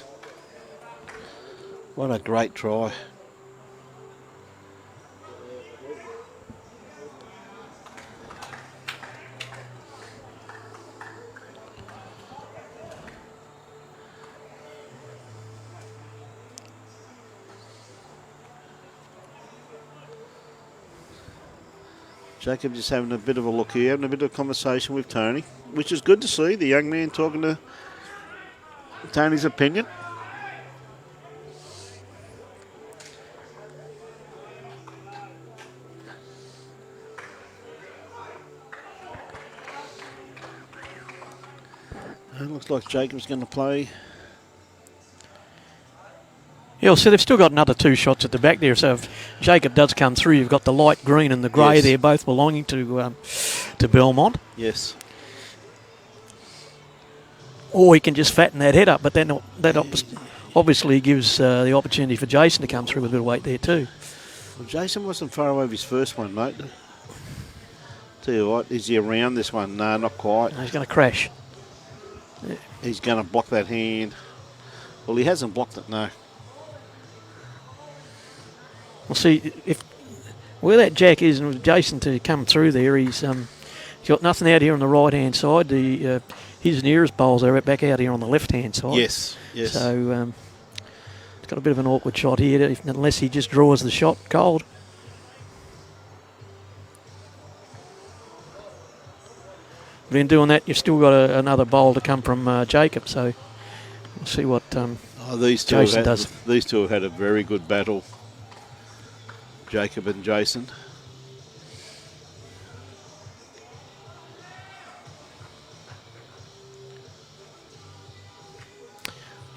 What a great try. Jacob just having a bit of a look here, having a bit of a conversation with Tony, which is good to see, the young man talking to Tony's opinion. It looks like Jacob's going to play. Yeah, so they've still got another 2 shots at the back there. So if Jacob does come through, you've got the light green and the grey there, both belonging to Belmont. Yes. Or he can just fatten that head up, but then that obviously gives the opportunity for Jason to come through with a bit of weight there too. Well, Jason wasn't far away with his first one, mate. Tell you what, is he around this one? No, not quite. No, he's going to crash. He's going to block that hand. Well, he hasn't blocked it, no. We'll see if where that jack is, and with Jason to come through there, he's got nothing out here on the right hand side. His nearest bowls are back out here on the left hand side. Yes. So it's got a bit of an awkward shot here, unless he just draws the shot cold. But in doing that, you've still got another bowl to come from Jacob. So we'll see what Jason does. These two have had a very good battle. Jacob and Jason.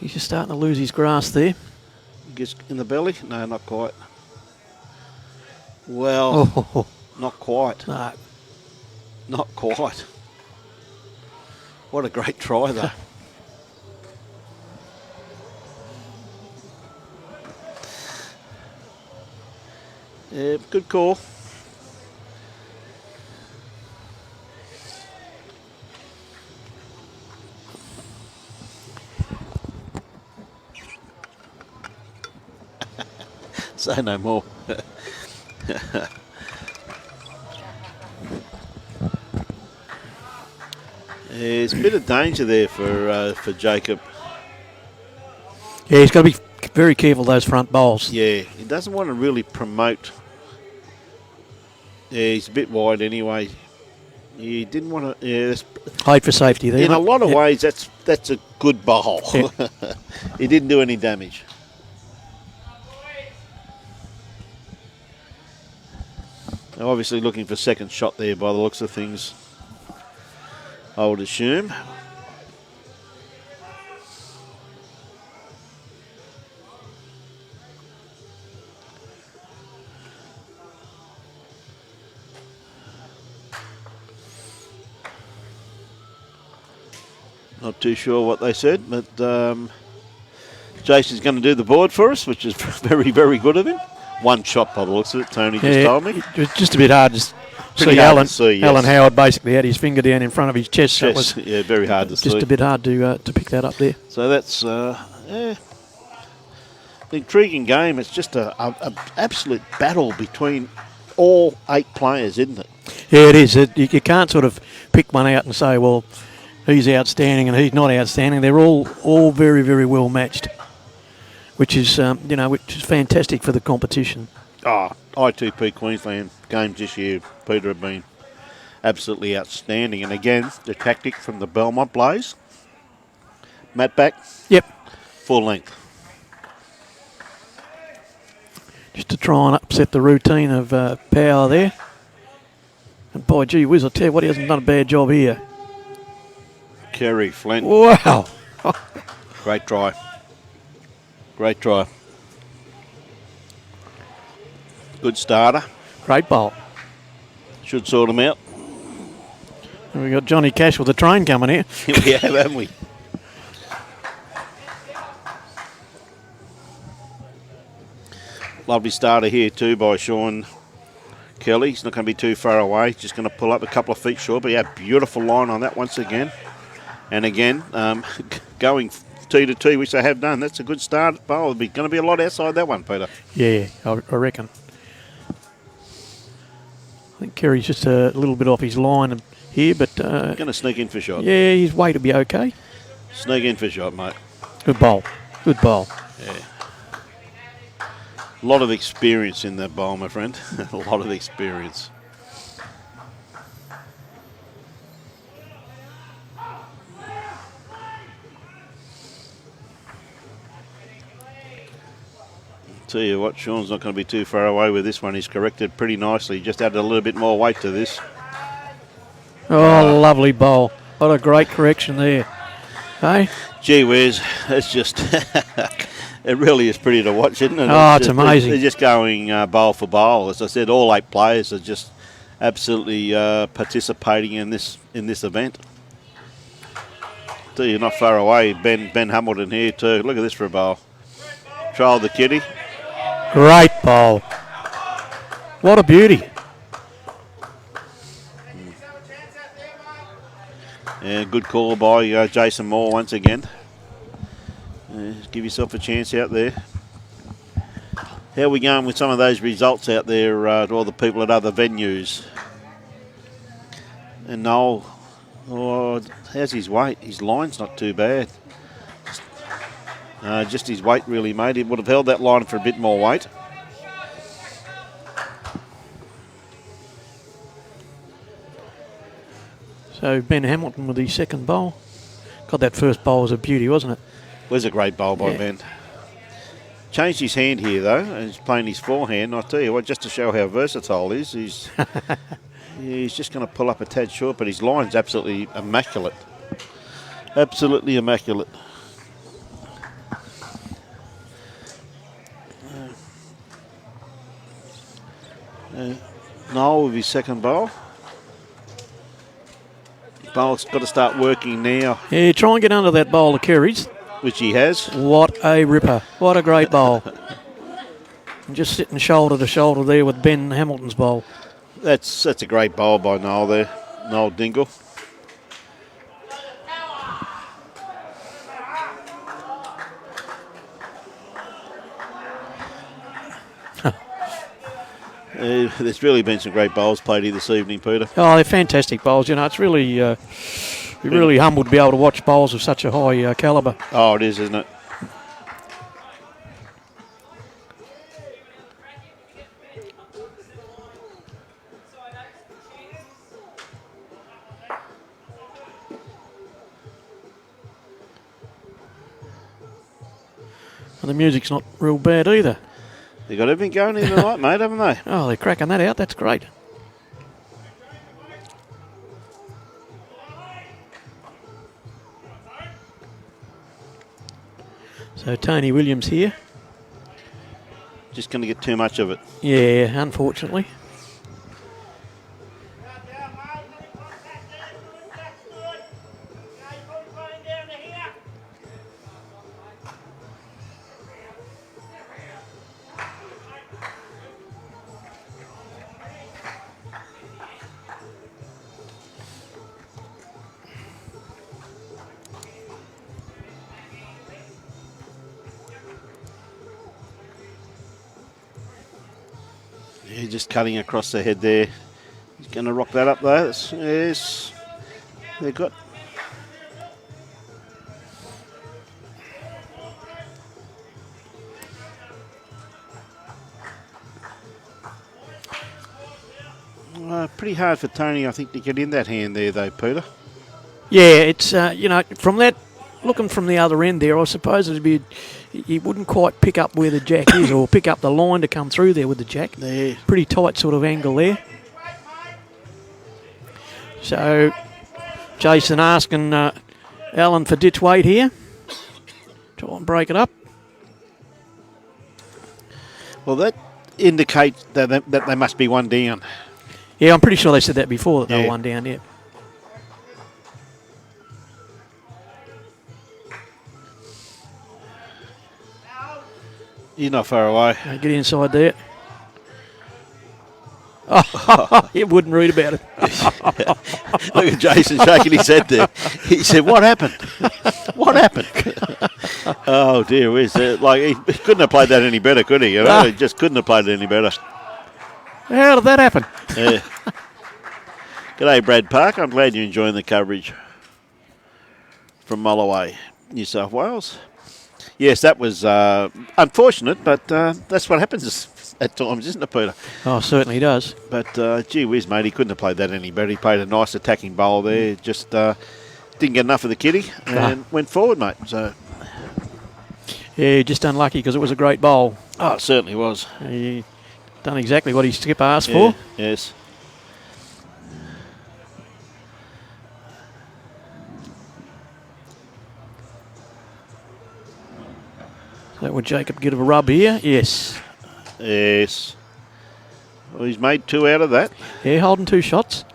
He's just starting to lose his grasp there. Gets in the belly? No, not quite. Well, not quite. No. Not quite. What a great try, though. Yeah, good call. Say no more. There's a bit of danger there for Jacob. Yeah, he's got to be very careful of those front bowls. Yeah, he doesn't want to really promote. Yeah, he's a bit wide anyway. He didn't want to. Yeah, Hide for safety there. in a mate. lot of Yep. ways, that's a good bowl. Yeah. He didn't do any damage. They're obviously looking for second shot there by the looks of things, I would assume. Not too sure what they said, but Jason's going to do the board for us, which is very, very good of him. One shot by the looks of it, Tony just told me. It was just a bit hard to Pretty see. hard Alan, to see, yes. Alan Howard basically had his finger down in front of his chest. So it was Yeah, very hard to just see. a bit hard to pick that up there. So that's an intriguing game. It's just an absolute battle between all 8 players, isn't it? Yeah, it is. You can't sort of pick one out and say, well, he's outstanding and he's not outstanding. They're all very, very well matched, which is which is fantastic for the competition. I2P Queensland games this year, Peter, have been absolutely outstanding. And again, the tactic from the Belmont Blaze. Matt back, Yep, full length. just to try and upset the routine of Power there. And by gee whiz, I tell you what, he hasn't done a bad job here. Kerry Flint, Wow. great try. Great try. Good starter. Great bowl. Should sort him out. And we got Johnny Cash with the train coming here. We have, haven't we? Lovely starter here too by Sean Kelly. He's not going to be too far away. Just going to pull up a couple of feet short. But yeah, beautiful line on that once again. And again, going tee to tee, which they have done. That's a good start. Oh, there'll be going to be a lot outside that one, Peter. Yeah, I reckon. I think Kerry's just a little bit off his line here, but Going to sneak in for shot. yeah, his weight will be okay. Sneak in for shot, mate. Good bowl. Good bowl. Yeah. A lot of experience in that bowl, my friend. A lot of experience. Tell you what, Sean's not going to be too far away with this one. He's corrected pretty nicely. Just added a little bit more weight to this. Oh, lovely bowl. What a great correction there. Hey? Gee whiz, it's just, it really is pretty to watch, isn't it? Oh, it's just, amazing. They're just going bowl for bowl. As I said, all 8 players are just absolutely participating in this event. Tell you, not far away, Ben Hamilton here too. Look at this for a bowl. Trial the kitty. Great bowl. What a beauty. Yeah, good call by Jason Moore once again. Give yourself a chance out there. How are we going with some of those results out there to all the people at other venues? And Noel, how's his weight? His line's not too bad. Just his weight really, mate. He would have held that line for a bit more weight. So Ben Hamilton with his second bowl. God, that first bowl was a beauty, wasn't it? Was a great bowl by Ben. Changed his hand here though, and he's playing his forehand. I tell you what, just to show how versatile he is, he's just going to pull up a tad short, but his line's absolutely immaculate. Absolutely immaculate. Noel with his second bowl. Bowl's got to start working now, Yeah, try and get under that bowl of Kerry's. which he has. What a ripper. What a great bowl. And just sitting shoulder to shoulder there with Ben Hamilton's bowl. That's a great bowl by Noel there, Noel Dingle. There's really been some great bowls played here this evening, Peter. Oh, they're fantastic bowls. You know, it's really, you're really humbled to be able to watch bowls of such a high calibre. Oh, it is, isn't it? And the music's not real bad either. They've got everything going in tonight, mate, haven't they? Oh, they're cracking that out. That's great. So Tony Williams here. Just going to get too much of it. Yeah, unfortunately. Yeah, just cutting across the head there. He's going to rock that up though. Yes, they've got. Pretty hard for Tony, I think, to get in that hand there though, Peter. Yeah, it's, you know, from that, looking from the other end there, I suppose he wouldn't quite pick up where the jack is or pick up the line to come through there with the jack. There. Pretty tight sort of angle there. So, Jason asking Alan for ditch weight here. Try and break it up. Well, that indicates that they must be one down. Yeah, I'm pretty sure they said that before, that they were Yeah. one down, yeah. He's not far away. Get inside there. Oh, he wouldn't read about it. Look at Jason shaking his head there. He said, "What happened? What happened?" Oh dear, like he couldn't have played that any better, could he? You know, he just couldn't have played it any better. How did that happen? Yeah. G'day, Brad Park. I'm glad you're enjoying the coverage from Mulloway, New South Wales. Yes, that was unfortunate, but that's what happens at times, isn't it, Peter? Oh, certainly does. But gee whiz, mate, he couldn't have played that any better. He played a nice attacking bowl there. Just didn't get enough of the kitty and went forward, mate. So Yeah, just unlucky because it was a great bowl. oh, it certainly was. He done exactly what his skipper asked Yeah, for. yes. So would Jacob get a rub here? Yes. Yes. Well, he's made 2 out of that. Yeah, holding 2 shots.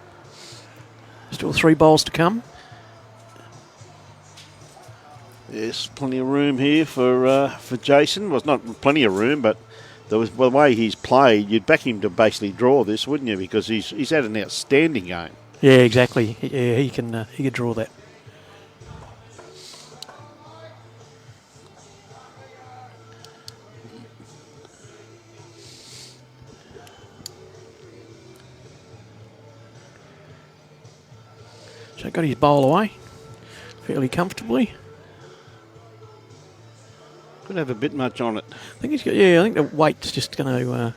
Still 3 bowls to come. Yes, plenty of room here for Jason. Well, it's not plenty of room, but the way he's played, you'd back him to basically draw this, wouldn't you? Because he's had an outstanding game. Yeah, exactly. Yeah, he can draw that. So got his bowl away fairly comfortably. Could have a bit much on it. I think he's got. Yeah, I think the weight's just going to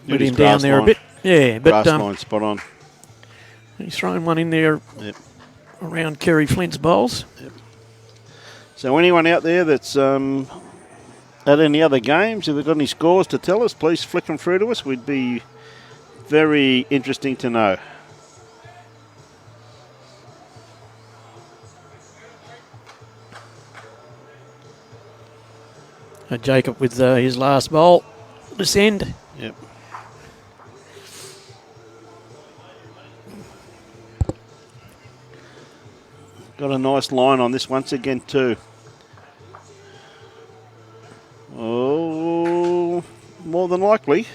let his him down grass there line. a bit. Yeah, but Grass line spot on. he's thrown one in there Yep. around Kerry Flint's bowls. So anyone out there that's at any other games, if they've got any scores to tell us, please flick them through to us. We'd be very interesting to know. Jacob with his last bowl descend. Yep. Got a nice line on this once again too. Oh, than likely.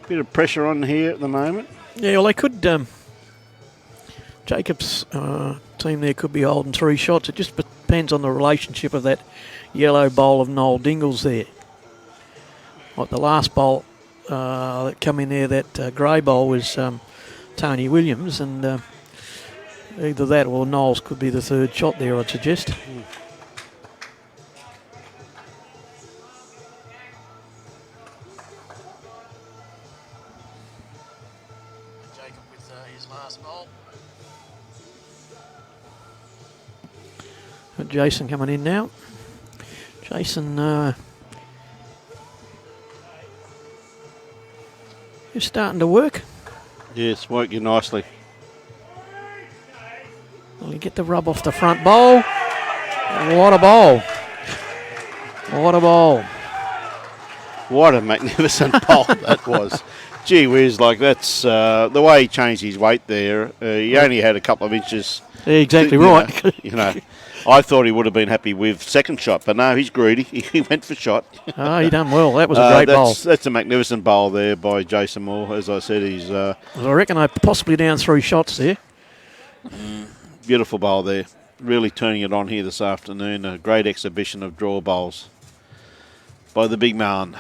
Bit of pressure on here at the moment. Yeah, well, they could. Jacob's team there could be holding 3 shots. It just depends on the relationship of that yellow bowl of Noel Dingles there. Like the last bowl that come in there, that grey bowl was Tony Williams, and either that or Knowles could be the 3rd shot there, I'd suggest. Jacob with his last bowl. Jason coming in now. Jason is starting to work. Yes, working nicely. Will he get the rub off the front bowl? What a bowl. What a bowl. What a magnificent bowl that was. Gee whiz, like that's the way he changed his weight there. He only had a couple of inches. Yeah, exactly right. You know, I thought he would have been happy with second shot, but no, he's greedy. He went for shot. Oh, he done well. That was a great bowl. That's a magnificent bowl there by Jason Moore. As I said, he's I reckon they're possibly down 3 shots there. beautiful bowl there. Really turning it on here this afternoon. A great exhibition of draw bowls by the big man.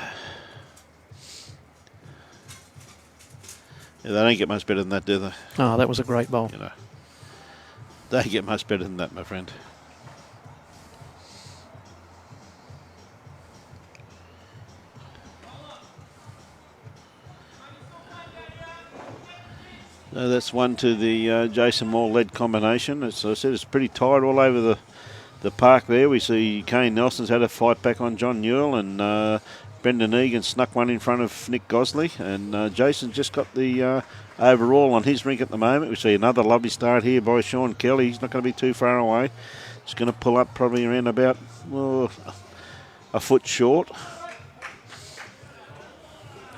Yeah, they don't get much better than that, do they? Oh, that was a great bowl. You know, they get much better than that, my friend. That's one to the Jason Moore-led combination. As I said, it's pretty tight all over the park there. We see Kane Nelson's had a fight back on John Newell, and Brendan Egan snuck one in front of Nick Gosley, and Jason's just got the overall on his rink at the moment. We see another lovely start here by Sean Kelly. He's not going to be too far away. He's going to pull up probably around about a foot short.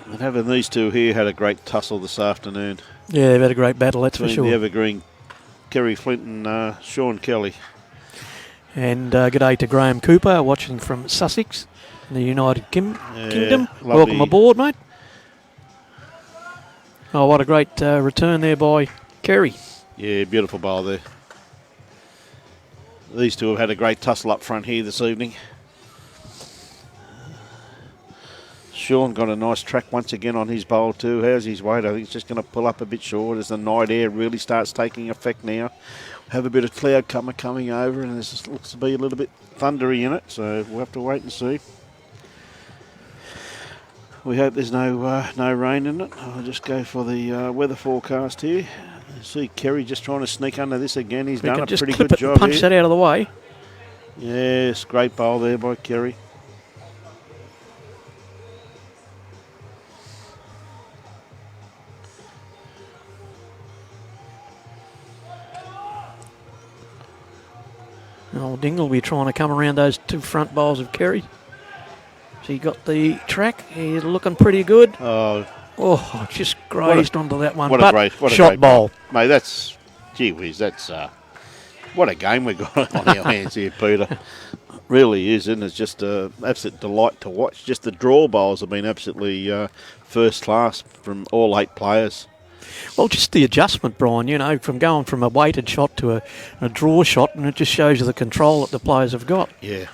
And having these two here had a great tussle this afternoon. Yeah, they've had a great battle, that's for sure. The evergreen Kerry Flint and Sean Kelly. And g'day to Graham Cooper, watching from Sussex, in the United Kingdom. Lovely. Welcome aboard, mate. Oh, what a great return there by Kerry. Yeah, beautiful bowl there. These two have had a great tussle up front here this evening. Sean got a nice track once again on his bowl too. How's his weight? I think he's just going to pull up a bit short as the night air really starts taking effect now. Have a bit of cloud cover coming over, and this looks to be a little bit thundery in it, so we'll have to wait and see. We hope there's no rain in it. I'll just go for the weather forecast here. See Kerry just trying to sneak under this again. He's done a pretty good job punch here. that out of the way. Yes, great bowl there by Kerry. Oh, Dingle will be trying to come around those 2 front bowls of Kerry. So he got the track. He's looking pretty good. Oh, just grazed onto that one. What but a great shot bowl. Mate, that's, gee whiz, that's, what a game we've got on our hands here, Peter. Really is, and it's just an absolute delight to watch. Just the draw bowls have been absolutely first class from all 8 players. Well, just the adjustment, Brian, you know, from going from a weighted shot to a draw shot, and it just shows you the control that the players have got. Yeah.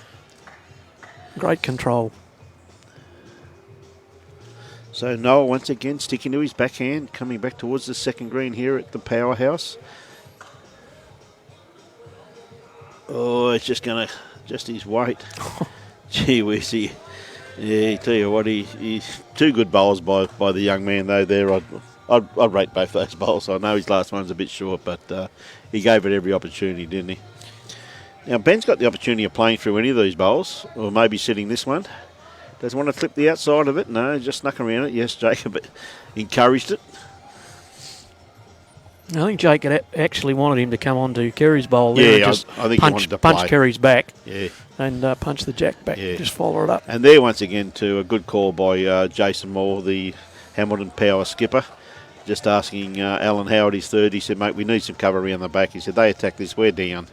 Great control. So Noah once again sticking to his backhand, coming back towards the second green here at the powerhouse. Oh, it's just going to, just his weight. Gee whiz, yeah, tell you what, he's 2 good bowls by the young man though there. I'd rate both those bowls. I know his last one's a bit short, but he gave it every opportunity, didn't he? Now, Ben's got the opportunity of playing through any of these bowls, or maybe sitting this one. Does want to clip the outside of it? No, just snuck around it. Yes, Jacob encouraged it. I think Jake had actually wanted him to come on to Kerry's bowl there and just I think he wanted to punch play. Kerry's back. Yeah. And punch the jack back. Yeah. Just follow it up. And there once again, too, a good call by Jason Moore, the Hamilton Power skipper. Just asking Alan Howard, his third, he said, mate, we need some cover around the back. He said, they attack this, we're down.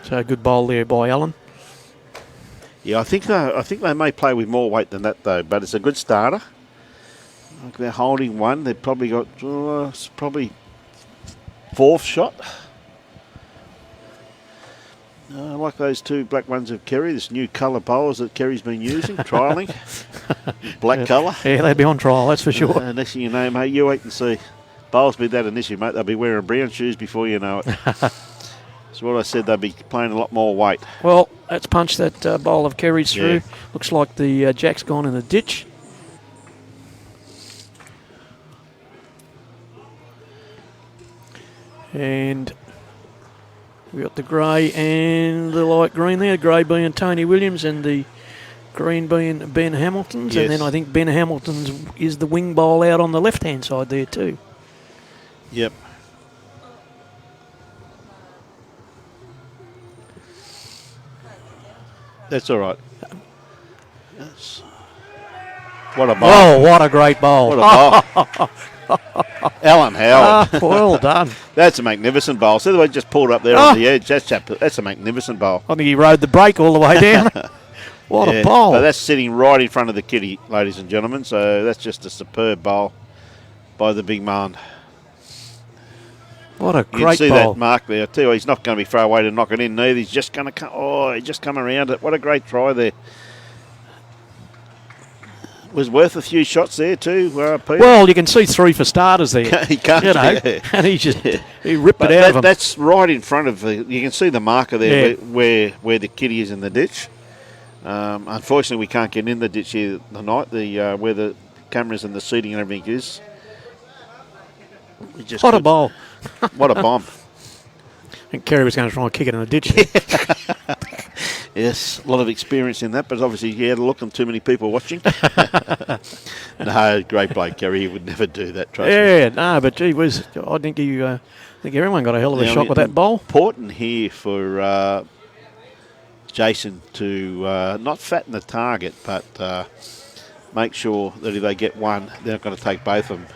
So a good bowl there by Alan. Yeah, I think they may play with more weight than that, though, but it's a good starter. Like they're holding one. They've probably got probably fourth shot. I like those two black ones of Kerry, this new colour bowls that Kerry's been using, trialling. Black colour. Yeah, they'd be on trial, that's for sure. Next thing you know, mate, you wait and see. Bowls be that an issue, mate. They'll be wearing brown shoes before you know it. That's what I said, they'll be playing a lot more weight. Well, that's punched that bowl of Kerry's through. Yeah. Looks like the jack's gone in the ditch. And we got the grey and the light green there. Grey being Tony Williams and the green being Ben Hamilton's. Yes. And then I think Ben Hamilton's is the wing bowl out on the left-hand side there too. Yep. That's all right. Yes. What a bowl. Oh, what a great bowl. What a bowl. Alan Howard. Well done. That's a magnificent bowl. See the way he just pulled up there on the edge. That's a magnificent bowl. I think he rode the brake all the way down. What a bowl. So that's sitting right in front of the kitty, ladies and gentlemen. So that's just a superb bowl by the big man. What a You can great see bowl. that mark there. I tell you, he's not going to be far away to knock it in neither. He's just going to come. Oh, he just come around it. What a great try there. Was worth a few shots there too, Peter. Well, you can see 3 for starters there. He can't. You know, Yeah. and he ripped But it out of him. that's right in front of the. You can see the marker there Yeah. where the kitty is in the ditch. Unfortunately, we can't get in the ditch here tonight. The where the cameras and the seating and everything is. We just What a could- bowl. What a bomb! I think Kerry was going to try and kick it in the ditch. Yes, a lot of experience in that, but obviously he had a look and too many people watching. No, great bloke, Kerry. He would never do that. Trust me. Yeah, no, but gee whiz, I think I think everyone got a hell of a Now, shot with that bowl. Important here for Jason to not fatten the target, but make sure that if they get one, they're not going to take both of them.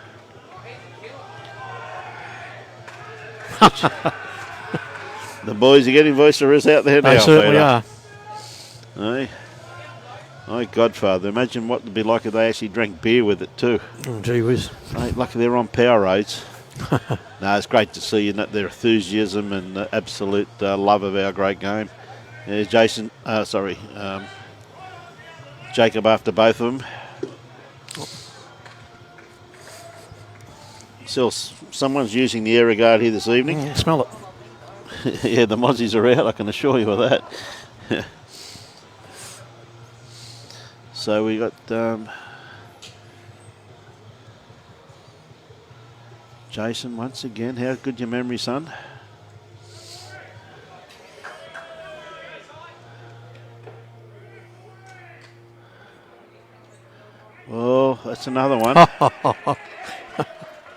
The boys are getting voiceovers out there now. They certainly Peter. are. Aye. My Godfather, imagine what it'd be like if they actually drank beer with it too. Oh, gee whiz. Mate, lucky they're on power roads. No, it's great to see their enthusiasm and absolute love of our great game. There's Jason, Jacob after both of them. Still, someone's using the air guard here this evening. Smell it. Yeah, the mozzies are out, I can assure you of that. So we got Jason once again. How good your memory, son? Oh, that's another one.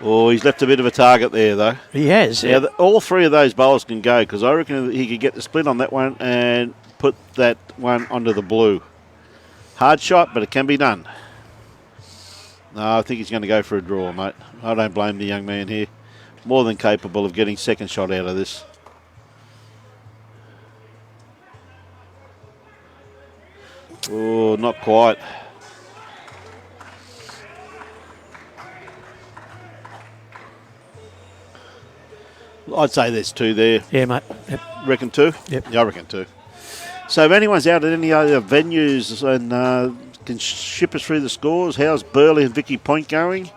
Oh, he's left a bit of a target there, though. He has. Yeah, all three of those bowls can go because I reckon he could get the split on that one and put that one onto the blue. Hard shot, but it can be done. No, I think he's going to go for a draw, mate. I don't blame the young man here. More than capable of getting second shot out of this. Oh, not quite. I'd say there's two there. Yeah, mate. Yep. Reckon two? Yep. Yeah, I reckon two. So if anyone's out at any other venues and can ship us through the scores, how's Burley and Vicky Point going?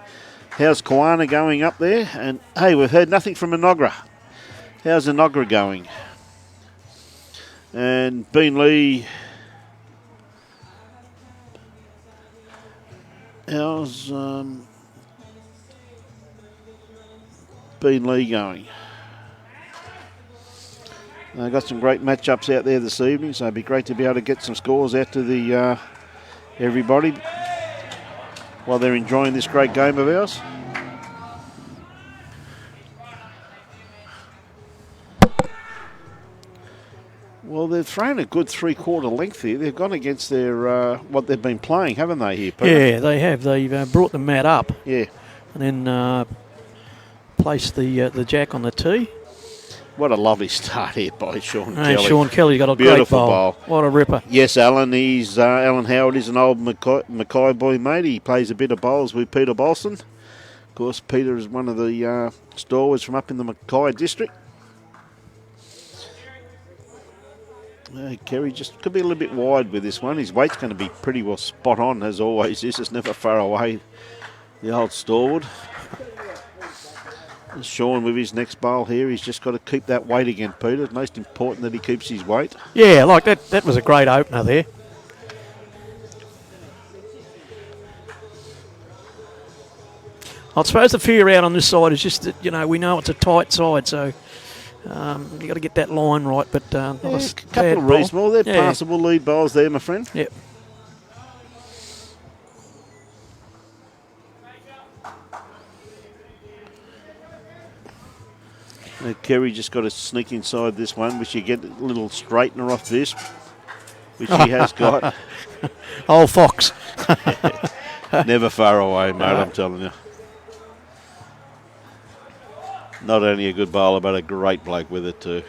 How's Kiwana going up there? And hey, we've heard nothing from Enoggera. How's Enoggera going? And Bean Lee. How's Bean Lee going? Got some great matchups out there this evening, so it'd be great to be able to get some scores out to the everybody while they're enjoying this great game of ours. Well, they've thrown a good 3/4 length here. They've gone against their what they've been playing, haven't they, here, Peter? Yeah, they have. They've brought the mat up Yeah. and then placed the jack on the tee. What a lovely start here by Sean And Kelly. Sean Kelly's got a Beautiful great bowl. bowl. What a ripper. Yes, Alan. He's Alan Howard is an old Mackay boy, mate. He plays a bit of bowls with Peter Bolson. Of course, Peter is one of the stalwarts from up in the Mackay district. Kerry just could be a little bit wide with this one. His weight's going to be pretty well spot on, as always. This is never far away. The old stalwart. And Sean with his next bowl here, he's just got to keep that weight again, Peter. It's most important that he keeps his weight. Yeah, like that was a great opener there. I suppose the fear out on this side is just that, you know, we know it's a tight side, so you got to get that line right. But not Yeah, a a couple bad of bowl. reasonable. They're Yeah. passable lead bowls there, my friend. Yep. Kerry just got to sneak inside this one, which you get a little straightener off this, which he has got. Old Fox. Never far away, mate, I'm telling you. Not only a good bowler, but a great bloke with it too.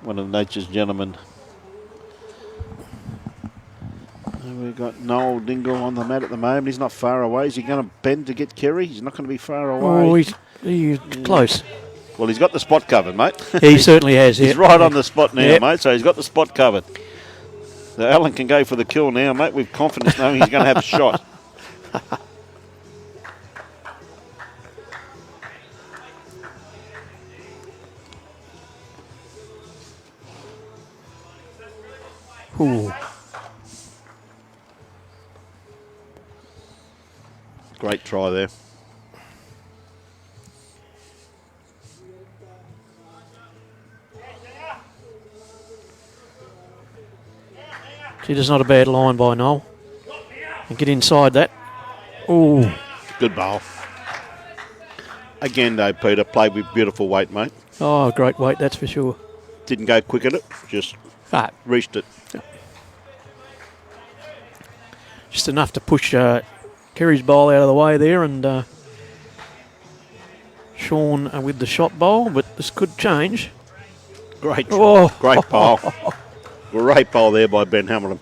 One of nature's gentlemen. And we've got Noel Dingle on the mat at the moment. He's not far away. Is he going to bend to get Kerry? He's not going to be far away. Oh, he's close. Well, he's got the spot covered, mate. He certainly has. He's yeah. right on the spot now, Yep. mate, so he's got the spot covered. So Alan can go for the kill now, mate, with confidence knowing he's going to have a shot. Ooh. Great try there. See, that's not a bad line by Noel. And get inside that. Ooh. Good bowl. Again, though, Peter, played with beautiful weight, mate. Oh, great weight, that's for sure. Didn't go quick at it, just reached it. Just enough to push Kerry's bowl out of the way there, and Sean with the shot bowl, but this could change. Great try. Oh. Great bowl. Great bowl there by Ben Hamilton.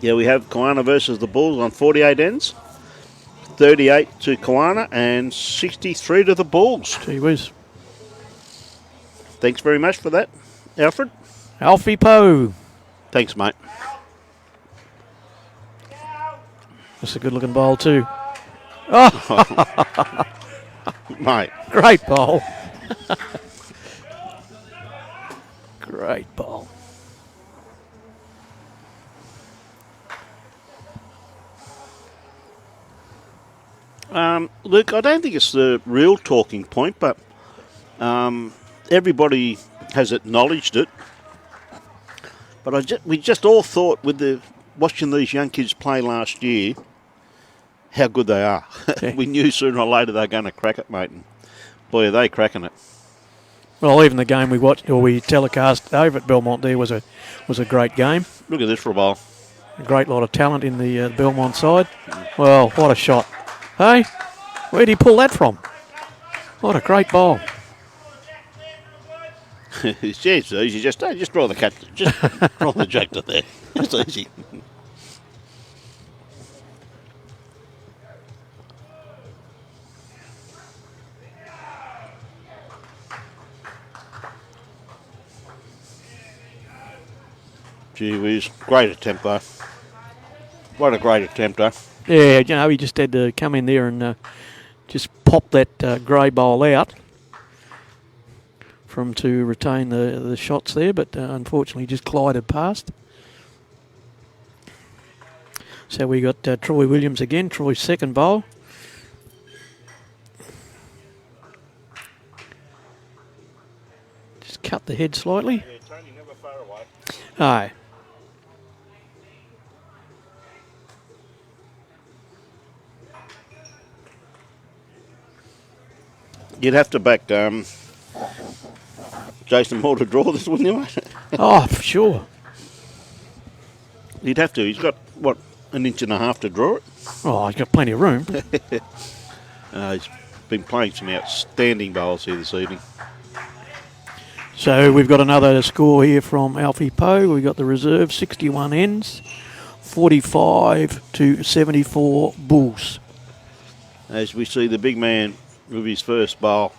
Yeah, we have Kiwana versus the Bulls on 48 ends. 38 to Kiwana and 63 to the Bulls. Gee whiz. Thanks very much for that, Alfred. Alfie Poe. Thanks, mate. That's a good looking bowl too. Mate. Great bowl. Great bowl. Luke, I don't think it's the real talking point, but everybody has acknowledged it. But we just all thought with watching these young kids play last year, how good they are. Yeah. We knew sooner or later they were going to crack it, mate. And boy, are they cracking it. Well, even the game we watched or we telecast over at Belmont there was a great game. Look at this for a bowl. A great lot of talent in the Belmont side. Well, what a shot. Hey, where'd he pull that from? What a great bowl. It's easy. Just draw the cat. Just draw the jack to there. It's easy. Gee whiz. Great attempt, though. What a great attempt, though. Yeah, you know, he just had to come in there and just pop that grey bowl out for him to retain the shots there, but unfortunately just glided past. So we got Troy Williams again, Troy's second bowl. Just cut the head slightly. Yeah, Tony, never far away. Aye. You'd have to back Jason Moore to draw this, wouldn't you, mate? Oh, for sure. He'd have to. He's got, what, an inch and a half to draw it? Oh, he's got plenty of room. He's been playing some outstanding bowls here this evening. So we've got another score here from Alfie Poe. We've got the reserve 61 ends, 45 to 74 Bulls. As we see the big man with his first bowl.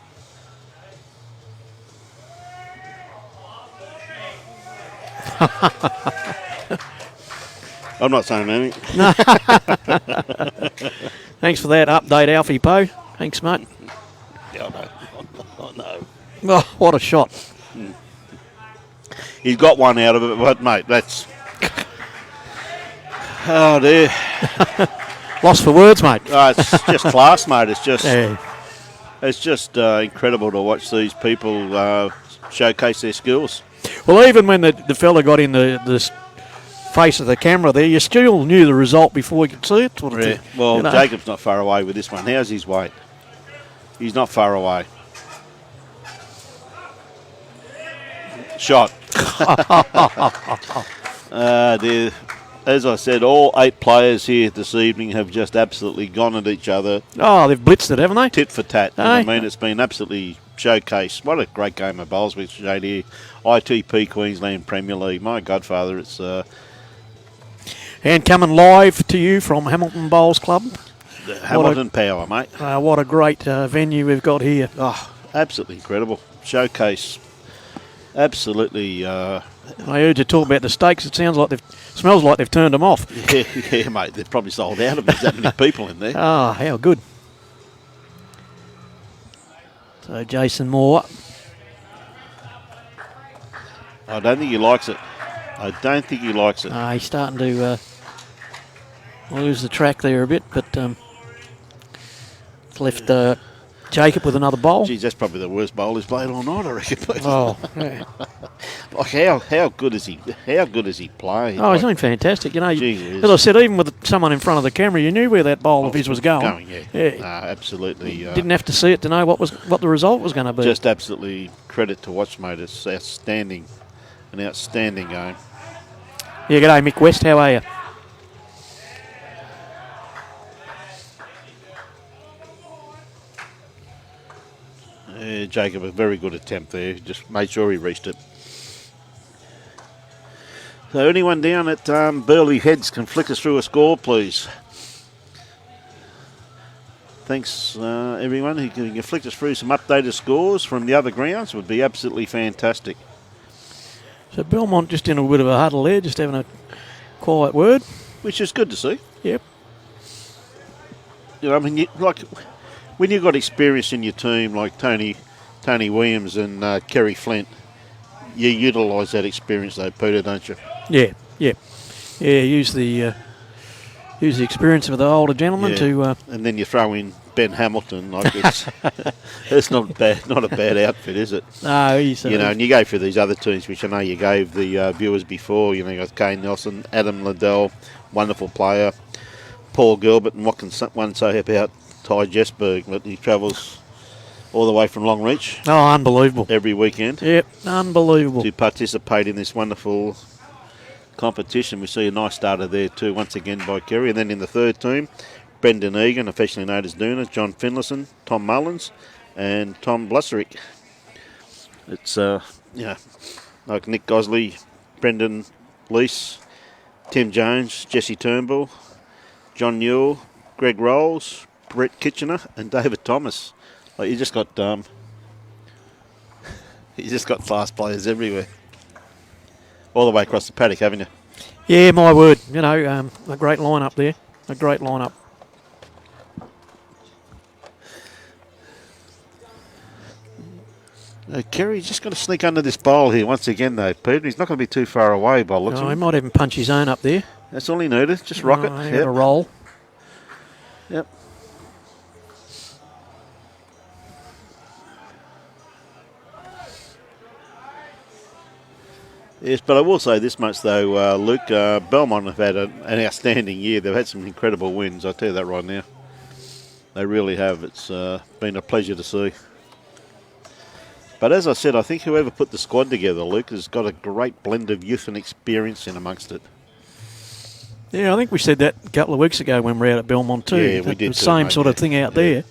I'm not saying anything. Thanks for that update, Alfie Poe. Thanks, mate. Yeah, I know. Oh, what a shot. He's got one out of it, but, mate, that's... Oh, dear. Lost for words, mate. It's just class, mate. It's just... Yeah. It's just incredible to watch these people showcase their skills. Well, even when the fella got in the face of the camera there, you still knew the result before you could see it. Sort of thing, Well, you know. Jacob's not far away with this one. How's his weight? He's not far away. Shot. As I said, all 8 players here this evening have just absolutely gone at each other. Oh, they've blitzed it, haven't they? Tit for tat. You know Aye. what I mean, it's been absolutely showcased. What a great game of bowls we've played here. ITP Queensland Premier League. My godfather, it's... And coming live to you from Hamilton Bowls Club. Hamilton Power, mate. What a great venue we've got here. Oh, absolutely incredible. Showcase. Absolutely. I heard you talk about the steaks. It smells like they've turned them off. Yeah, mate. They've probably sold out of there's that many people in there. Ah, how good. So Jason Moore. I don't think he likes it. He's starting to lose the track there a bit, but it's left Jacob with another bowl. Geez, that's probably the worst bowl he's played all night, I reckon. Oh, yeah. Like how good is he? How good is he playing? Oh, he's doing fantastic. You know, Gee, as I said, even with someone in front of the camera, you knew where that bowl of his was going. Yeah. Absolutely. Didn't have to see it to know what the result was going to be. Just absolutely credit to watch, mate. It's outstanding. An outstanding game. Yeah, g'day, Mick West. How are you? Jacob, a very good attempt there. Just made sure he reached it. So anyone down at Burley Heads can flick us through a score, please. Thanks, everyone. Who can flick us through some updated scores from the other grounds would be absolutely fantastic. So Belmont just in a bit of a huddle there, just having a quiet word. Which is good to see. Yep. You know, I mean, when you've got experience in your team like Tony Williams and Kerry Flint, you utilise that experience though, Peter, don't you? Yeah. Use the experience of the older gentleman to. And then you throw in Ben Hamilton, like it's not a bad outfit, is it? No, he's. And you go through these other teams, which I know you gave the viewers before. You got Kane Nelson, Adam Liddell, wonderful player, Paul Gilbert, and what can one say about Ty Jesberg? But he travels all the way from Longreach. Oh, unbelievable! Every weekend. Yep, unbelievable. To participate in this wonderful competition. We see a nice starter there too, once again by Kerry. And then in the third team, Brendan Egan, affectionately known as Duna, John Finlayson, Tom Mullins, and Tom Blusserick. It's, like Nick Gosley, Brendan Lease, Tim Jones, Jesse Turnbull, John Newell, Greg Rolls, Brett Kitchener, and David Thomas. Like, you just got fast players everywhere. All the way across the paddock, haven't you? Yeah, my word. A great lineup there. A great lineup. Kerry's just got to sneak under this bowl here once again, though, Peter. He's not going to be too far away by the looks of He it. might even punch his own up there. That's all he needed. Just rock it. Have a roll. Yep. Yes, but I will say this much, though, Luke. Belmont have had an outstanding year. They've had some incredible wins. I'll tell you that right now. They really have. It's been a pleasure to see. But as I said, I think whoever put the squad together, Luke, has got a great blend of youth and experience in amongst it. Yeah, I think we said that a couple of weeks ago when we were out at Belmont too. Yeah, we did the too, same mate, sort of yeah. thing out Yeah. there.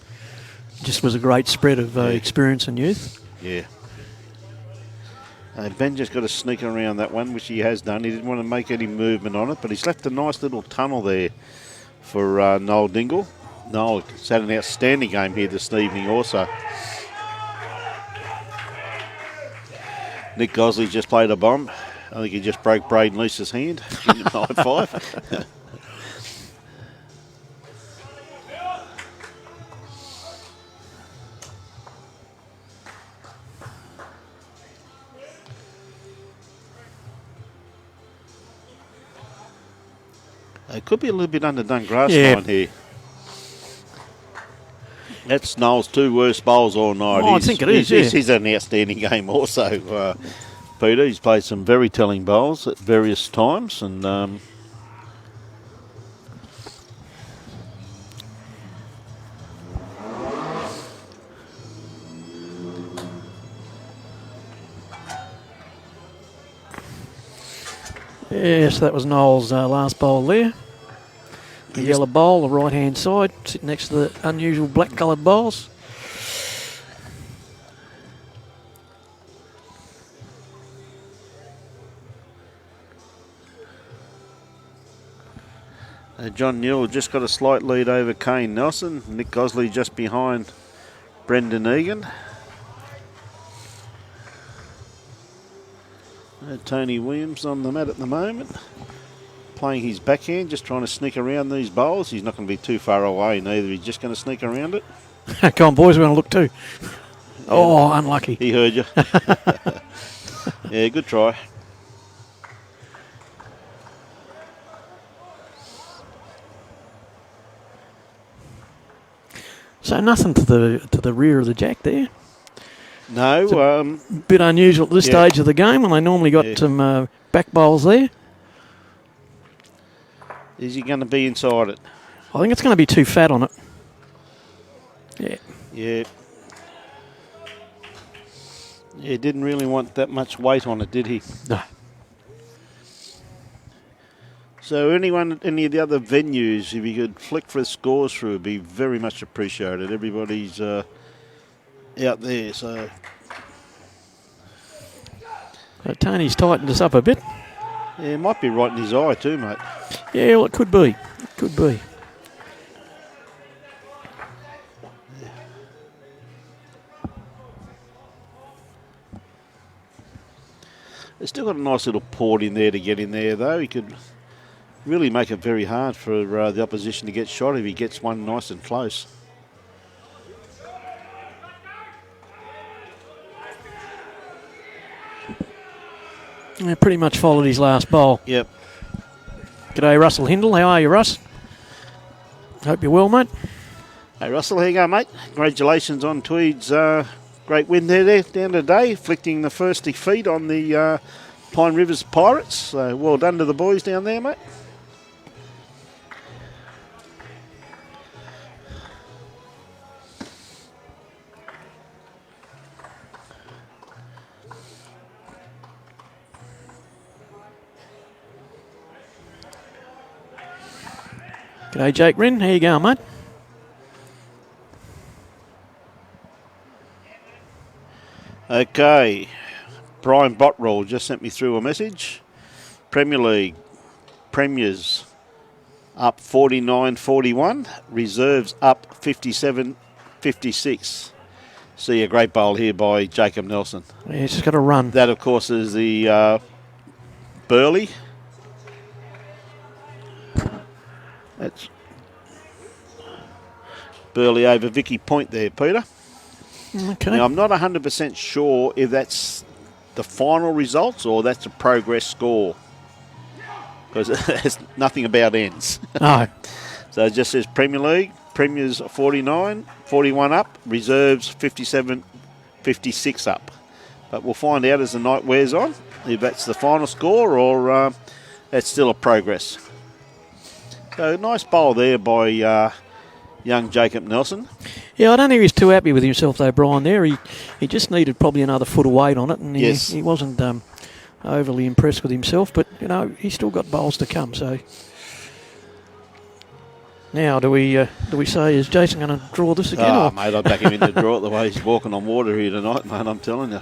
Just was a great spread of experience and youth. Yeah. Ben just got to sneak around that one, which he has done. He didn't want to make any movement on it, but he's left a nice little tunnel there for Noel Dingle. Noel has had an outstanding game here this evening also. Nick Gosley just played a bomb. I think he just broke Braden Leese's hand. Give him a high five. It could be a little bit underdone grass line here. That's Noel's two worst bowls all night. Oh, I think it is, He's had an outstanding game also, Peter. He's played some very telling bowls at various times. And Yes, that was Noel's last bowl there. The yellow bowl, the right-hand side, sitting next to the unusual black-coloured bowls. John Newell just got a slight lead over Kane Nelson. Nick Gosley just behind Brendan Egan. Tony Williams on the mat at the moment, playing his backhand, just trying to sneak around these bowls. He's not going to be too far away neither. He's just going to sneak around it. Come on, boys, we're going to look too. Oh, unlucky. He heard you. Yeah, good try. So nothing to the rear of the jack there. No. Bit unusual at this stage of the game when they normally got some back bowls there. Is he going to be inside it? I think it's going to be too fat on it. Yeah. Yeah. Yeah, didn't really want that much weight on it, did he? No. So anyone at any of the other venues, if you could flick for the scores through, would be very much appreciated. Everybody's out there, so... Tony's tightened us up a bit. Yeah, it might be right in his eye too, mate. Yeah, well, it could be. It could be. They've still got a nice little port in there to get in there, though. He could really make it very hard for the opposition to get shot if he gets one nice and close. Yeah, pretty much followed his last bowl. Yep. G'day, Russell Hindle. How are you, Russ? Hope you're well, mate. Hey, Russell, here you go, mate. Congratulations on Tweed's great win there down today, flicking the first defeat on the Pine Rivers Pirates. So well done to the boys down there, mate. G'day, Jake Wren. How you going, mate? Okay. Brian Bottrell just sent me through a message. Premier League. Premiers up 49-41. Reserves up 57-56. See a great bowl here by Jacob Nelson. Yeah, he's just got a run. That, of course, is the Burley. That's Burley over Vicky Point there, Peter. Okay. Now, I'm not 100% sure if that's the final results or that's a progress score, because there's nothing about ends. No. So it just says Premier League, Premiers 49, 41 up, Reserves 57, 56 up. But we'll find out as the night wears on if that's the final score or that's still a progress. So nice bowl there by young Jacob Nelson. Yeah, I don't think he was too happy with himself though, Brian. There, he just needed probably another foot of weight on it, and Yes. he wasn't overly impressed with himself. But you know, he's still got bowls to come. So now, do we say is Jason going to draw this again? Oh, or? mate, I'd back him in to draw it the way he's walking on water here tonight, mate, I'm telling you.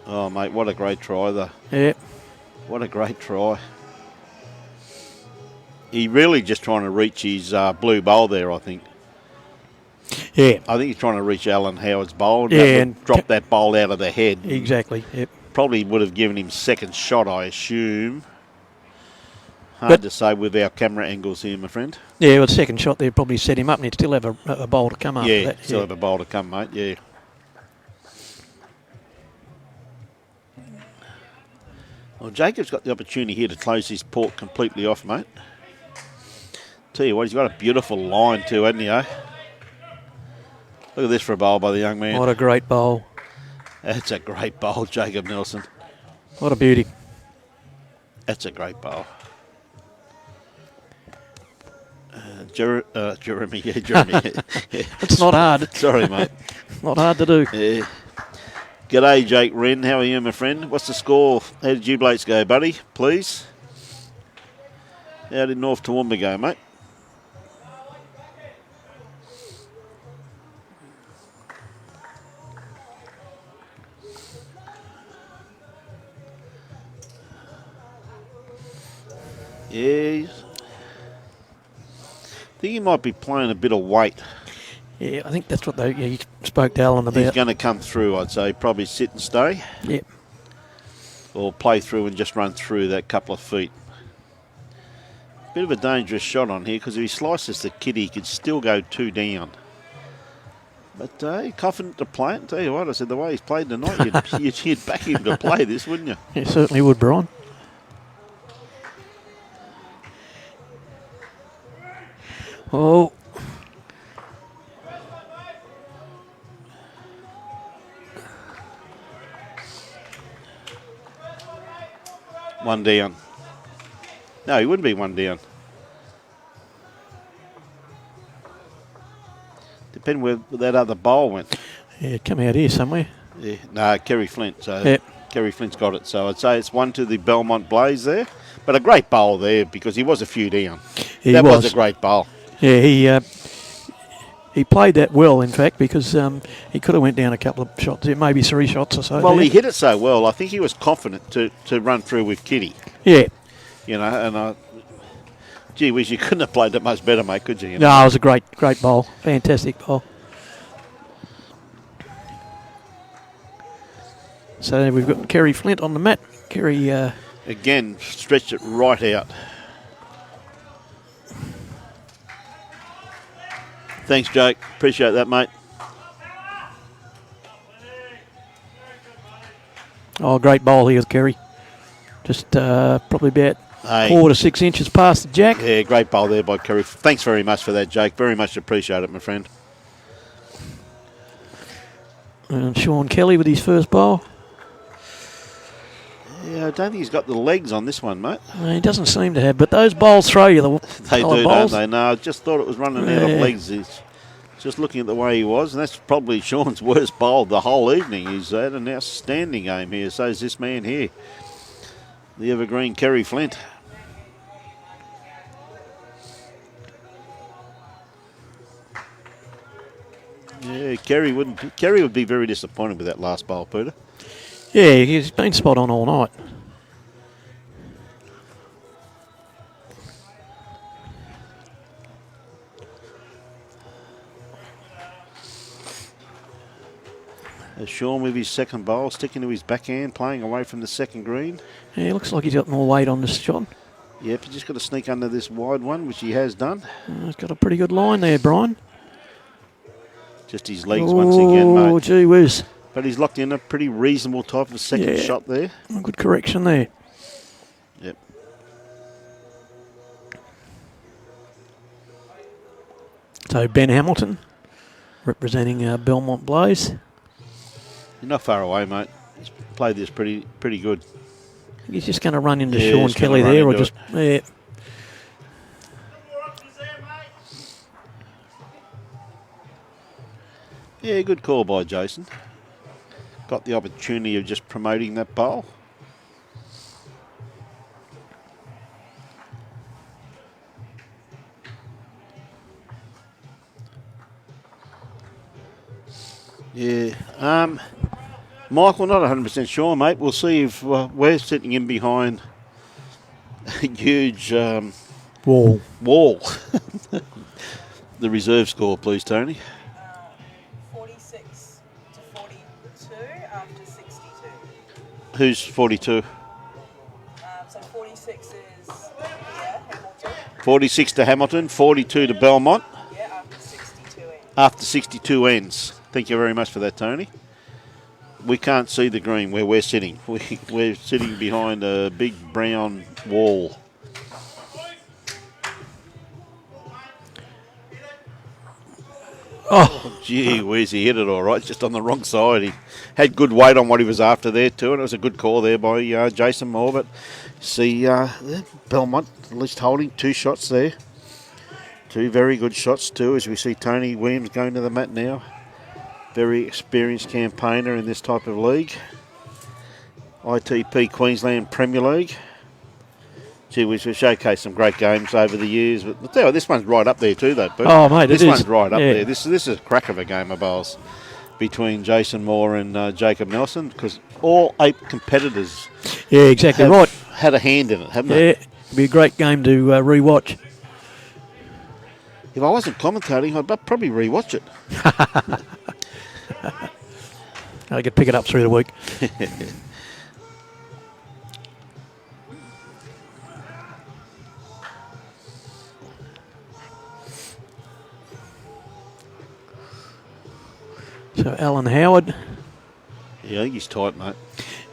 Oh, mate, what a great try, though. Yeah, What a great try. He really just trying to reach his blue bowl there, I think. yeah, I think he's trying to reach Alan Howard's bowl. Yeah, That would and drop that bowl out of the head. exactly. Yep. Probably would have given him second shot, I assume. Hard But- to say with our camera angles here, my friend. Yeah, well, the second shot there probably set him up, and he'd still have a bowl to come after Yeah, that. still have a bowl to come, mate, yeah. Well, Jacob's got the opportunity here to close his port completely off, mate. Tell you what, he's got a beautiful line too, hasn't he, eh? Look at this for a bowl by the young man. What a great bowl. That's a great bowl, Jacob Nelson. What a beauty. That's a great bowl. Jeremy, yeah, Jeremy. Yeah. It's not hard. Sorry, mate. Not hard to do. Yeah. G'day, Jake Wren. How are you, my friend? What's the score? How did you Blakes go, buddy? Please. How did North Toowoomba go, mate? Yeah. I think he might be playing a bit of weight. Yeah, I think that's what he spoke to Alan He's about. going to come through, I'd say. Probably sit and stay. Yeah. Or play through and just run through that couple of feet. Bit of a dangerous shot on here because if he slices the kitty, he could still go 2 down. But he confident to play it. Tell you what, I said the way he's played tonight, you'd back him to play this, wouldn't you? You certainly would, Brian. Oh, One down. No, he wouldn't be 1 down. Depending where that other bowl went. yeah, come out here somewhere. Yeah, no, Kerry Flint. So Yep. Kerry Flint's got it. So I'd say it's 1 to the Belmont Blaze there. But a great bowl there because he was a few down. He that was was. a great bowl. Yeah, he played that well, in fact, because he could have went down a couple of shots, maybe 3 shots or so. Well, there. he hit it so well. I think he was confident to run through with Kitty. Yeah. You know, and gee whiz, you couldn't have played it much better, mate, could you? You No, know? it was a great bowl. Fantastic bowl. So we've got Kerry Flint on the mat. Kerry, Again, stretched it right out. Thanks, Jake. Appreciate that, mate. great bowl here with Kerry. Just probably about Hey. 4 to 6 inches past the jack. Yeah, great bowl there by Kerry. Thanks very much for that, Jake. Very much appreciate it, my friend. And Sean Kelly with his first bowl. Yeah, I don't think he's got the legs on this one, mate. He doesn't seem to have, but those bowls throw you. They colour do, bowls. don't they? No, I just thought it was running out of Yeah. legs. It's just looking at the way he was, and that's probably Sean's worst bowl the whole evening. He's had an outstanding game here. So is this man here, the evergreen Kerry Flint. Yeah, Kerry would be very disappointed with that last bowl, Peter. Yeah, he's been spot on all night. Sean with his second bowl, sticking to his backhand, playing away from the second green. Yeah, looks like he's got more weight on this shot. Yep, he's just got to sneak under this wide one, which he has done. He's got a pretty good line there, Brian. Just his legs once again, Oh, mate. gee whiz. But he's locked in a pretty reasonable type of second Yeah. shot there. Good correction there. Yep. So Ben Hamilton representing Belmont Blaze. You're not far away, mate. He's played this pretty good. He's just going to run into Yeah, Sean he's gonna Kelly run there, or into just yeah. Yeah, good call by Jason. Got the opportunity of just promoting that bowl. Yeah. Michael, not 100% sure, mate. We'll see if we're sitting in behind a huge Wall. wall. The reserve score, please, Tony. 46 to 42 after 62. Who's 42? So 46 is here, Hamilton. 46 to Hamilton, 42 to Belmont Yeah, after 62 ends. after 62 ends. Thank you very much for that, Tony. We can't see the green where we're sitting. We're sitting behind a big brown wall. Oh, Gee whiz, he hit it all right, just on the wrong side. He had good weight on what he was after there too, and it was a good call there by Jason Moore. But see, Belmont at least holding 2 shots there. 2 very good shots too, as we see Tony Williams going to the mat now. Very experienced campaigner in this type of league. ITP Queensland Premier League. Gee, we've showcased some great games over the years, but I'll tell you what, this one's right up there too, though. But Oh, mate, this it is. one's right up Yeah. there. This is a crack of a game of bowls between Jason Moore and Jacob Nelson, because all 8 competitors yeah, exactly have right. had a hand in it, haven't Yeah, they? it'd be a great game to rewatch. If I wasn't commentating, I'd probably rewatch it. I could pick it up through the week. So Alan Howard, Yeah, I think he's tight, mate.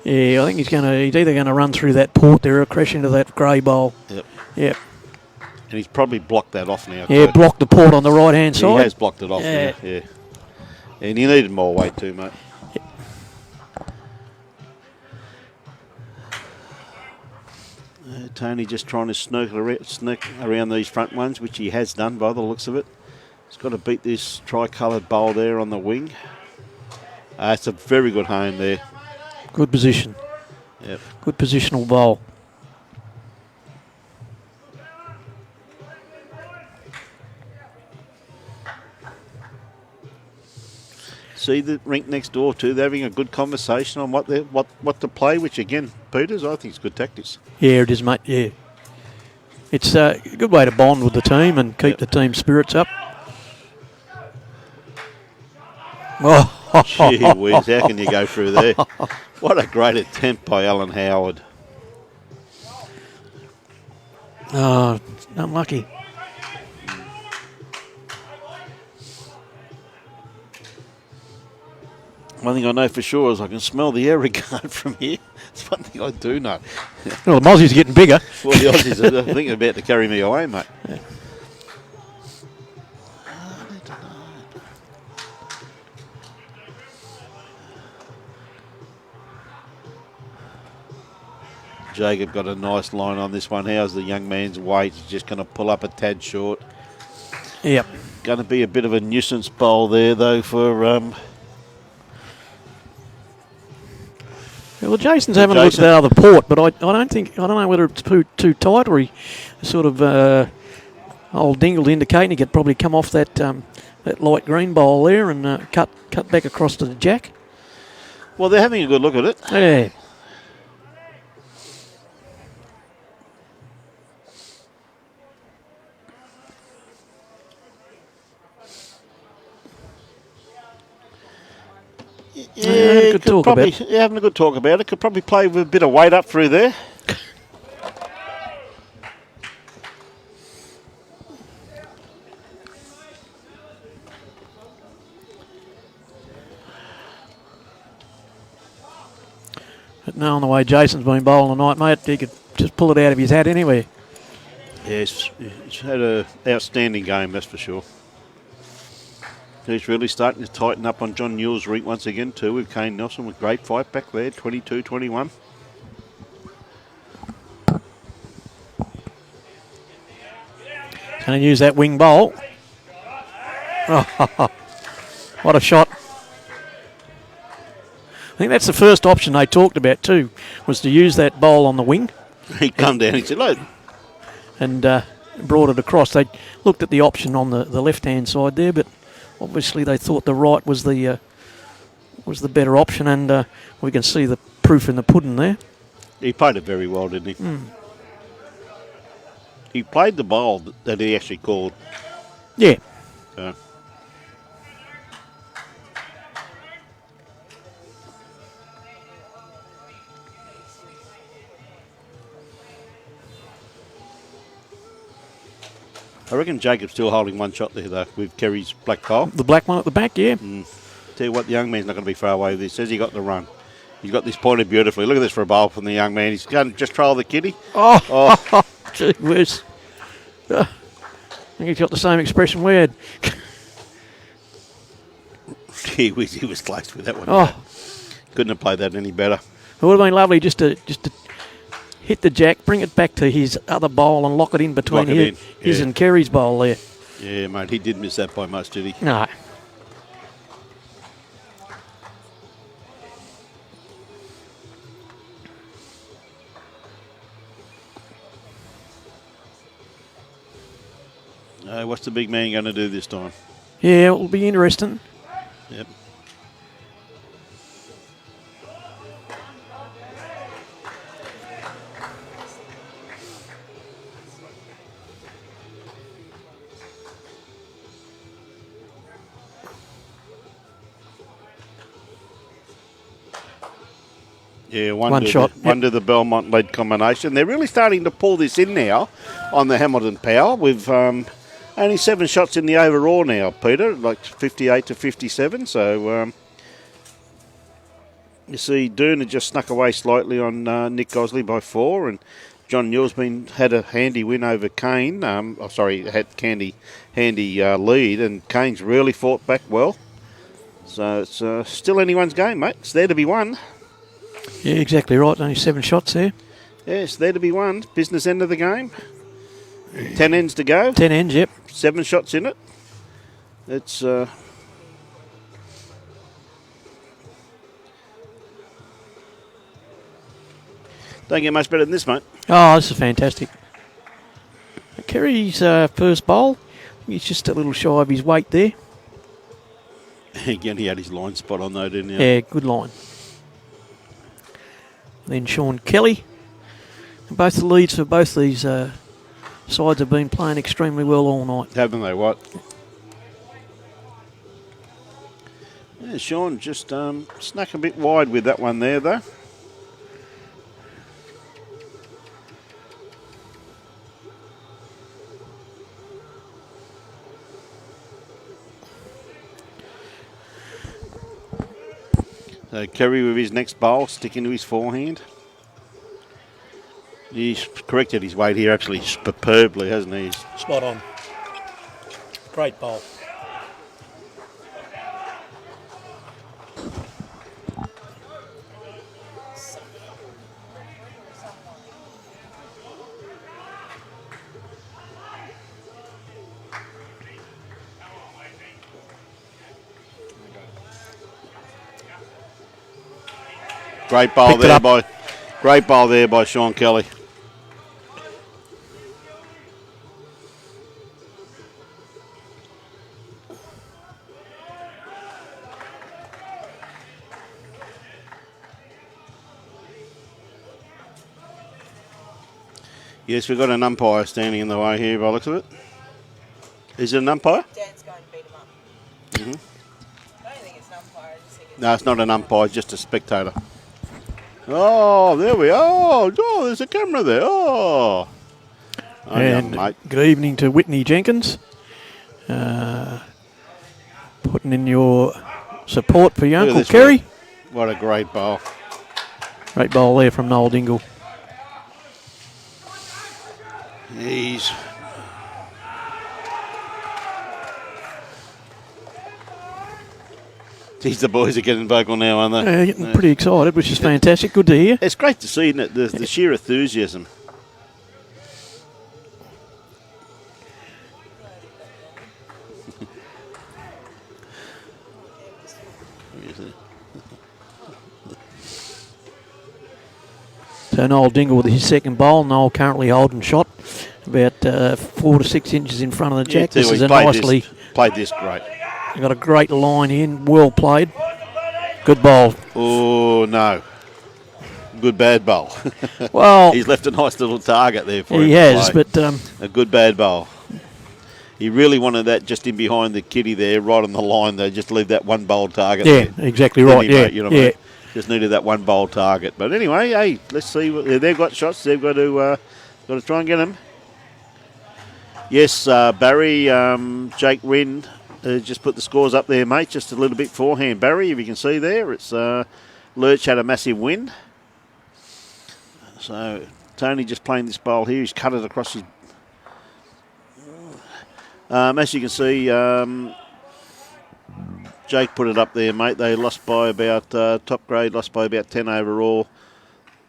yeah, I think he's either going to run through that port there or crash into that grey bowl. Yep. Yep. And he's probably blocked that off now. Yeah, too. blocked the port on the right hand He side. has blocked it off Yeah. now, yeah. And he needed more weight too, mate. Tony just trying to sneak around these front ones, which he has done by the looks of it. He's got to beat this tricoloured bowl there on the wing. It's a very good home there. Good position. Yep. Good positional bowl. See the rink next door too. They're having a good conversation on what to play. Which again, Peters, I think is good tactics. Yeah, it is, mate. Yeah. It's a good way to bond with the team and keep Yep. the team spirits up. Oh, Gee whiz, how can you go through there? What a great attempt by Alan Howard. oh, unlucky. One thing I know for sure is I can smell the air regard from here. It's one thing I do know. Well, the Mozzies are getting bigger. Well, the Aussies are thinking about to carry me away, mate. Jacob got a nice line on this one. How's the young man's weight? He's just going to pull up a tad short. Yep. Going to be a bit of a nuisance bowl there, though, for Well, Jason's having a look at Jason. that other port, but I don't know whether it's too tight or he sort of old dingle indicating he could probably come off that that light green bowl there and cut back across to the jack. Well, they're having a good look at it. Yeah. Yeah, good could talk probably, about it. yeah, having a good talk about it. Could probably play with a bit of weight up through there. But knowing the way Jason's been bowling tonight, mate, he could just pull it out of his hat anywhere. Yeah, he's had an outstanding game, that's for sure. He's really starting to tighten up on John Newell's rink once again too with Kane Nelson with great fight back there, 22-21. Can he use that wing bowl? Oh, what a shot. I think that's the first option they talked about too, was to use that bowl on the wing. He come down, he said, look. And brought it across. They looked at the option on the left-hand side there, but obviously they thought the right was the better option, and we can see the proof in the pudding there. He played it very well, didn't he? He played the bowl that he actually called. Yeah. So. I reckon Jacob's still holding one shot there, though, with Kerry's black bowl. The black one at the back, yeah. Tell you what, the young man's not going to be far away with this. Says he got the run. He's got this pointed beautifully. Look at this for a bowl from the young man. He's going to just trail the kiddie. Oh. Gee whiz. I think he's got the same expression we had. He was close with that one. Oh. Couldn't have played that any better. It would have been lovely just to hit the jack, bring it back to his other bowl and lock it in between his and Kerry's bowl there. Yeah, mate, he did miss that by much, did he? No. What's the big man going to do this time? Yeah, it will be interesting. Yep. Yeah, One shot. One to the Belmont lead combination. They're really starting to pull this in now on the Hamilton Power with only 7 shots in the overall now, Peter, like 58 to 57. So you see Doon had just snuck away slightly on Nick Gosley by 4, and John Newell's had a handy win over Kane. Had handy lead, and Kane's really fought back well. So it's still anyone's game, mate. It's there to be won. Yeah, exactly right. Only 7 shots there. Yeah, it's there to be won. Business end of the game. 10 ends to go. 10 ends, yep. 7 shots in it. It's don't get much better than this, mate. Oh, this is fantastic. Kerry's first bowl, he's just a little shy of his weight there. Again, he had his line spot on though, didn't he? Yeah, good line. Then Sean Kelly. Both the leads for both these sides have been playing extremely well all night. Haven't they, what? Yeah, Sean just snuck a bit wide with that one there, though. So Kerry with his next bowl, sticking to his forehand. He's corrected his weight here actually superbly, hasn't he? Spot on. Great bowl. Great bowl there by Sean Kelly. Yes, we've got an umpire standing in the way here by the looks of it. Is it an umpire? Dan's going to beat him up. Mm-hmm. I don't think it's an umpire. I just think it's No, it's not an umpire, just a spectator. Oh, there we are. Oh, there's a camera there. Oh. And mate. good evening to Whitney Jenkins. Putting in your support for your Look at Uncle this Kerry. one. What a great bowl. Great bowl there from Noel Dingle. He's... Geez, the boys are getting vocal now, aren't they? Getting pretty excited, which is fantastic. Good to hear. It's great to see, isn't it? The sheer enthusiasm. So Noel Dingle with his second bowl. Noel currently holding shot about 4 to 6 inches in front of the jack. This is a nicely played this great. got a great line in. Well played. Good bowl. Oh no. Good bad bowl. Well, He's left a nice little target there for him. he to has, play. but A good bad bowl. He really wanted that just in behind the kitty there, right on the line though, just leave that one bowl target yeah, there. exactly Didn't right. he, Yeah, mate? You know what I yeah. mean? Just needed that one bowl target. But anyway, hey, let's see. They've got shots. They've got to try and get them. Yes, Barry, Jake Wynn just put the scores up there, mate, just a little bit forehand. Barry, if you can see there, it's Lurch had a massive win. So Tony just playing this bowl here. He's cut it across his... as you can see, Jake put it up there, mate. They lost by about, top grade, lost by about 10 overall,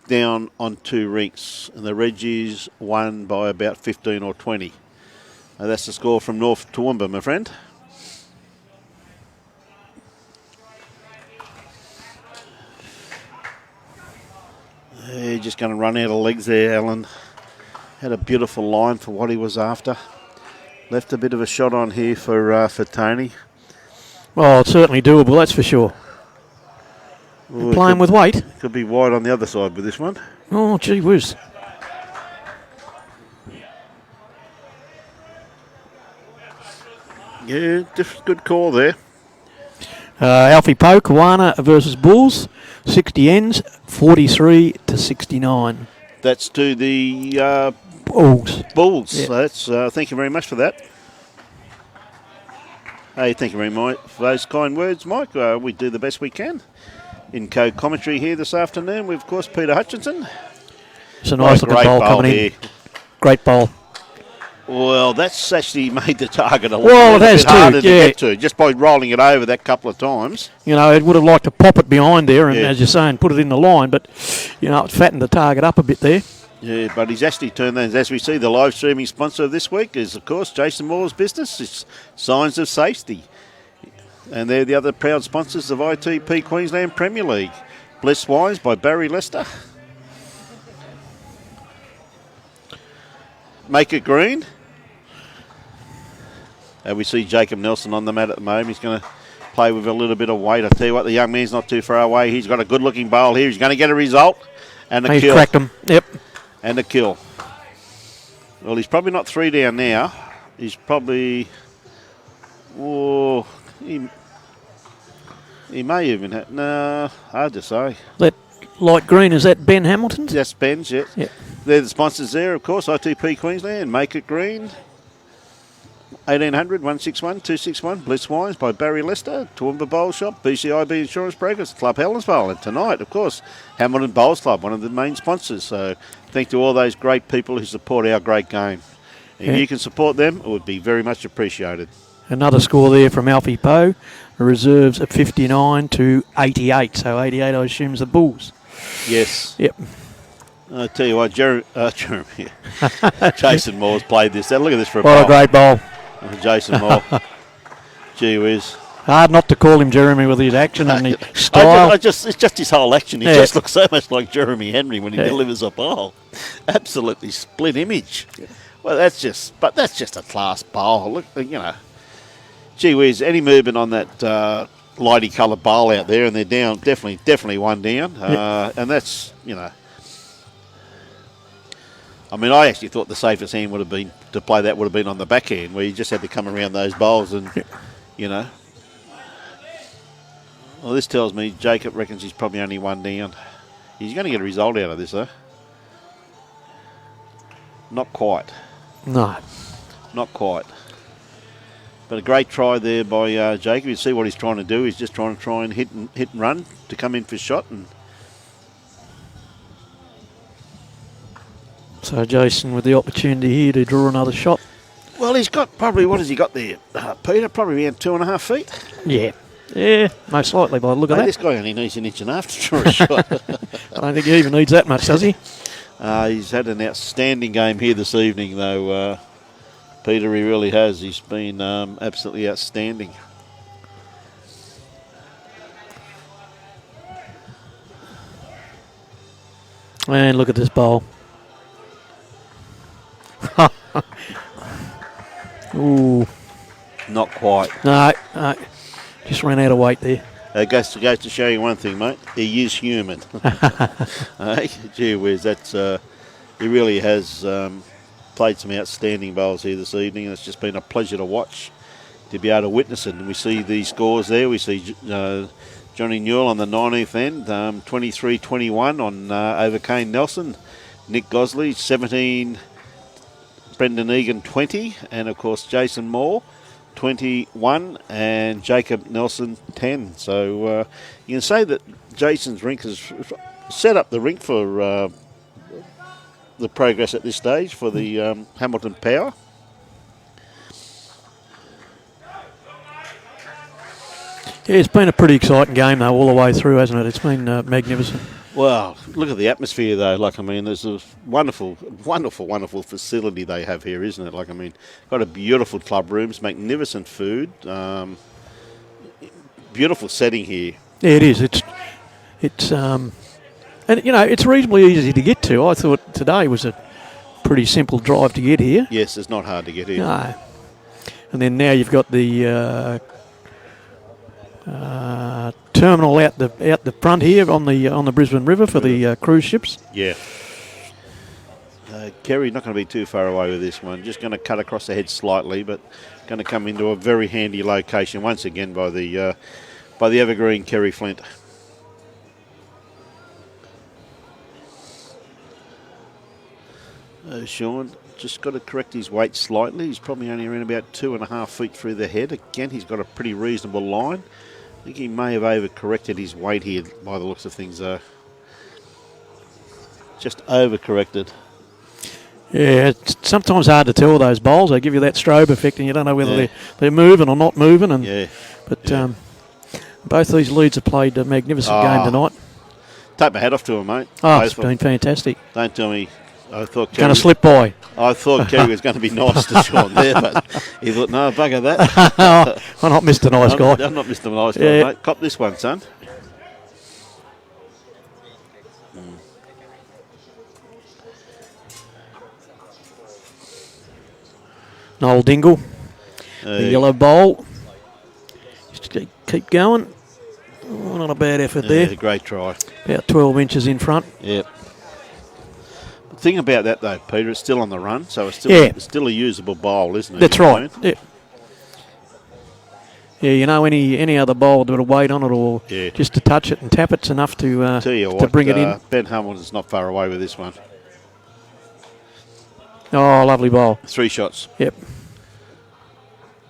down on 2 rinks. And the Reggies won by about 15 or 20. That's the score from North Toowoomba, my friend. They're just going to run out of legs there, Alan. Had a beautiful line for what he was after. Left a bit of a shot on here for Tony. Well, it's certainly doable, that's for sure. Ooh, Playing with weight. Could be wide on the other side with this one. Oh, gee whiz. Yeah, good call there. Alfie Poe, Kawana versus Bulls. 60 ends, 43 to 69. That's to the Bulls. Bulls. Yeah. So that's thank you very much for that. Hey, thank you very much for those kind words, Mike. We do the best we can. In co-commentary here this afternoon, we've, of course, Peter Hutchinson. It's a nice looking Great bowl coming here. in. Great bowl. Well, that's actually made the target a Well, it little has bit harder too, to yeah. get to, just by rolling it over that couple of times. You know, it would have liked to pop it behind there and, Yeah. as you're saying, put it in the line, but, you know, it fattened the target up a bit there. Yeah, but he's actually turned that. As we see, the live streaming sponsor of this week is, of course, Jason Moore's business. It's Signs of Safety. And they're the other proud sponsors of ITP Queensland Premier League. Blessed Wines by Barry Lester. Make it green. And we see Jacob Nelson on the mat at the moment. He's going to play with a little bit of weight. I tell you what, the young man's not too far away. He's got a good-looking bowl here. He's going to get a result and a He's kill. cracked him. Yep. And a kill. Well, he's probably not 3 down now. He's probably... Oh, he may even have... No, hard to say. That light green, is that Ben Hamilton's? That's Ben's, yeah. Yeah. They're the sponsors there, of course. ITP Queensland, Make It Green. 1800 161 261 Bliss Wines by Barry Lester, Toowoomba Bowl Shop, BCIB Insurance Brokers, Club Helensvale, and tonight, of course, Hamilton Bowls Club, one of the main sponsors. So thank to all those great people who support our great game. If you can support them, it would be very much appreciated. Another score there from Alfie Poe. The reserves at 59 to 88. So 88, I assume, is the Bulls. Yes. Yep. I tell you what, Jeremy, Jason Moore's played this. Look at this for a What a bowl. great bowl. Jason Moore. Gee whiz. Hard not to call him Jeremy with his action and his style. It's just his whole action. He Yeah. just looks so much like Jeremy Henry when he Yeah. delivers a bowl. Absolutely split image. Well, that's just a class bowl. Look, you know. Gee whiz, any movement on that lighty coloured bowl out there, and they're down, definitely one down. And that's, you know. I mean, I actually thought the safest hand would have been to play that would have been on the backhand, where you just had to come around those bowls and, you know. Well, this tells me Jacob reckons he's probably only one down. He's going to get a result out of this, though. Not quite. No. Not quite. But a great try there by Jacob. You see what he's trying to do. He's just trying and hit and run to come in for shot. And So Jason with the opportunity here to draw another shot. well, he's got probably, what has he got there, Peter? Probably around 2.5 feet. Yeah. Yeah, most likely by the look of Hey, that. this guy only needs 1.5 inches to draw a shot. I don't think he even needs that much, does he? He's had an outstanding game here this evening, though. Peter, he really has. He's been absolutely outstanding. And look at this bowl. Ooh. Not quite. No, just ran out of weight there. Goes to show you one thing, mate. He is human. Hey, gee whiz, that's he really has played some outstanding bowls here this evening, and it's just been a pleasure to watch, to be able to witness it. And we see these scores there. We see Johnny Newell on the 19th end, 23-21 on over Kane Nelson. Nick Gosley 17, Brendan Egan 20, and of course Jason Moore 21, and Jacob Nelson 10. So you can say that Jason's rink has set up the rink for the progress at this stage for the Hamilton Power. Yeah, it's been a pretty exciting game though all the way through, hasn't it? It's been magnificent. Well, look at the atmosphere though. Like, I mean, there's a wonderful, wonderful, wonderful facility they have here, isn't it? Like, I mean, got a beautiful club rooms, magnificent food, beautiful setting here. Yeah, it is. It's and you know it's reasonably easy to get to. I thought today was a pretty simple drive to get here. Yes, it's not hard to get here. No. And then now you've got the terminal out the front here on the Brisbane River for the cruise ships. Yeah. Kerry's not going to be too far away with this one. Just going to cut across the head slightly, but going to come into a very handy location once again by the evergreen Kerry Flint. Sean just got to correct his weight slightly. He's probably only around about 2.5 feet through the head. Again, he's got a pretty reasonable line. I think he may have over-corrected his weight here by the looks of things. Just over-corrected. Yeah, it's sometimes hard to tell those bowls. They give you that strobe effect and you don't know whether they're moving or not moving. And both these leads have played a magnificent game tonight. Take my hat off to him, mate. Oh, it's been fantastic. Don't tell me. I thought Kerry going to slip by. I thought Kerry was going to be nice to Sean there, but he thought, no, bugger that. I'm not Mr. Nice Guy. I'm not Mr. Nice Guy, mate. Cop this one, son. Noel Dingle, the yellow bowl. Just keep going. Oh, not a bad effort there. Great try. About 12 inches in front. Yep. The thing about that, though, Peter, it's still on the run, so it's still a usable bowl, isn't it? That's right. Yeah. Yeah, you know, any other bowl with a weight on it or just to touch it and tap it's enough to bring it in. Ben Hamilton's not far away with this one. Oh, lovely bowl. 3 shots. Yep.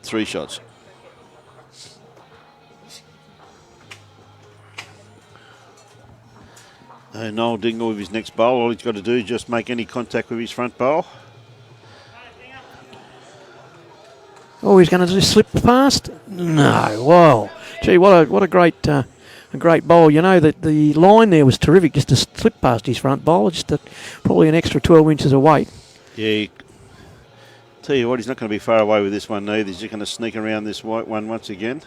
3 shots. Noel Dingle with his next bowl. All he's got to do is just make any contact with his front bowl. Oh, he's going to just slip past? No. Whoa. Gee, what a great bowl. You know that the line there was terrific just to slip past his front bowl. Just probably an extra 12 inches of weight. Yeah. Tell you what, he's not going to be far away with this one either. He's just going to sneak around this white one once again.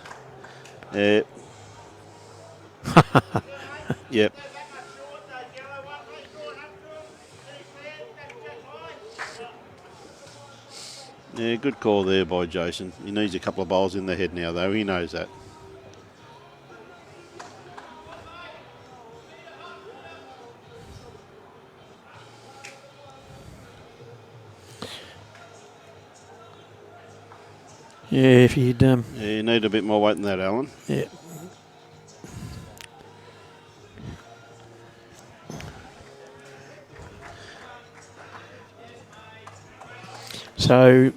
Yep. Yeah, good call there by Jason. He needs a couple of bowls in the head now, though. He knows that. Yeah, if you'd... you need a bit more weight than that, Alan. Yeah. So,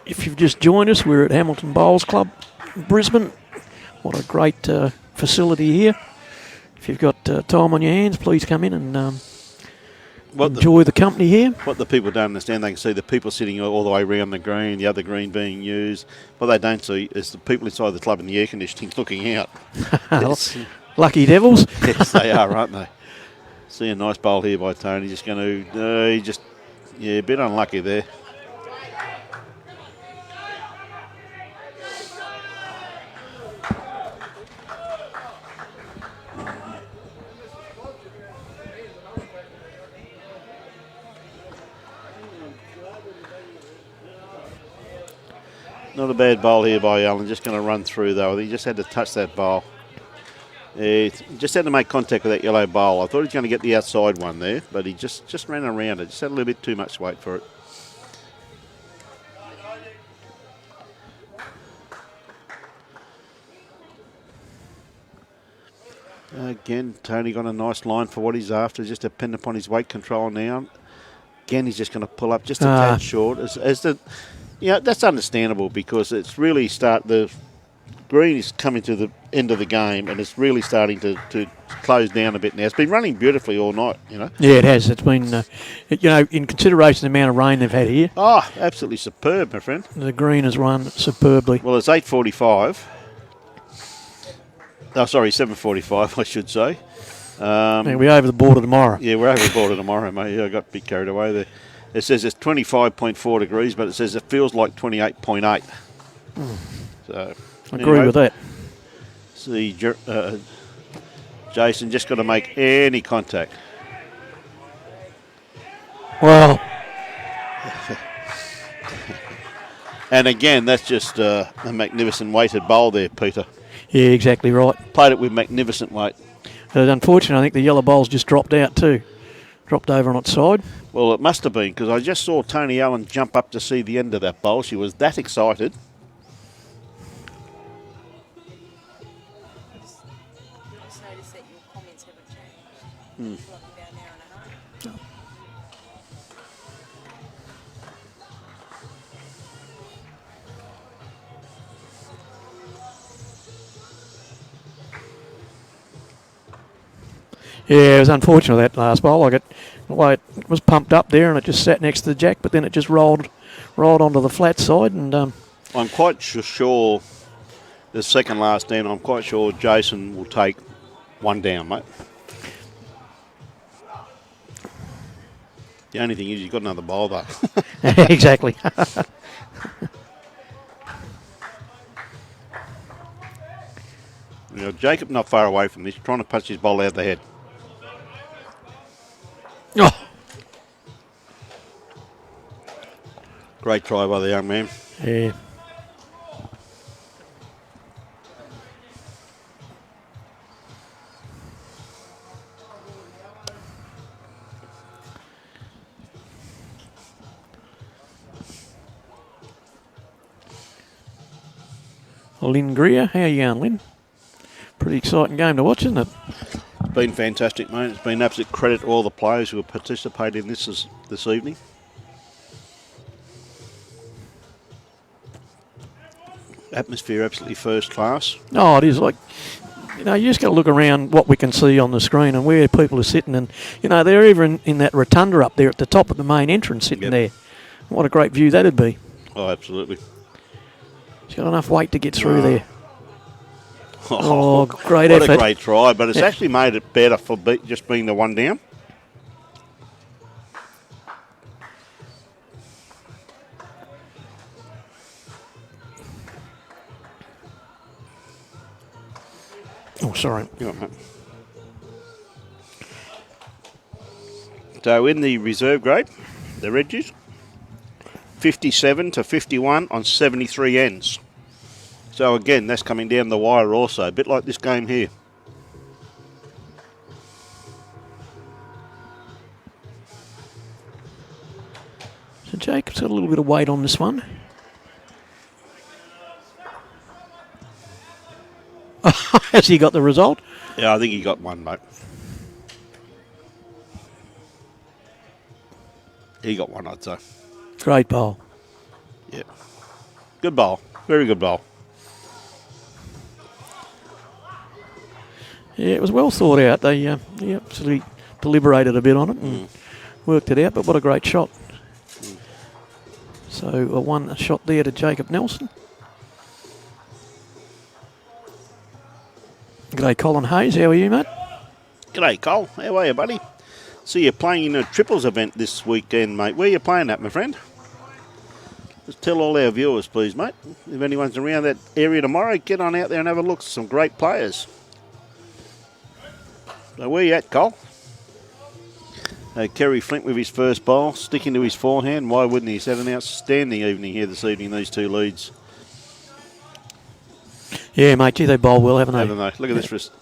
if you've just joined us, we're at Hamilton Bowls Club, Brisbane. What a great facility here. If you've got time on your hands, please come in and enjoy the company here. What the people don't understand, they can see the people sitting all the way around the green, the other green being used. What they don't see is the people inside the club and the air conditioning looking out. Lucky devils. Yes, they are, aren't they? See a nice bowl here by Tony. Just going to, a bit unlucky there. Not a bad bowl here by Allen. Just going to run through though. He just had to touch that bowl. Just had to make contact with that yellow bowl. I thought he was going to get the outside one there, but he just ran around it. Just had a little bit too much weight for it. Again, Tony got a nice line for what he's after. Just depend upon his weight control now. Again, he's just going to pull up just a tad short. That's understandable because it's really the green is coming to the end of the game and it's really starting to close down a bit now. It's been running beautifully all night, Yeah, it has. It's been, in consideration of the amount of rain they've had here. Oh, absolutely superb, my friend. The green has run superbly. Well, it's 8:45. Oh, sorry, 7:45, I should say. We're over the border tomorrow. Yeah, we're over the border tomorrow, mate. I got a bit carried away there. It says it's 25.4 degrees, but it says it feels like 28.8. So, I agree with that. See, Jason just got to make any contact. Well, and again, that's just a magnificent weighted bowl there, Peter. Yeah, exactly right. Played it with magnificent weight. Unfortunately, I think the yellow bowl's just dropped out too. Dropped over on its side. Well, it must have been because I just saw Tony Allen jump up to see the end of that bowl. She was that excited. I just noticed that your comments haven't changed. Like about an hour and a half. Yeah, it was unfortunate that last bowl. The way it was pumped up there and it just sat next to the jack, but then it just rolled onto the flat side. And I'm quite sure the second last down, I'm quite sure Jason will take one down, mate. The only thing is you've got another bowl though. Exactly. Jacob not far away from this, trying to punch his bowl out of the head. Oh. Great try by the young man. Yeah. Lynn Greer, how you going, Lynn? Pretty exciting game to watch, isn't it? It's been fantastic, mate. It's been absolute credit to all the players who have participated in this evening. Atmosphere absolutely first class. Oh, it is. You just got to look around what we can see on the screen and where people are sitting. And, they're even in that rotunda up there at the top of the main entrance sitting there. What a great view that'd be. Oh, absolutely. It's got enough weight to get through there. Oh, great what effort. What a great try, but it's actually made it better for just being the one down. Oh, sorry. So in the reserve grade, the Reggies, 57 to 51 on 73 ends. So again, that's coming down the wire also, a bit like this game here. So Jacob's got a little bit of weight on this one. Has he got the result? Yeah, I think he got one, mate. He got one, I'd say. Great bowl. Yeah. Good bowl. Very good bowl. Yeah, it was well thought out. They absolutely deliberated a bit on it and worked it out, but what a great shot. So a shot there to Jacob Nelson. G'day, Colin Hayes. How are you, mate? G'day, Cole. How are you, buddy? See you playing in a triples event this weekend, mate. Where are you playing at, my friend? Just tell all our viewers, please, mate. If anyone's around that area tomorrow, get on out there and have a look. Some great players. So where you at, Cole? Kerry Flint with his first bowl, sticking to his forehand. Why wouldn't he? He's had an outstanding evening here this evening, these two leads. Yeah, mate, gee, they bowl well, haven't they? Haven't they? Look at this wrist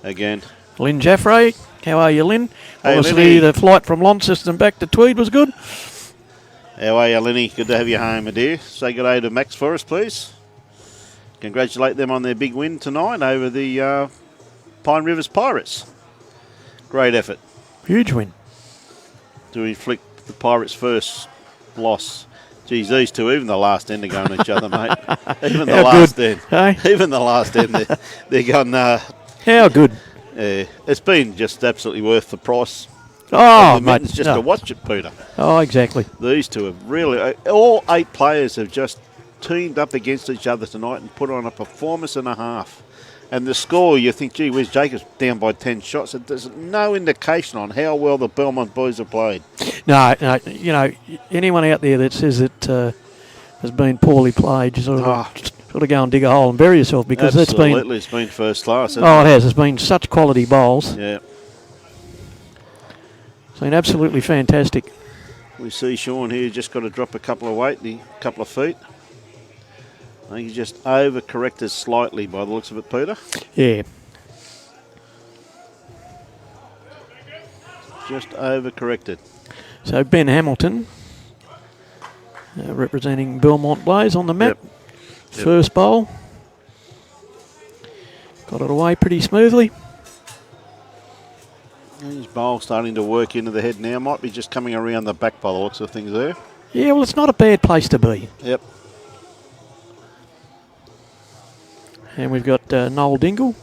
again. Lynn Jaffray, how are you, Lynn? Hey, Obviously, Linny. the flight from Launceston back to Tweed was good. How are you, Lenny? Good to have you home, my dear. Say good day to Max for us, please. Congratulate them on their big win tonight over the Pine Rivers Pirates. Great effort Huge win. to inflict the Pirates' first loss. Geez, these two, even the last end are going at each other, mate. Even the How last good, end. hey? Even the last end, they're going, How good. it's been just absolutely worth the price. Oh, Of the mate. mittens just to watch it, Peter. Oh, exactly. These two have really, all 8 players have just teamed up against each other tonight and put on a performance and a half. And the score, you think, gee whiz, Jacob's down by 10 shots. There's no indication on how well the Belmont boys have played. No, you know, anyone out there that says it has been poorly played, you sort of go and dig a hole and bury yourself, because Absolutely, it's been first class. it has. It's been such quality bowls. Yeah. It's been absolutely fantastic. We see Sean here just got to drop a couple of weight, a couple of feet. I think he just overcorrected slightly by the looks of it, Peter. Yeah. Just overcorrected. So Ben Hamilton, representing Belmont Blaze on the map. Yep. First bowl. Got it away pretty smoothly. His bowl starting to work into the head now. Might be just coming around the back by the looks of things there. Yeah, well, it's not a bad place to be. Yep. And we've got Noel Dingle.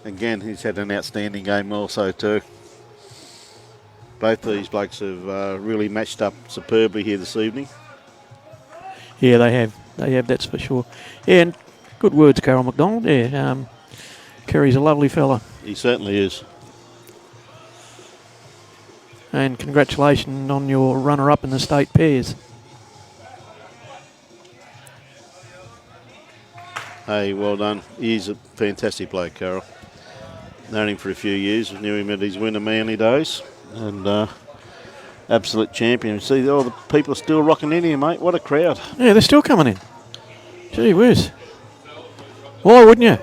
Again, he's had an outstanding game also too. Both these blokes have really matched up superbly here this evening. Yeah, they have. They have, that's for sure. Yeah, and good words, Carol McDonald. Yeah, Kerry's a lovely fella. He certainly is. And congratulations on your runner-up in the state pairs. Hey, well done. He's a fantastic bloke, Carol. Known him for a few years. Knew him at his Winter Manly days. And absolute champion. See, all the people are still rocking in here, mate. What a crowd. Yeah, they're still coming in. Gee whiz. Why wouldn't you?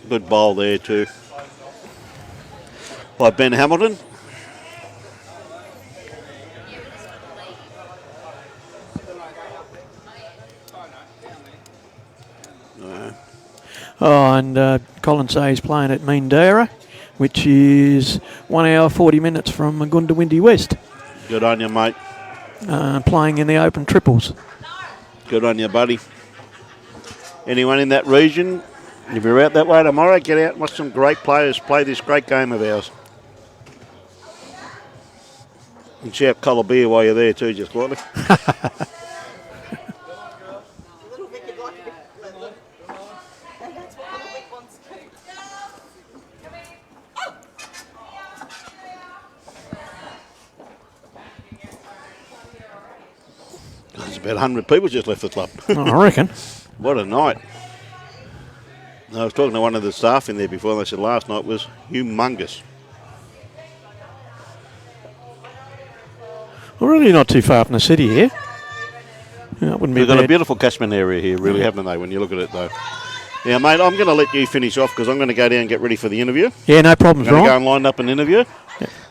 Good bowl there too. By Ben Hamilton. Oh, and Colin Say's playing at Meandarra, which is 1 hour 40 minutes from Gundawindi West. Good on you, mate. Playing in the open triples. Good on you, buddy. Anyone in that region, if you're out that way tomorrow, get out and watch some great players play this great game of ours. And shout Colour Beer while you're there too, just quietly. There's about 100 people just left the club. I reckon. What a night. I was talking to one of the staff in there before, and they said last night was humongous. We're really not too far from the city here. Yeah, it wouldn't be We've got a bad. beautiful catchment area here, really, haven't they, when you look at it, though. Now, mate, I'm going to let you finish off because I'm going to go down and get ready for the interview. Yeah, no problems, I'm going to go Ryan. and line up an interview.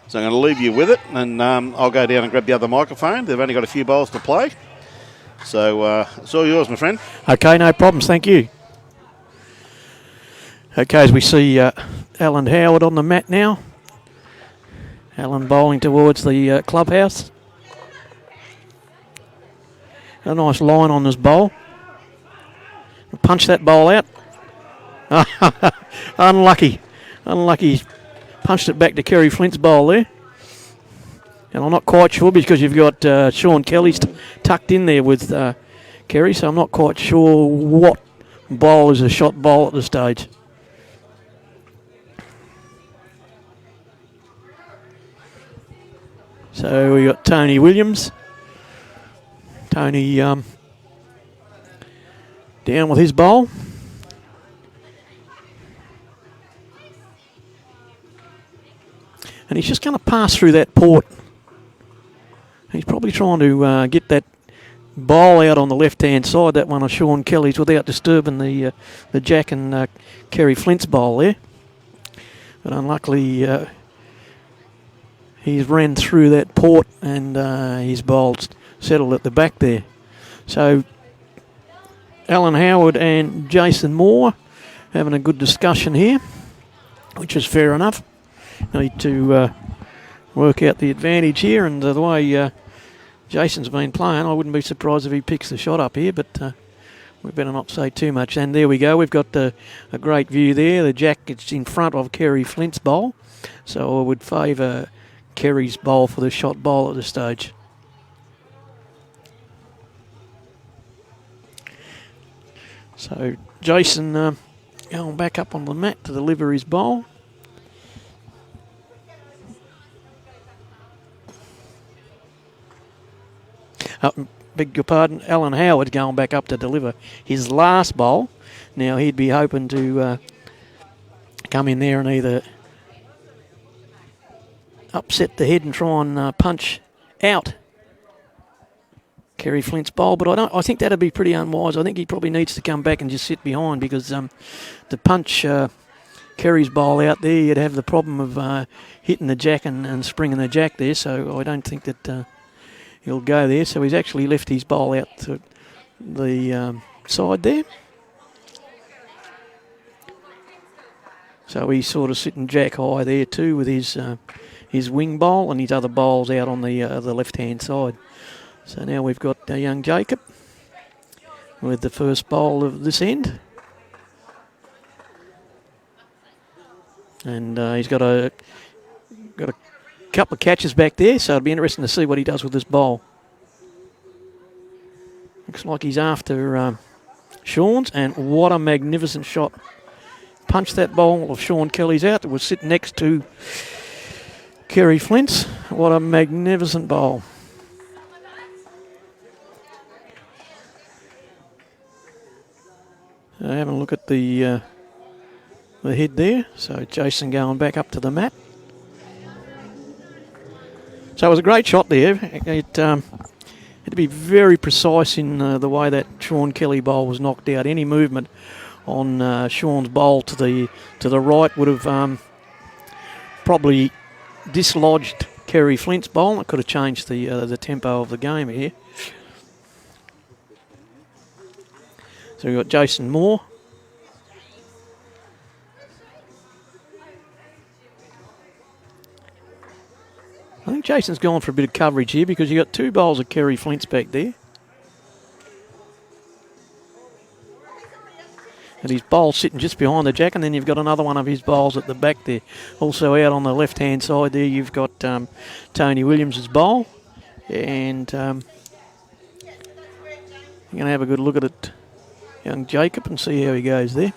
So I'm going to leave you with it, and I'll go down and grab the other microphone. They've only got a few bowls to play. So it's all yours, my friend. Okay, no problems. Thank you. Okay, as we see Alan Howard on the mat now. Alan bowling towards the clubhouse. A nice line on this bowl. Punch that bowl out. Unlucky. Unlucky. Punched it back to Kerry Flint's bowl there. And I'm not quite sure because you've got Sean Kelly's tucked in there with Kerry, so I'm not quite sure what bowl is a shot bowl at this stage. So we got Tony Williams. Tony down with his bowl. And he's just going to pass through that port probably trying to get that bowl out on the left-hand side, that one of Sean Kelly's, without disturbing the Jack and Kerry Flint's bowl there. But unluckily, he's ran through that port and his bowl's settled at the back there. So Alan Howard and Jason Moore having a good discussion here, which is fair enough. Need to work out the advantage here, and the way Jason's been playing, I wouldn't be surprised if he picks the shot up here, but we better not say too much. And there we go, we've got a great view there. The Jack is in front of Kerry Flint's bowl, so I would favour Kerry's bowl for the shot bowl at this stage. So Jason going back up on the mat to deliver his bowl. Beg your pardon, Alan Howard going back up to deliver his last bowl. Now he'd be hoping to come in there and either upset the head and try and punch out Kerry Flint's bowl, but I think that'd be pretty unwise. I think he probably needs to come back and just sit behind, because to punch Kerry's bowl out there, you'd have the problem of hitting the Jack and springing the Jack there, so I don't think that he'll go there. So he's actually left his bowl out to the side there. So he's sort of sitting Jack high there too, with his wing bowl and his other bowls out on the left-hand side. So now we've got young Jacob with the first bowl of this end. And he's got a couple of catches back there, so it'll be interesting to see what he does with this bowl. Looks like he's after Sean's, and what a magnificent shot. Punched that bowl of Sean Kelly's out that was sitting next to Kerry Flint's. What a magnificent bowl. Having a look at the head there. So Jason going back up to the mat. So it was a great shot there. It had to be very precise in the way that Sean Kelly bowl was knocked out. Any movement on Sean's bowl to the right would have probably dislodged Kerry Flint's bowl. It could have changed the tempo of the game here. So we've got Jason Moore. I think Jason's gone for a bit of coverage here, because you've got two bowls of Kerry Flint's back there. And his bowl's sitting just behind the Jack, and then you've got another one of his bowls at the back there. Also out on the left-hand side there, you've got Tony Williams' bowl. And you're going to have a good look at it, young Jacob, and see how he goes there.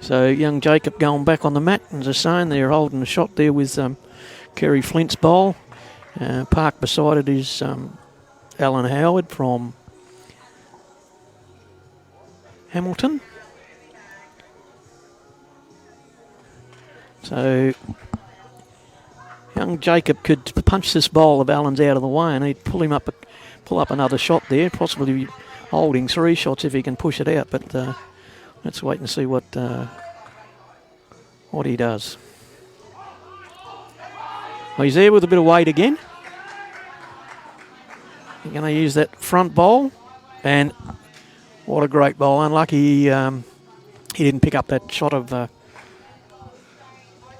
So young Jacob going back on the mat, and as I was saying, they're holding a shot there with Kerry Flint's bowl. Parked beside it is Alan Howard from Hamilton. So young Jacob could punch this bowl of Alan's out of the way, and he'd pull up another shot there, possibly holding three shots if he can push it out. But let's wait and see what he does. Well, he's there with a bit of weight again. He's going to use that front bowl, and what a great bowl. Unlucky he didn't pick up that shot of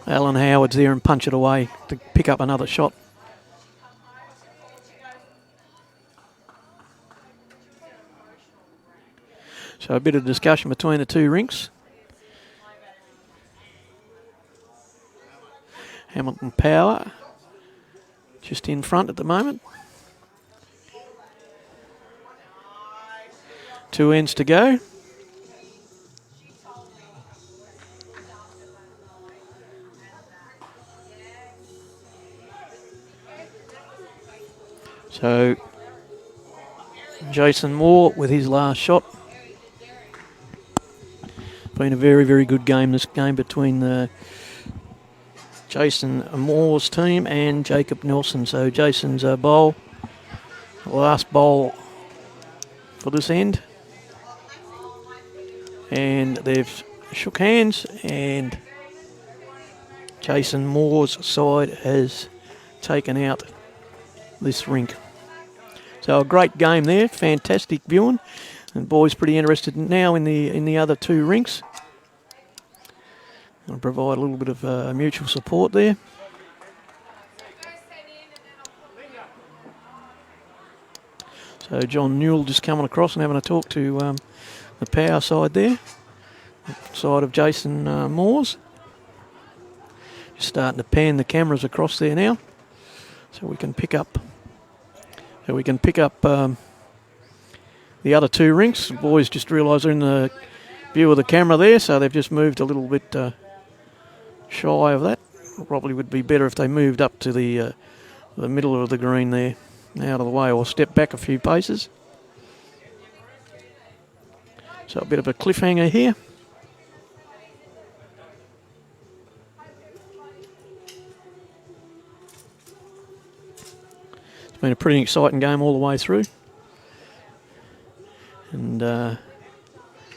Alan Howard's there and punch it away to pick up another shot. So a bit of discussion between the two rinks. Hamilton Power just in front at the moment. 2 ends to go. So Jason Moore with his last shot. Been a very, very good game, this game, between the Jason Moore's team and Jacob Nelson. So Jason's bowl, last bowl for this end. And they've shook hands, and Jason Moore's side has taken out this rink. So a great game there, fantastic viewing. And boys pretty interested now in the other two rinks. I'll provide a little bit of mutual support there. So John Newell just coming across and having a talk to the power side there, side of Jason Moore's. Just starting to pan the cameras across there now, so we can pick up. The other two rinks. The boys just realised they're in the view of the camera there, so they've just moved a little bit shy of that. Probably would be better if they moved up to the middle of the green there, out of the way, or step back a few paces. So a bit of a cliffhanger here. It's been a pretty exciting game all the way through. And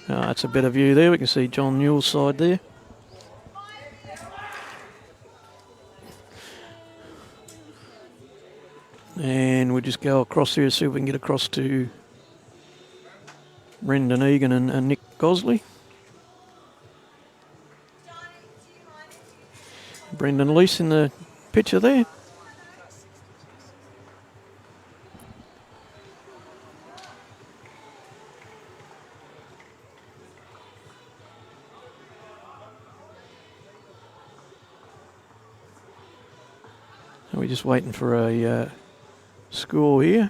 that's a better view there. We can see John Newell's side there. And we'll just go across here to see if we can get across to Brendan Egan and Nick Gosley. Brendan Leese in the picture there. We're just waiting for a score here.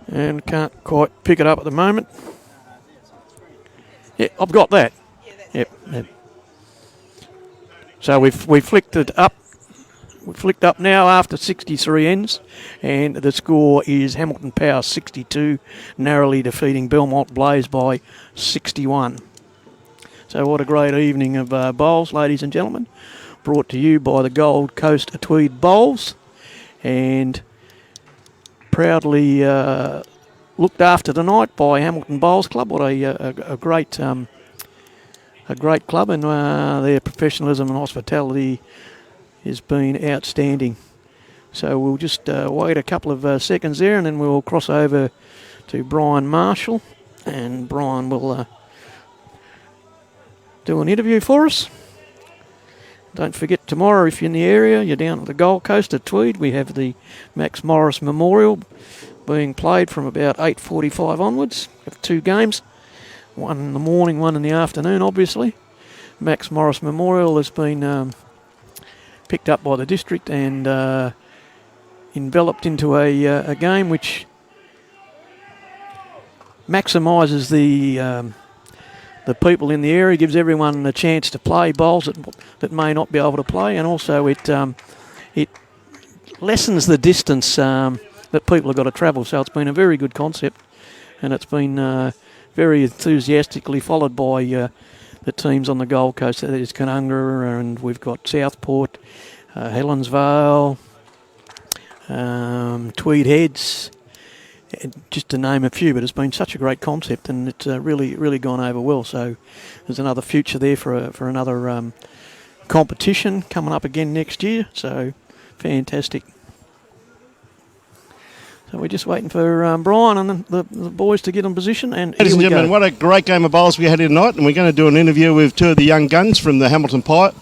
And can't quite pick it up at the moment. Yeah, I've got that. Yep. So we've flicked it up. We've flicked up now after 63 ends, and the score is Hamilton Power 62, narrowly defeating Belmont Blaze by 61. So what a great evening of bowls, ladies and gentlemen, brought to you by the Gold Coast Tweed Bowls, and proudly looked after tonight by Hamilton Bowls Club. What a great club, and their professionalism and hospitality has been outstanding. So we'll just wait a couple of seconds there, and then we'll cross over to Brian Marshall, and Brian will do an interview for us. Don't forget, tomorrow, if you're in the area, you're down at the Gold Coast at Tweed, we have the Max Morris Memorial being played from about 8:45 onwards. We have two games, one in the morning, one in the afternoon, obviously. Max Morris Memorial has been picked up by the district and enveloped into a game which maximises the people in the area, gives everyone a chance to play bowls that may not be able to play, and also it lessens the distance that people have got to travel. So it's been a very good concept, and it's been very enthusiastically followed by the teams on the Gold Coast. There's Canunga, and we've got Southport, Helensvale, Tweed Heads, just to name a few. But it's been such a great concept, and it's really gone over well. So there's another future there for another competition coming up again next year. So fantastic. So we're just waiting for Brian and the boys to get in position. And ladies and gentlemen, what a great game of bowls we had here tonight, and we're going to do an interview with two of the young guns from the Hamilton Power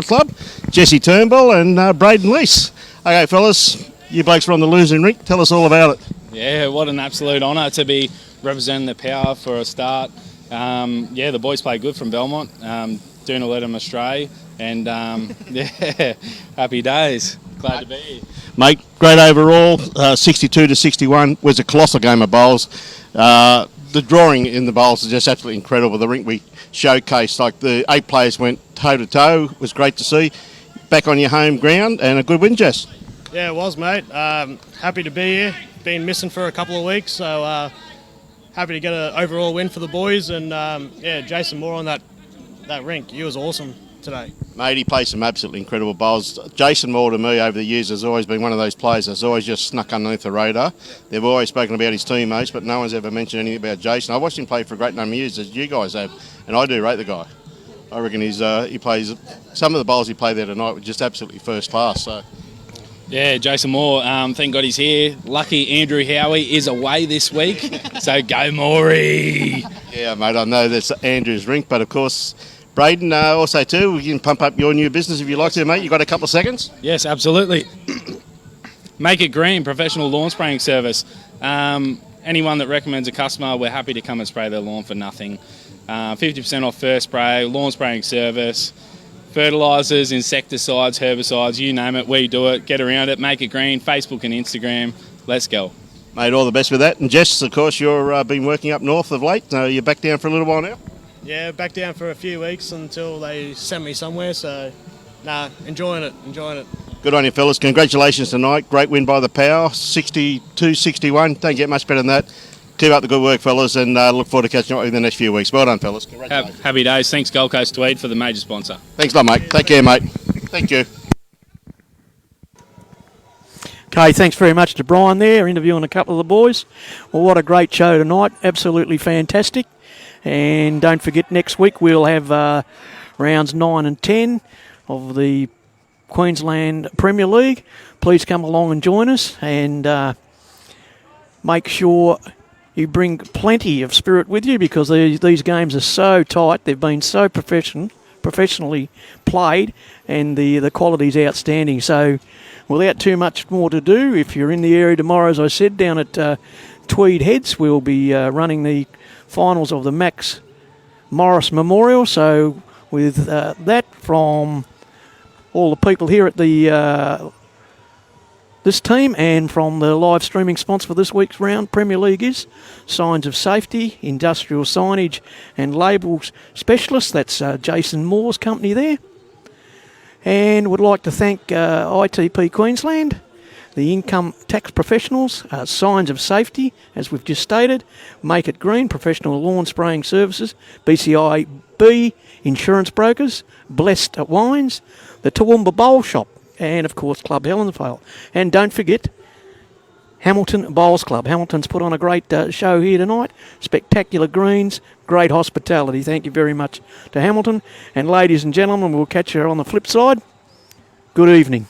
Club, Jesse Turnbull and Braden Leese. Okay, fellas, you blokes are on the losing rink. Tell us all about it. Yeah, what an absolute honour to be representing the Power for a start. The boys played good from Belmont. Doona led them astray, and yeah, happy days. Glad to be here. Mate, great overall. 62 to 61 was a colossal game of bowls. the drawing in the bowls is just absolutely incredible. The rink we showcased, like the 8 players went toe to toe. It was great to see. Back on your home ground and a good win, Jess. Yeah, it was, mate. Happy to be here. Been missing for a couple of weeks, so happy to get an overall win for the boys. And yeah, Jason Moore on that rink. He was awesome today. Mate, he plays some absolutely incredible bowls. Jason Moore, to me, over the years, has always been one of those players that's always just snuck underneath the radar. They've always spoken about his teammates, but no one's ever mentioned anything about Jason. I've watched him play for a great number of years, as you guys have, and I do rate the guy. I reckon he plays some of the bowls he played there tonight were just absolutely first class. So. Yeah, Jason Moore, thank God he's here. Lucky Andrew Howie is away this week, so go Morey. Yeah, mate, I know that's Andrew's rink, but of course, Braden, also too, we can pump up your new business if you like to, mate. You got a couple of seconds? Yes, absolutely. Make It Green, professional lawn spraying service. Anyone that recommends a customer, we're happy to come and spray their lawn for nothing. 50% off first spray, lawn spraying service, fertilisers, insecticides, herbicides, you name it, we do it. Get around it, Make It Green, Facebook and Instagram. Let's go. Mate, all the best with that. And Jess, of course, you've been working up north of late. You're back down for a little while now? Yeah, back down for a few weeks until they send me somewhere. So, enjoying it. Good on you, fellas. Congratulations tonight. Great win by the Power, 62-61. Don't get much better than that. Keep up the good work, fellas, and look forward to catching up with you in the next few weeks. Well done, fellas. Congratulations. Happy days. Thanks, Gold Coast Tweed, for the major sponsor. Thanks a lot, mate. Take care, mate. Thank you. Okay, thanks very much to Brian there, interviewing a couple of the boys. Well, what a great show tonight. Absolutely fantastic. And don't forget, next week we'll have rounds 9 and 10 of the Queensland Premier League. Please come along and join us, and make sure you bring plenty of spirit with you, because these games are so tight. They've been so professionally played, and the quality's outstanding. So without too much more to do, if you're in the area tomorrow, as I said, down at Tweed Heads, we'll be running the finals of the Max Morris Memorial. So with that, from all the people here at the this team, and from the live streaming sponsor for this week's round, Premier League, is Signs of Safety, Industrial Signage and Labels Specialist. That's Jason Moore's company there. And would like to thank ITP Queensland, the Income Tax Professionals, Signs of Safety, as we've just stated, Make It Green, Professional Lawn Spraying Services, BCIB, Insurance Brokers, Blessed Wines, the Toowoomba Bowl Shop, and of course Club Helensvale. And don't forget Hamilton Bowls Club. Hamilton's put on a great show here tonight. Spectacular greens, great hospitality. Thank you very much to Hamilton. And ladies and gentlemen, we'll catch you on the flip side. Good evening.